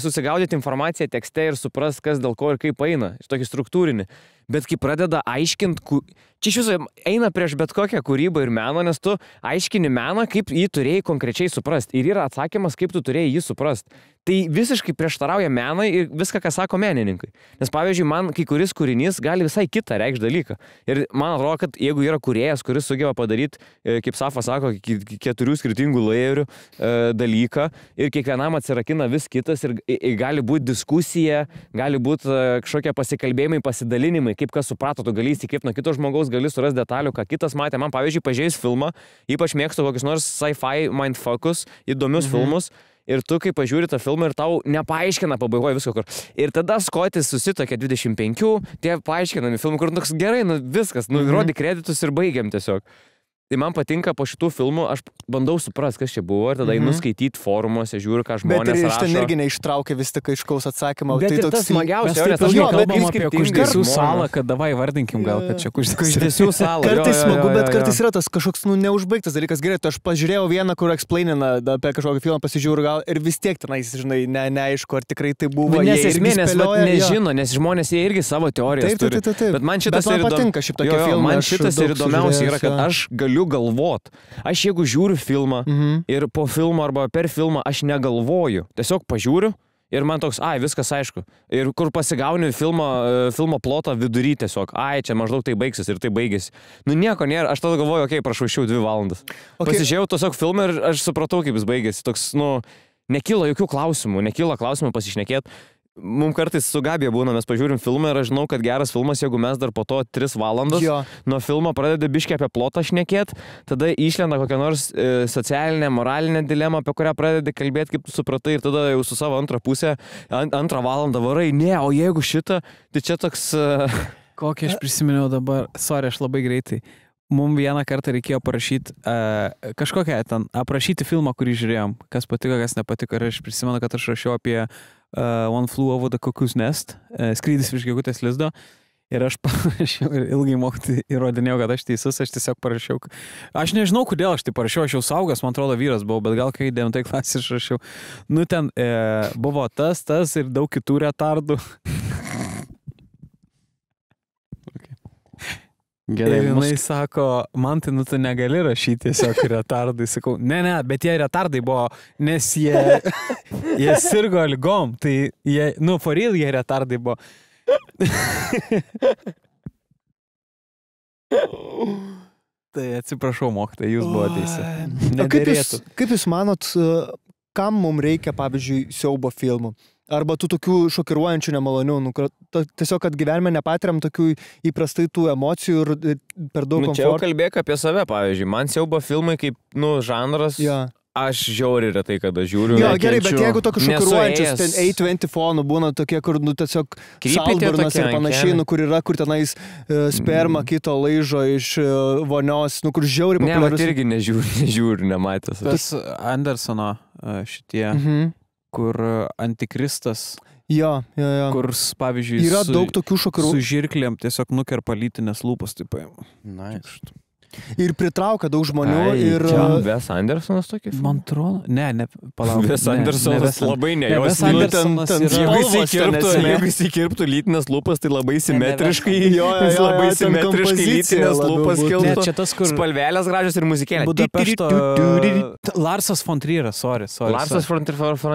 susigaudyti informaciją tekste ir suprast, kas dėl ko ir kaip eina, tokį struktūrinį. Bet kai pradeda aiškinti, čia iš viso eina prieš bet kokią kūrybą ir meną, nes tu aiškini meną, kaip jį turėjai konkrečiai suprast. Ir yra atsakymas, kaip tu turėjai jį suprast. Tai visiškai prieštarauja menai ir viską, ką sako menininkai. Nes pavyzdžiui, man kai kuris kūrinys gali visai kitą reikšti dalyką. Ir man atrodo, kad jeigu yra kūrėjas, kuris sugeba padaryti, kaip Safa sako, 4 skirtingų layerių dalyką ir kiekvienam atsirakina vis kitas ir gali būti diskusija, gali būti kažkokie pasikalbėjimai, pasidalinimai, kaip kas suprato, tu gali įsikvėpti nuo kito žmogaus, gali surasti detalių, ką kitas matė. Man, pavyzdžiui, pažiūrėjus filmą, ypač mėgstu kokius nors sci-fi mindfuckus, įdomius filmus, ir tu, kai pažiūri tą filmą ir tau nepaaiškina pabaigoje visko, kur. Ir tada Skotis susitokia 25, tie paaiškinami filmai, kur toks gerai, viskas, rodi kreditus ir baigiam tiesiog. Tai man patinka po šitų filmų, aš bandau suprast, kas čia buvo ir tada einu skaityti forumuose, žiūriu, ką žmonės rašo. Bet ir iš ten irgi neištraukia vis tik aiškaus atsakymą. Bet tai ir tas smagiausia, nes aš kalbam apie Kuždesių salą, kad davai vardinkim gal, kad čia Kuždesių salą. Kartais smagu, bet kartais yra tas kažkoks neužbaigtas dalykas. Gerai, aš pažiūrėjau vieną, kur explainina apie kažkokį filmą, pasižiūriu gal ir vis tiek tenais, žinai, neaišku, ar tikrai tai buvo. Nes esmė, nežino, nes žmonės jie irgi savo teorijas turi. Bet man šitas ir įdomiausia yra, kad aš galiu galvot. Aš jeigu žiūriu filmą ir po filmo arba per filmą aš negalvoju. Tiesiog pažiūriu ir man toks, viskas aišku. Ir kur pasigauni filmo plotą vidury tiesiog, čia maždaug tai baigsis ir tai baigėsi. Nieko nėra, aš tada galvoju, prašau, 2 valandas. Pasižiūrėjau tiesiog filmą ir aš supratau, kaip jis baigėsi. Toks, nekyla jokių klausimų, pasišnekėt. mums kartais su Gabija būna, mes pažiūrim filmą ir aš žinau, kad geras filmas, jeigu mes dar po to 3 valandas nuo filmo pradedi biškį apie plotą šnekėt, tada išlenda kokią nors socialinę, moralinę dilemą, apie kurią pradedi kalbėti, kaip tu supratai, ir tada jau su savo antrą pusę, antrą valandą varai, ne, o jeigu šitą, tai čia toks... Kokį aš prisiminiau dabar, sorry, aš labai greitai. Mums vieną kartą reikėjo parašyti kažkokią ten, aprašyti filmą, kurį žiūrėjom, kas patiko, kas nepatiko. Ir aš prisimenu, kad aš rašiau apie One Flew Over the Cuckoo's Nest, skrydis virš gegutės lizdo. Ir aš parašiau ir ilgai mokytojai įrodinėjau, kad aš teisus, aš tiesiog parašiau. Aš nežinau, kodėl aš tai parašiau, aš jau saugas, man atrodo, vyras buvau, bet gal kai 9 klasės aš rašiau. Nu, ten buvo tas ir daug kitų retardų. Gerai, ir jinai sako, man tai, nu, tu negali rašyti tiesiog retardai. Sakau, ne, bet jie retardai buvo, nes jie sirgo ligom, tai jie, nu, for real jie retardai buvo. Tai atsiprašau, mokytojai, jūs buvo teisi. Kaip jūs manot, kam mums reikia, pavyzdžiui, siaubo filmų? Arba tų tokių šokiruojančių nemalonių, tiesiog, kad gyvenime nepatiriam tokių įprastai tų emocijų ir per daug komforto. Čia jau kalbėk apie save, pavyzdžiui, man siaubo filmai kaip, nu, žanras, aš žiauriai retai, kada žiūriu. Jo, gerai, bet jeigu tokių šokiruojančius, ten A24 būna tokie, kur, nu, tiesiog salburnas ir panašiai, nu, kur yra, kur tenais sperma kito laižo iš vonios, nu, kur žiauriai populiarus. Ne, irgi nežiūriu, nematęs. Tas Andersono šitie... kur Antikristas, kur, pavyzdžiui, yra daug tokių šokirų. Su žirklėm tiesiog nukerpa lytinės lūpas, taip paima. Nice. Ir pritraukia daug žmonių. Ir Wes Andersonas tokį? Man atrodo, ne, palauk. Wes Andersonas labai ne. Wes Andersonas jeigu jis įkirptų lytinės lūpas, tai labai simetriškai, labai simetriškai lytinės lūpas kiltų. Čia tas, kur spalvelės gražios ir muzikėlė. Budapešto Larsas von Trieras, sorry. Larsas von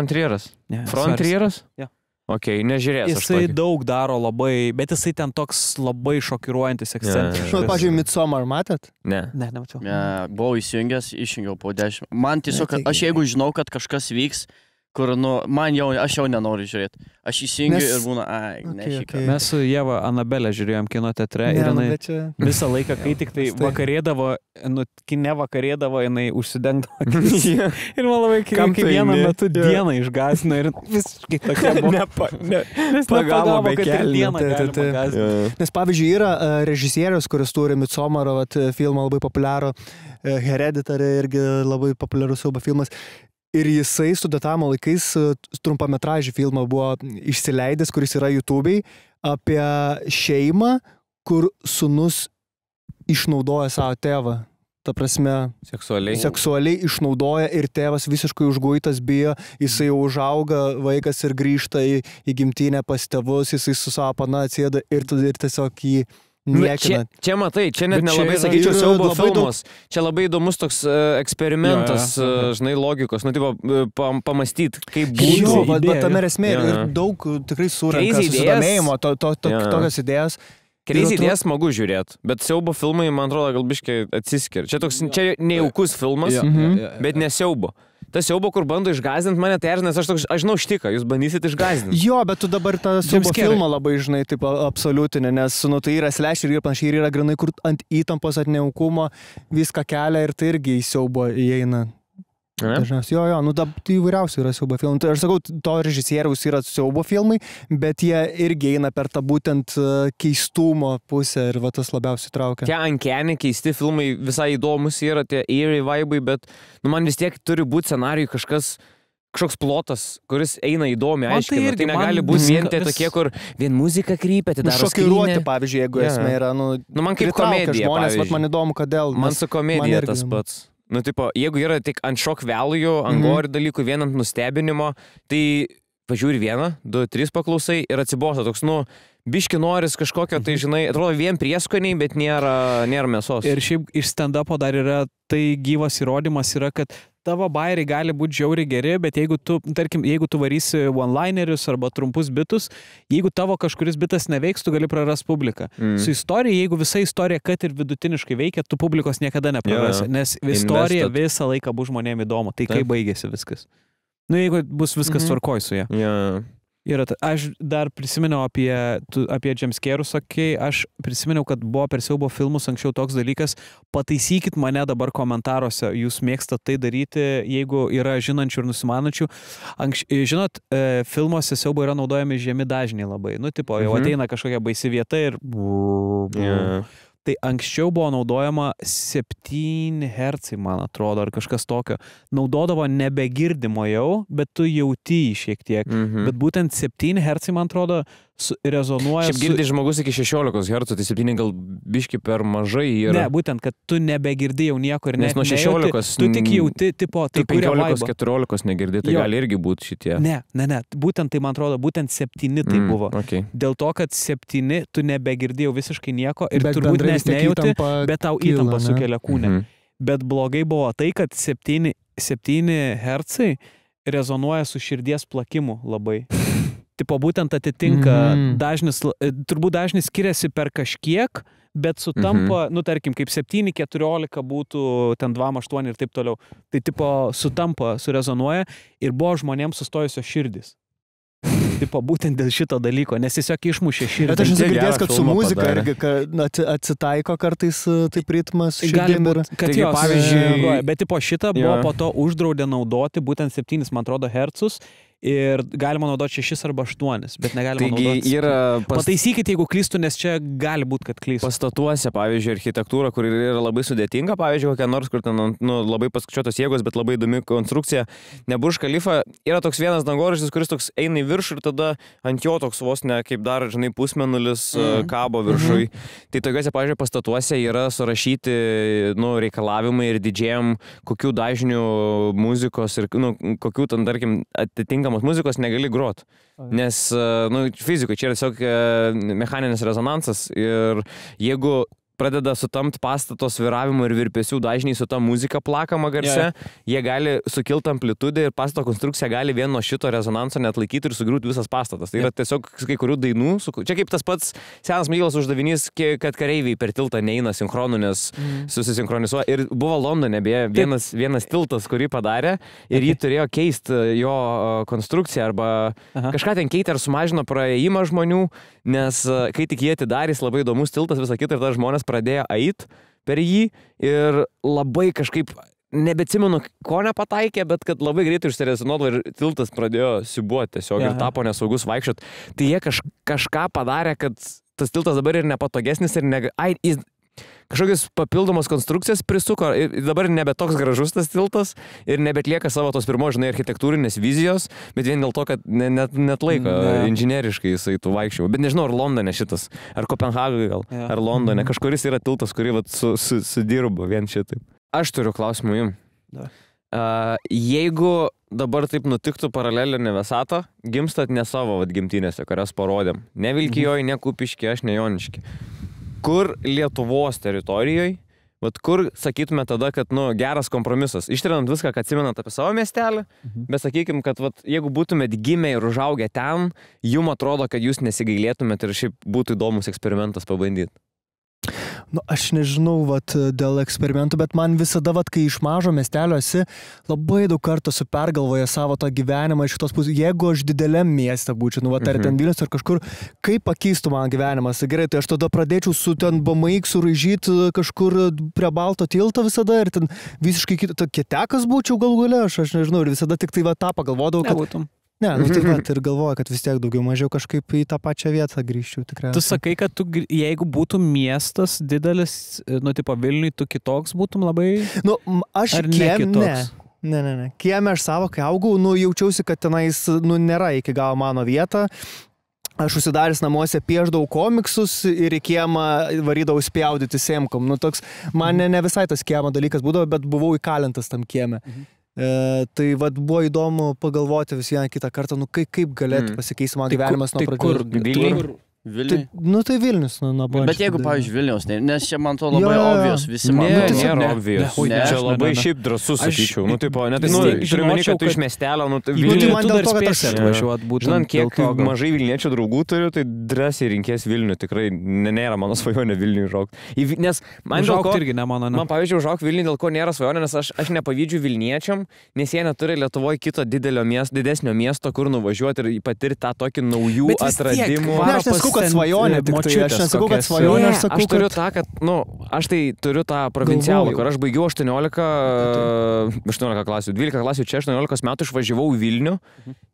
Trieras? Von Trieras? Jo. Ok, nežiūrės. Jisai daug daro labai, bet jisai ten toks labai šokiruojantis ekscentriškas. Pavyzdžiui, Midsommar matėt? Ne. Nemačiau. Buvau įsijungęs, išjungiau po 10. Man tiesiog, aš jeigu žinau, kad kažkas vyks, kur, nu, aš jau nenoriu žiūrėti. Aš įsijungiu ir būna, nešika. Mes su Ieva Anabelė žiūrėjom kino teatre ir jinai visą laiką, kai tik tai vakarėdavo, nu, kine vakarėdavo, jinai užsidengdavo. Ir man labai kaip vieną metu dieną išgąsino ir visiškai tokia buvo. Pagavo be kelių. Nes, pavyzdžiui, yra režisierius, kuris turi Midsommaro filmą labai populiarų, Hereditary irgi labai populiarus siaubo filmas. Ir jisai studentavimo laikais trumpametražį filmą buvo išsileidęs, kuris yra YouTube'ai, apie šeimą, kur sūnus išnaudoja savo tėvą. Ta prasme, seksualiai išnaudoja ir tėvas visiškai užguitas bijo, jisai jau užauga, vaikas ir grįžta į gimtinę pas tėvus, jisai su savo pana atsėda ir tiesiog jį... Čia matai, čia net nelabai sakyčiau siaubo filmas. Čia labai įdomus toks eksperimentas, žinai, logikos. Nu, tipo, pamastyti, kaip būtų. Jo, bet tame esmė ir daug tikrai surenka susidomėjimo, tokios idėjas. Crazy idėjas smagu žiūrėti, bet siaubo filmai, man atrodo, gal biškai atsiskiria. Čia nejaukus filmas, bet nesiaubo. Tas siaubo, kur bando išgąsdinti mane, tai nes aš žinau štiką, jūs bandysit išgąsdinti. Jo, bet tu dabar tą siaubo filmą labai žinai, taip absoliutinė, nes, nu, tai yra slasher ir panašiai, ir yra grinai, kur ant įtampos, ant nejaukumo viską kelia ir tai irgi į siaubo įeina. Dažniausiai, jo, nu, tai įvairiausiai yra siaubo filmai. Tai aš sakau, to režisieriaus yra siaubo filmai, bet jie irgi eina per tą būtent keistumo pusę ir va tas labiausiai traukia. Tie uncanny keisti filmai visai įdomus yra, tie eerie vibai, bet nu, man vis tiek turi būti scenarijui kažkoks plotas, kuris eina įdomi, aiškiai. Tai negali būti vien tie tokie, kur vien muzika krypia, tai daro šokiruoti, pavyzdžiui, jeigu esmė yra, nu man kaip komedija, žmonės, man įdomu, kodėl. Man su komedija tas pats. Nu, tipo, jeigu yra tik ant shock value, ant gore dalykų, vien ant nustebinimo, tai pažiūri 1, 2, 3 paklausai ir atsibosta toks, nu, biški noris kažkokio, tai žinai, atrodo vien prieskoniai, bet nėra mėsos. Ir šiaip iš stand-upo dar yra, tai gyvas įrodymas yra, kad tavo bairiai gali būti žiauriai geri, bet jeigu tu, tarkim, jeigu tu varysi one-linerius arba trumpus bitus, jeigu tavo kažkuris bitas neveiks, tu gali prarast publiką. Su istorija, jeigu visa istorija, kad ir vidutiniškai veikia, tu publikos niekada neprarasi, nes istorija visą laiką bus žmonėm įdomu. Tai kaip baigėsi viskas? Nu, jeigu bus viskas tvarkoj su ja. Aš dar prisiminiau apie jumpscare'us, aš prisiminiau, kad buvo per siaubo filmus anksčiau toks dalykas, pataisykit mane dabar komentaruose, jūs mėgstat tai daryti, jeigu yra žinančių ir nusimanančių. Žinot, filmuose siaubo yra naudojami žemi dažniai labai, tipo, jau ateina kažkokia baisi vieta ir... Tai anksčiau buvo naudojama 7 hercai, man atrodo, ar kažkas tokio. Naudodavo nebegirdimo jau, bet tu jauti šiek tiek. Bet būtent 7 hercai, man atrodo, rezonuoja... Šiaip girdi žmogus iki 16 hercų, tai 7 gal biški per mažai yra. Ne, būtent, kad tu nebegirdi jau nieko ir nes nuo 16... Tu tik jauti, tipo, tai kuria vaibą. 15-14 negirdi, tai gali irgi būti šitie. Ne. Būtent tai, man atrodo, būtent 7 tai buvo. Okay. Dėl to, kad 7 tu nebegirdėjau visiškai nieko ir turbūt nes nejauti, bet tau įtampa sukelia kūne. Bet blogai buvo tai, kad 7 hercai rezonuoja su širdies plakimu labai. Tipo, būtent atitinka dažnis, turbūt dažnis skiriasi per kažkiek, bet sutampa, tarkim, kaip 7-14 būtų ten 2-8 ir taip toliau. Tai tipo sutampa, surezonuoja ir buvo žmonėms sustojusios širdis. Tipo, būtent dėl šito dalyko, nes tiesiog išmušė širdį. Bet aš esu girdėjęs, kad su muzika irgi atsitaiko kartais taip ritmas širdim ir... Kad jo, pavyzdžiui, bet tipo šitą buvo po to uždraudė naudoti būtent 7, man atrodo, hercus. Ir galima naudoti 6 arba 8, bet negalima naudoti. Pataisykite, jeigu klystu, nes čia gali būti, kad klystu. Pastatuose, pavyzdžiui, architektūra, kur yra labai sudėtinga, pavyzdžiui, kokia nors, kur ten labai paskaičiuotos jėgos, bet labai įdomi konstrukcija. Ne Burj Khalifa, yra toks vienas dangoraištis, kuris toks eina į viršų ir tada ant jo toks vos ne, kaip dar, žinai, pusmėnulis kabo viršui. Tai tokiuose, pavyzdžiui, pastatuose yra surašyti reikalavimai ir didžiajam, kokių dažnių muzikos ir kokių ten, tarkim, atitinkam muzikos negali grot, nes fizikoje čia yra tiesiog mechaninis rezonansas ir jeigu pradeda sutampt pastato svyravimo ir virpesių dažniai su ta muzika plakama garse, jie gali sukilti amplitudę ir pastato konstrukcija gali vien nuo šito rezonanso neatlaikyti ir sugriūti visas pastatas. Tai yra tiesiog kai kurių dainų, čia kaip tas pats senas mokyklos uždavinys, kad kareiviai per tiltą neina sinchronų, nes susisinchronizuoja. Ir buvo Londone vienas tiltas, kurį padarė ir jį turėjo keisti jo konstrukciją arba kažką ten keitė ar sumažino praėjimą žmonių, nes kai tik jie atidarys labai įdomus tiltas, visą kitą ir tada žmonės pradėjo eit per jį ir labai kažkaip, nebetsimenu, ko nepataikė, bet kad labai greitai užsirezonuodavo ir tiltas pradėjo siūbuoti tiesiog ir tapo nesaugus vaikščiot. Tai jie kažką padarė, kad tas tiltas dabar ir nepatogesnis ir kažkokios papildomos konstrukcijas prisuko ir dabar nebe toks gražus tas tiltas ir nebetlieka savo tos pirmos, žinai, architektūrinės vizijos, bet vien dėl to, kad net laiko inžinieriškai jisai tų vaikščiavo. Bet nežinau, ar Londone šitas, ar Kopenhagoje gal, ar Londone, kažkuris yra tiltas, kurį sudirbo vien šitaip. Aš turiu klausimų jums. Jeigu dabar taip nutiktų paralelinė visata, gimstat ne savo gimtinėse, kurias parodėm. Ne Vilkijoj, ne Kupišky, aš ne Jonišky. Kur Lietuvos teritorijoje, kur sakytume tada, kad geras kompromisas, ištrinant viską, kad atsimenat apie savo miestelį, bet sakykim, kad jeigu būtumėt gimę ir užaugę ten, jums atrodo, kad jūs nesigailėtumėt ir šiaip būtų įdomus eksperimentas pabandyti. Aš nežinau, dėl eksperimentų, bet man visada, kai iš mažo miestelio esi, labai daug kartų pergalvoja savo tą gyvenimą iš šitos pusės. Jeigu aš dideliam mieste būčiau, ar ten Vilnius ar kažkur, kaip pakeistų man gyvenimas? Gerai, tai aš tada pradėčiau su ten BMX suraižyti kažkur prie Balto tilto visada ir ten visiškai kietekas būčiau galų gale, aš nežinau, ir visada tik tai tą pagalvodavau, kad... Ne, taip ir galvoju, kad vis tiek daugiau mažiau kažkaip į tą pačią vietą grįžčiau tikriausiai. Tu sakai, kad jeigu būtų miestas didelis, tipo Vilniui, tu kitoks būtum labai? Aš ne. Kieme aš savo, kai augau, jaučiausi, kad tenais, nėra iki galo mano vieta. Aš užsidaręs namuose piešdavau komiksus ir į kiemą varydavau spjaudyti semkom. Man ne visai tas kiemo dalykas būdavo, bet buvau įkalintas tam kieme. Tai buvo įdomu pagalvoti vis vieną kitą kartą, kaip galėtų pasikeisti mano gyvenimas nuo pradžių. Kur? Vilniui. Tai Vilnius, nuo Bončio. Bet jeigu, pavyzdžiui, Vilniaus, nes čia man to labai obvious, visi man. Nėra obvious. Čia labai šiaip drąsus, sakyčiau. Nu, taip, net, turiu meni, kad tu iš miestelio, Vilniuje tu dar spėsi atvažiuot būtent. Žinant, kiek mažai Vilniečių draugų turiu, tai drąsiai rinkės Vilnių. Tikrai nėra mano svajonė Vilniui užaugti. Nes man užaugti irgi ne mano. Man, pavyzdžiui, užaugti Vilniui dėl ko nėra svajonė, nes aš nepavydžiu Vilniečiam, nes jie neturi Lietuvoje kito didesnio miesto, kur nuvažiuoti ir patirti tą tokį naujų atradimų. Aš nesakau, kad svajonė, aš nesakau, kad svajonė, aš sakau, aš turiu tą, kad, aš tai turiu tą provincialą, kur aš baigiau 12 klasių, 12 klasių čia 18 metų išvažiavau į Vilnių,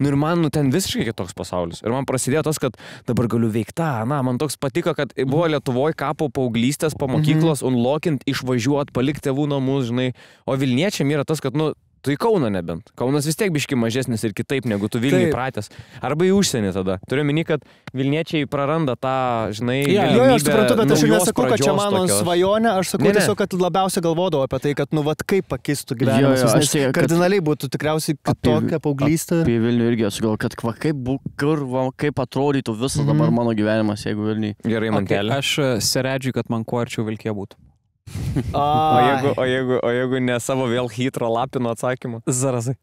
ir man ten visiškai kitoks pasaulis. Ir man prasidėjo tas, kad dabar galiu veikti tą, man toks patiko, kad buvo Lietuvoje ką po paauglystės, po mokyklos, unlockint, išvažiuot, palikti tėvų namus, žinai, o Vilniečiam yra tas, kad, tu į Kauną nebent. Kaunas vis tiek biški mažesnis ir kitaip, negu tu Vilniui pratęs. Arba į užsienį tada. Turiu meni, kad Vilniečiai praranda tą, žinai, galimybę. Aš suprantu, bet aš nesakau, kad čia mano svajonė, aš sakau tiesiog, kad labiausiai galvodavau apie tai, kad, kaip pakistų gyvenimas. Nes kardinaliai būtų tikriausiai kitokia paauglystė. Apie Vilnių irgi aš galvoju, kad kaip atrodytų visas dabar mano gyvenimas, jeigu Vilniui. Gerai, man kelią. Aš seredžiu, kad man kuo arčiau Vilkija būtų. O jeigu ne savo vėl hitro lapino atsakymą? Zarazai.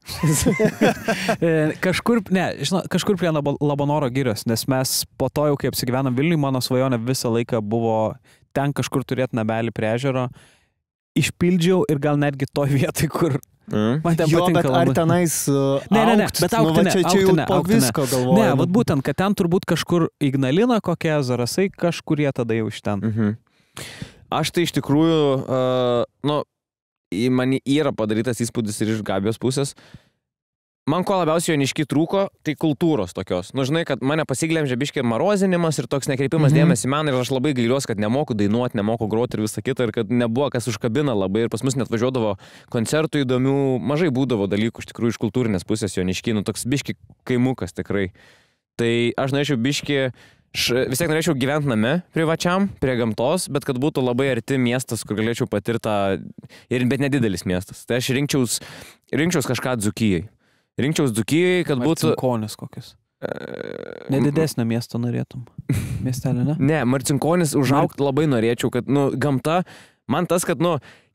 Kažkur prie Labanoro girios, nes mes po to jau, kai apsigyvenam Vilniui, mano svajonė visą laiką buvo ten kažkur turėti namelį prie ežero. Išpildžiau ir gal netgi toj vietoj, kur man ten patinka labai. Ar tenais aukt? Bet aukti ne. Čia jau po visko galvoju. Ne, vat būtent, kad ten turbūt kažkur Ignalina kokia, Zarasai, kažkur jie tada jau iš ten. Aš tai iš tikrųjų, man yra padarytas įspūdis ir iš Gabijos pusės. Man ko labiausiai Jonišky trūko, tai kultūros tokios. Žinai, kad mane pasiglemžė biškį marozinimas ir toks nekreipimas dėmesį man ir aš labai gailiuosi, kad nemoku dainuoti, nemoku groti ir visą kitą ir kad nebuvo kas užkabina labai ir pas mus net važiuodavo koncertų įdomių, mažai būdavo dalykų iš tikrųjų iš kultūrinės pusės Jonišky, toks biškį kaimukas tikrai. Tai aš norėčiau biškį vis tiek norėčiau gyventi name privačiam, prie gamtos, bet kad būtų labai arti miestas, kur galėčiau patirtą, bet nedidelis miestas. Tai aš rinkčiaus kažką Dzūkijai. Rinkčiaus Dzūkijai, kad būtų... Marcinkonis kokius. Nedidesnio miesto norėtum. Miestelį, ne? Ne, Marcinkonis užaugti labai norėčiau, kad, gamta, man tas, kad,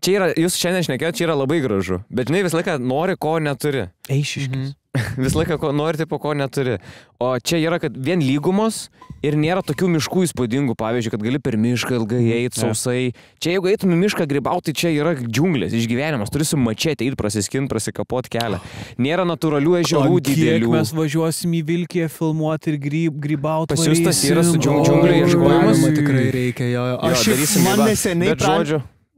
čia yra, jūs šiandien šnekėjot, čia yra labai gražu, bet žinai, visą laiką nori, ko neturi. Eišiškis. Visą laiką nori, tipo, ko neturi. O čia yra, kad vien lygumos ir nėra tokių miškų įspūdingų, pavyzdžiui, kad gali per mišką ilgai eiti, sausai. Čia jeigu eitum į mišką grybauti, tai čia yra džiunglės, išgyvenimas, turi su mačete eiti, prasiskint, prasikapot kelią. Nėra natūralių ežerų didelių. Kiek mes važiuosim į Vilkiją filmuoti ir grybauti. Pas jūs tas yra su džiunglių ieškojimas? Tikrai reikia, jo. Man neseniai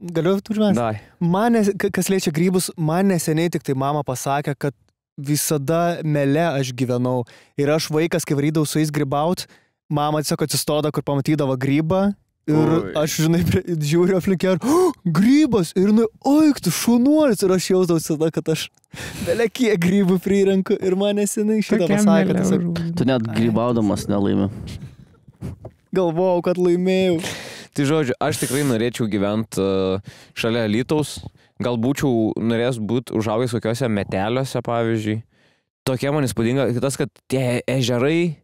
Galiu užmesti? Man, kas liečia grybus, man neseniai tik tai mama pasakė, kad visada mele aš gyvenau. Ir aš vaikas, kai varydavau su jais grybaut, mama tiesiog atsistoda, kur pamatydavo grybą. Ir aš, žinai, žiūriu aplink ir grybas! Ir oi, tu šunuolis! Ir aš jausdavau tada, kad aš mele kiek grybų prirenku. Ir man neseniai šitą pasakė. Tu net grybaudamas nelaimi. Galvojau, kad laimėjau. Tai žodžiu, aš tikrai norėčiau gyventi šalia Alytaus. Gal būčiau norėjęs būti užaugęs kokiuose meteliuose, pavyzdžiui. Tokia man įspūdinga, tas, kad tie ežerai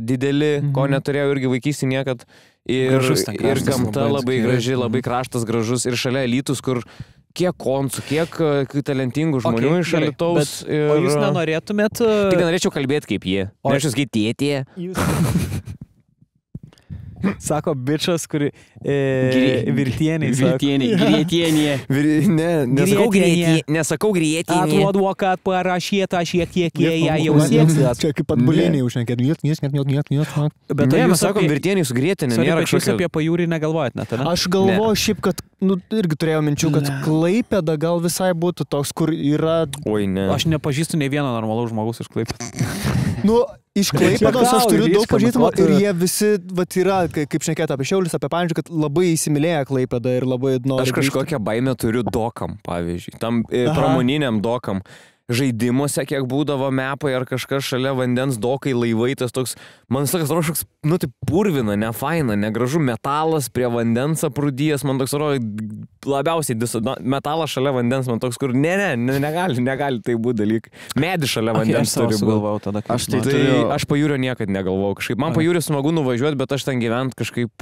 dideli, ko neturėjau irgi vaikystėje niekad. Ir gamta labai graži, labai kraštas gražus. Ir šalia Alytus, kur kiek koncų, kiek talentingų žmonių iš Alytaus. O jūs nenorėtumėt... Tik nenorėčiau kalbėti kaip jie. Norėčiau sakyti tėtė. Sako bičas, kuri virtieniai. Grietienė. Nesakau grietienė. Atrodo, kad parašyta šiek tiek ją jau sieksite. Čia kaip atbuliniai užnekėt. Bet ne, mes sakom virtieniai su grietinė. Nėra kažkas apie pajūrį negalvojat, net, ne? Aš galvoju šiaip, kad, irgi turėjau minčių, kad Klaipėda gal visai būtų toks, kur yra... Oi, ne. Aš nepažįstu nei vieno normalaus žmogus iš Klaipėdos. Iš Klaipėdos aš turiu daug pažįstamų ir jie visi, yra, kaip šnekėt apie Šiaulius, apie Panevėžį, kad labai įsimylėję Klaipėdą ir labai nori. Aš kažkokią baimę turiu dokam, pavyzdžiui, tam pramoniniam dokam. žaidimuose, kiek būdavo mepai ar kažkas šalia vandens, dokai, laivai, tas toks, man sakas, kažkoks, nu, tai purvina, nefaina, negražu, metalas prie vandens aprūdijęs, man toks, labiausiai metalas šalia vandens, man toks, kur negali tai būti dalykai. Medis šalia vandens turi būti. Aš pajūrio niekad negalvojau kažkaip. Man pajūrio smagu nuvažiuoti, bet aš ten gyvent kažkaip...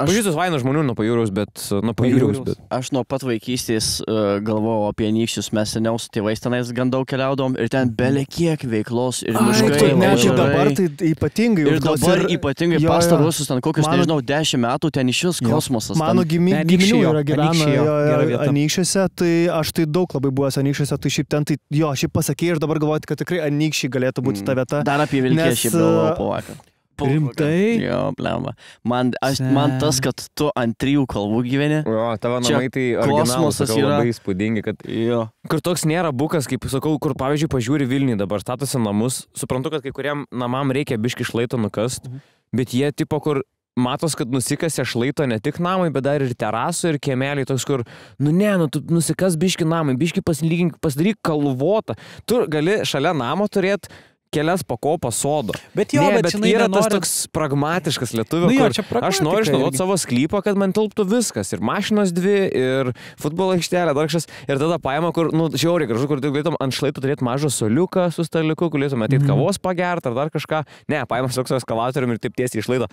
Pažiūrėtus vainas žmonių nuo pajūriaus, bet nuo pajūriaus. Aš nuo pat vaikystės galvojau apie anykščius, mes seniau su tėvais tenais gan daug keliaudom ir ten belė kiek veiklos ir miškai. Net ir dabar tai ypatingai. Ir dabar ypatingai pastaruosius ten kokius, nežinau, 10 metų ten išvis kosmosas. Mano giminių yra gyvena anykščiuose, tai aš tai daug labai buvęs anykščiuose, tai šiaip ten, tai jo, šiaip pasakė ir dabar galvoti, kad tikrai anykščiai galėtų būti ta vieta. Dar apie Vilkę šiaip galvojau po vakar. Rimtai? Jo, blemba. Man tas, kad tu ant 3 kalbų gyveni. Jo, tavo namai tai originalas yra labai įspūdingi, kad... Jo. Kur toks nėra bukas, kaip sakau, kur pavyzdžiui pažiūri Vilniui dabar statosi namus, suprantu, kad kai kuriem namam reikia biški šlaito nukast, bet jie tipo, kur matos, kad nusikasė šlaito ne tik namai, bet dar ir terasų ir kiemeliai, toks, kur, tu nusikas biški namai, biški pasidaryk kalvotą. Tu gali šalia namo turėti kelias pakopas sodo. Bet jo, bet yra tas toks pragmatiškas lietuvio, kur aš noriu išnaudoti savo sklypą, kad man tilptų viskas. Ir mašinos 2, ir futbolo aikštelė, dar kažkas. Ir tada paima, kur, žiauriai gražu, kur galėtum ant šlaito turėti mažą soliuką su staliuku, galėtum ateit kavos pagerti ar dar kažką. Ne, paima su ekskavatorium ir taip tiesiai išlaido.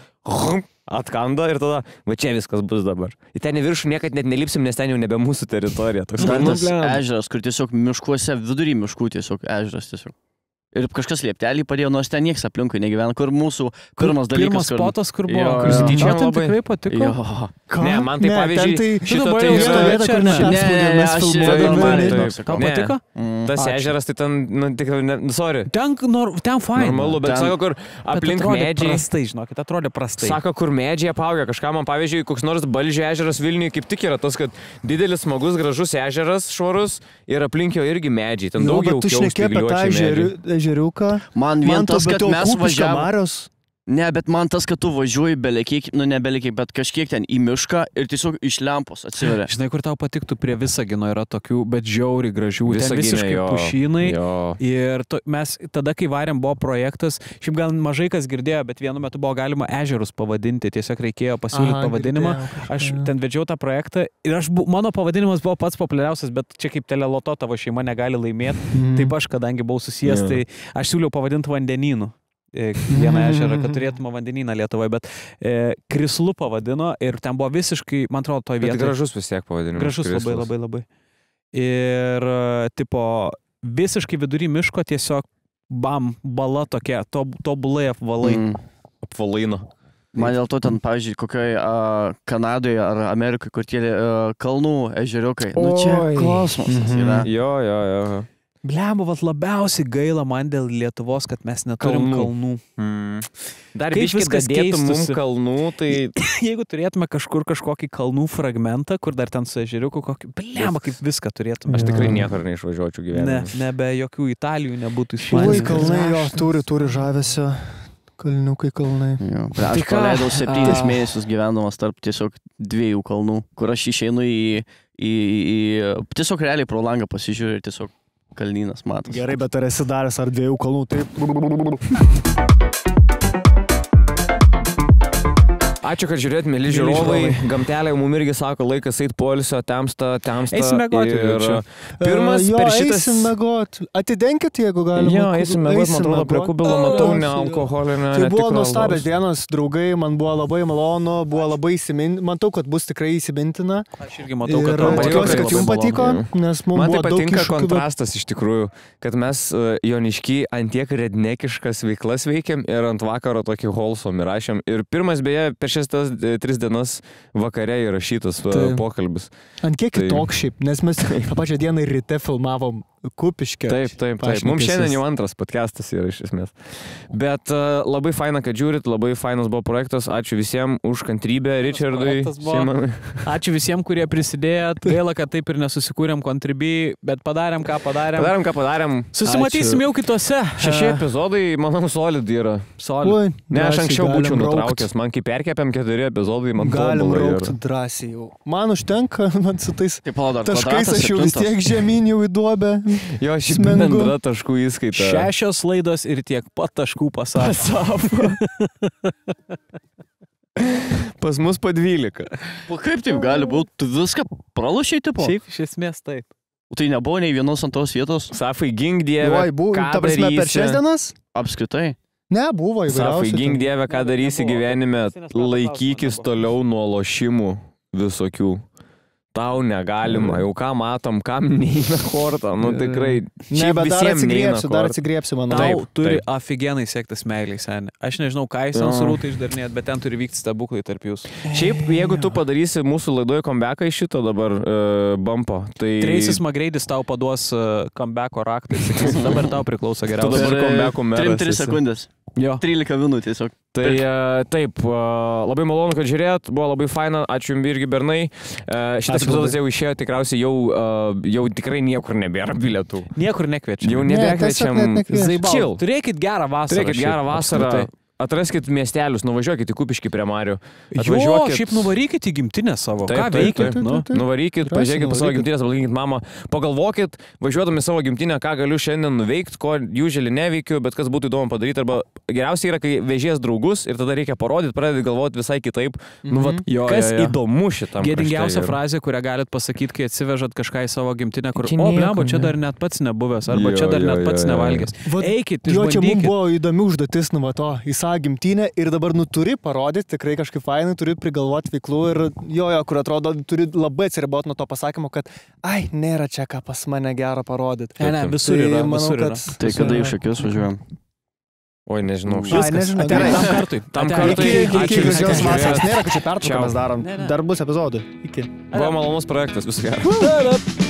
Atkando ir tada, va čia viskas bus dabar. Į ten į viršų niekad net nelipsim, nes ten jau nebe mūsų teritorija. Toks ežeras, kur tiesiog miškuose, vidury miškų tiesiog ežeras tiesiog. Ir kažkas lieptelį padėjo, nors ten nieks aplinkui negyvena, kur mūsų pirmas dalykas. Pirmas spotas, kur buvo. Kur sityčiam labai. Tikrai patiko. Ne, man tai pavyzdžiui, šito tai Tau patiko? Tas ežeras, tai ten, tikrai, sorry. Ten fine. Normalu, bet sako, kur aplink medžiai. Prastai, žinokit, atrodė prastai. Sako, kur medžiai apaugia kažką, man pavyzdžiui, koks nors Balžio ežeras Vilniuje kaip tik yra tas, kad didelis, smagus, gražus ežeras, švarus ir aplink jo irgi medžiai. Ten daugiau ežeriuką. Man vien tas, kad mes važiavom. Ne, bet man tas, kad tu važiuoji belekiek, ne belekiek, bet kažkiek ten į mišką ir tiesiog iš lempos atsiveria. Žinai, kur tau patiktų prie Visagino yra tokių, bet žiauriai gražių. Ten visiškai pušynai. Ir mes tada, kai varėm, buvo projektas, šiaip gal mažai kas girdėjo, bet vienu metu buvo galima ežerus pavadinti, tiesiog reikėjo pasiūlyti pavadinimą. Aš ten vedžiau tą projektą ir mano pavadinimas buvo pats populiariausias, bet čia kaip teleloto tavo šeima negali laimėti. Taip aš, kadangi buvau susijęs, tai aš siūliau pavadinti vandenynu. Vieną ežerą, kad turėtume vandenyną Lietuvoje, bet Krislu pavadino ir ten buvo visiškai, man atrodo, toj vietoje. Bet gražus vis tiek pavadinimas. Gražus labai. Ir tipo, visiškai vidury miško tiesiog bala tokia, tobulai apvalai. Apvalaino. Man dėl to ten, pavyzdžiui, kokioje Kanadoje ar Amerikoje, kur tie kalnų ežeriukai. Nu čia kosmosas yra. Jo. Blemba, vat labiausiai gaila man dėl Lietuvos, kad mes neturim kalnų. Dar biškai dadėtų mums kalnų, tai... Jeigu turėtume kažkokį kalnų fragmentą, kur dar ten su ežeriuku, blemba, kaip viską turėtume. Aš tikrai niekur neišvažiuočiau gyvenime. Ne, be jokių Italijų nebūtų Ispanijos. Oi, kalnai jo, turi žavesio. Kalniukai kalnai. Aš praleidau 7 mėnesius gyvendamas tarp tiesiog 2 kalnų, kur aš išeinu tiesiog realiai pro langą pasižiūriu ir tiesiog kalnynas matas. Gerai, bet ar esi daręs ar 2 kalnų, taip? Ačiū, kad žiūrėt, mėly žiūrovai. Gamtelė mums irgi sako, laikas eit poilsio, temsta. Eisim mėgoti. Pirmas per šitas... Eisim mėgoti. Atidenkit, jeigu galima. Jo, eisim mėgoti, man atrodo, prie kubilo matau, ne alkoholinio. Tai buvo nuostabios dienos, draugai, man buvo labai malonu, buvo labai įsimintina. Matau, kad bus tikrai įsimintina. Aš irgi matau, kad tikiuosi, kad jums patiko, nes mums man buvo tai daug patinka iššūkių. kontrastas iš tikrųjų, kad mes Jonišky ant tiek rednekiškas veiklas veikiam ir ant vakaro tokį wholesome įrašėm. Ir pirmas, beje, per šias 3 dienas vakare įrašytas pokalbis. Ant kiek kitoks šiaip, nes mes tą pačią dieną ryte filmavom Kupiškę. Taip. Mums šiandien jau antras podcastas yra iš esmės. Bet labai faina, kad žiūrit, labai fainas buvo projektas. Ačiū visiems už kantrybę, Richardui. Ačiū visiems, kurie prisidėjot. Gaila, kad taip ir nesusikūrėm kontribį, bet padarėm, ką padarėm. Susimatysim jau kitose. 6 epizodai, manau, solid yra. Ne, aš anksčiau būčiau nutraukęs. Man kai perkėpėm 4 epizodai, man galim raukti drąsiai jau. Man užtenka, man su tais taškais aš jau vis tiek žemyn jau į duobę. Jo, šiaip Smengu. bendra taškų įskaita. 6 laidos ir tiek pat taškų pasako. Pas mus po 12. Kaip taip gali būti? Tu viską pralošiai, tipo? Šiaip iš esmės taip. Tai nebuvo nei vienos antros vietos? Safai, gink dievę, Oi, buvo, ką ta prasme, per darysi? 6 dienas? Apskritai. Ne, buvo Safai, įvairiausių. gink dievę, ką darysi gyvenime, laikykis toliau nuo lošimų visokių. Tau negalima, jau ką matom, kam neina kortą, nu tikrai. Ne, bet dar atsigriepsiu, manau. Tau turi aфиgenai sektas meiliai, seniai. Aš nežinau, ką jis ten su rūtai išdarnėt, bet ten turi vykti stebuklai tarp jūsų. Šiaip, jeigu tu padarysi mūsų laidoje comebacką iš šito dabar bumpo, tai... Tracy's McGrady's tau paduos comebacko raktą ir sakys, dabar tau priklauso Tu geriausiai. dabar comeback'o meras 3 esi. sekundės. Jo. 13 minutės tiesiog. Tai taip, labai malonu, kad žiūrėt, buvo labai faina, ačiū jums irgi, bernai. Šitas epizodas jau išėjo, tikriausiai jau tikrai niekur nebėra bilietų. Niekur nekviečiam. Jau nebekviečiam. Chill. Turėkit gerą vasarą. Turėkit gerą vasarą. Atraskit miestelius, nuvažiuokit į Kupiškį prie Marių. Jo, šiaip nuvarykit į gimtinę savo. Ką veikit? Nuvarykit, pažiūrėkit po savo gimtinės, aplankinkit mamą. Pagalvokit, važiuodami savo gimtinę, ką galiu šiandien nuveikti, ko usually neveikiu, bet kas būtų įdomu padaryti. Arba geriausiai yra, kai vežies draugus ir tada reikia parodyti, pradėti galvoti visai kitaip. Nu, vat, kas įdomu šitam. Gėdingiausia frazė, kurią galit pasakyti, kai atsivežat kažką į savo gimtinę, kur, o, blemba, čia dar net pats nebuvęs, arba čia dar net pats nevalgęs. Eikit, Jo, čia mums išbandykit. buvo įdomi užduotis, nu, va to, į savo gimtinę ir dabar, nu, turi parodyti, tikrai kažkaip fainai, turi prigalvoti veiklų ir jo, kur atrodo, turi labai atsiriboti nuo to pasakymo, kad, ai, nėra čia ką pas mane gero parodyti. Ne, visur yra, manau, visur yra. kad- Tai kada iš akius važiuojam? Oi, nežinau. Ai, nežinau. Ateina Gerai. tam kartui. Tam Ateina. kartui. Iki Ačiū gražios visiems, vasaros. žiūrėjot. Nėra, kad čia pertrauką Čiau. mes darom. Ne, ne. Dar bus epizodų. Iki. Buvo malonus projektas, visų gero.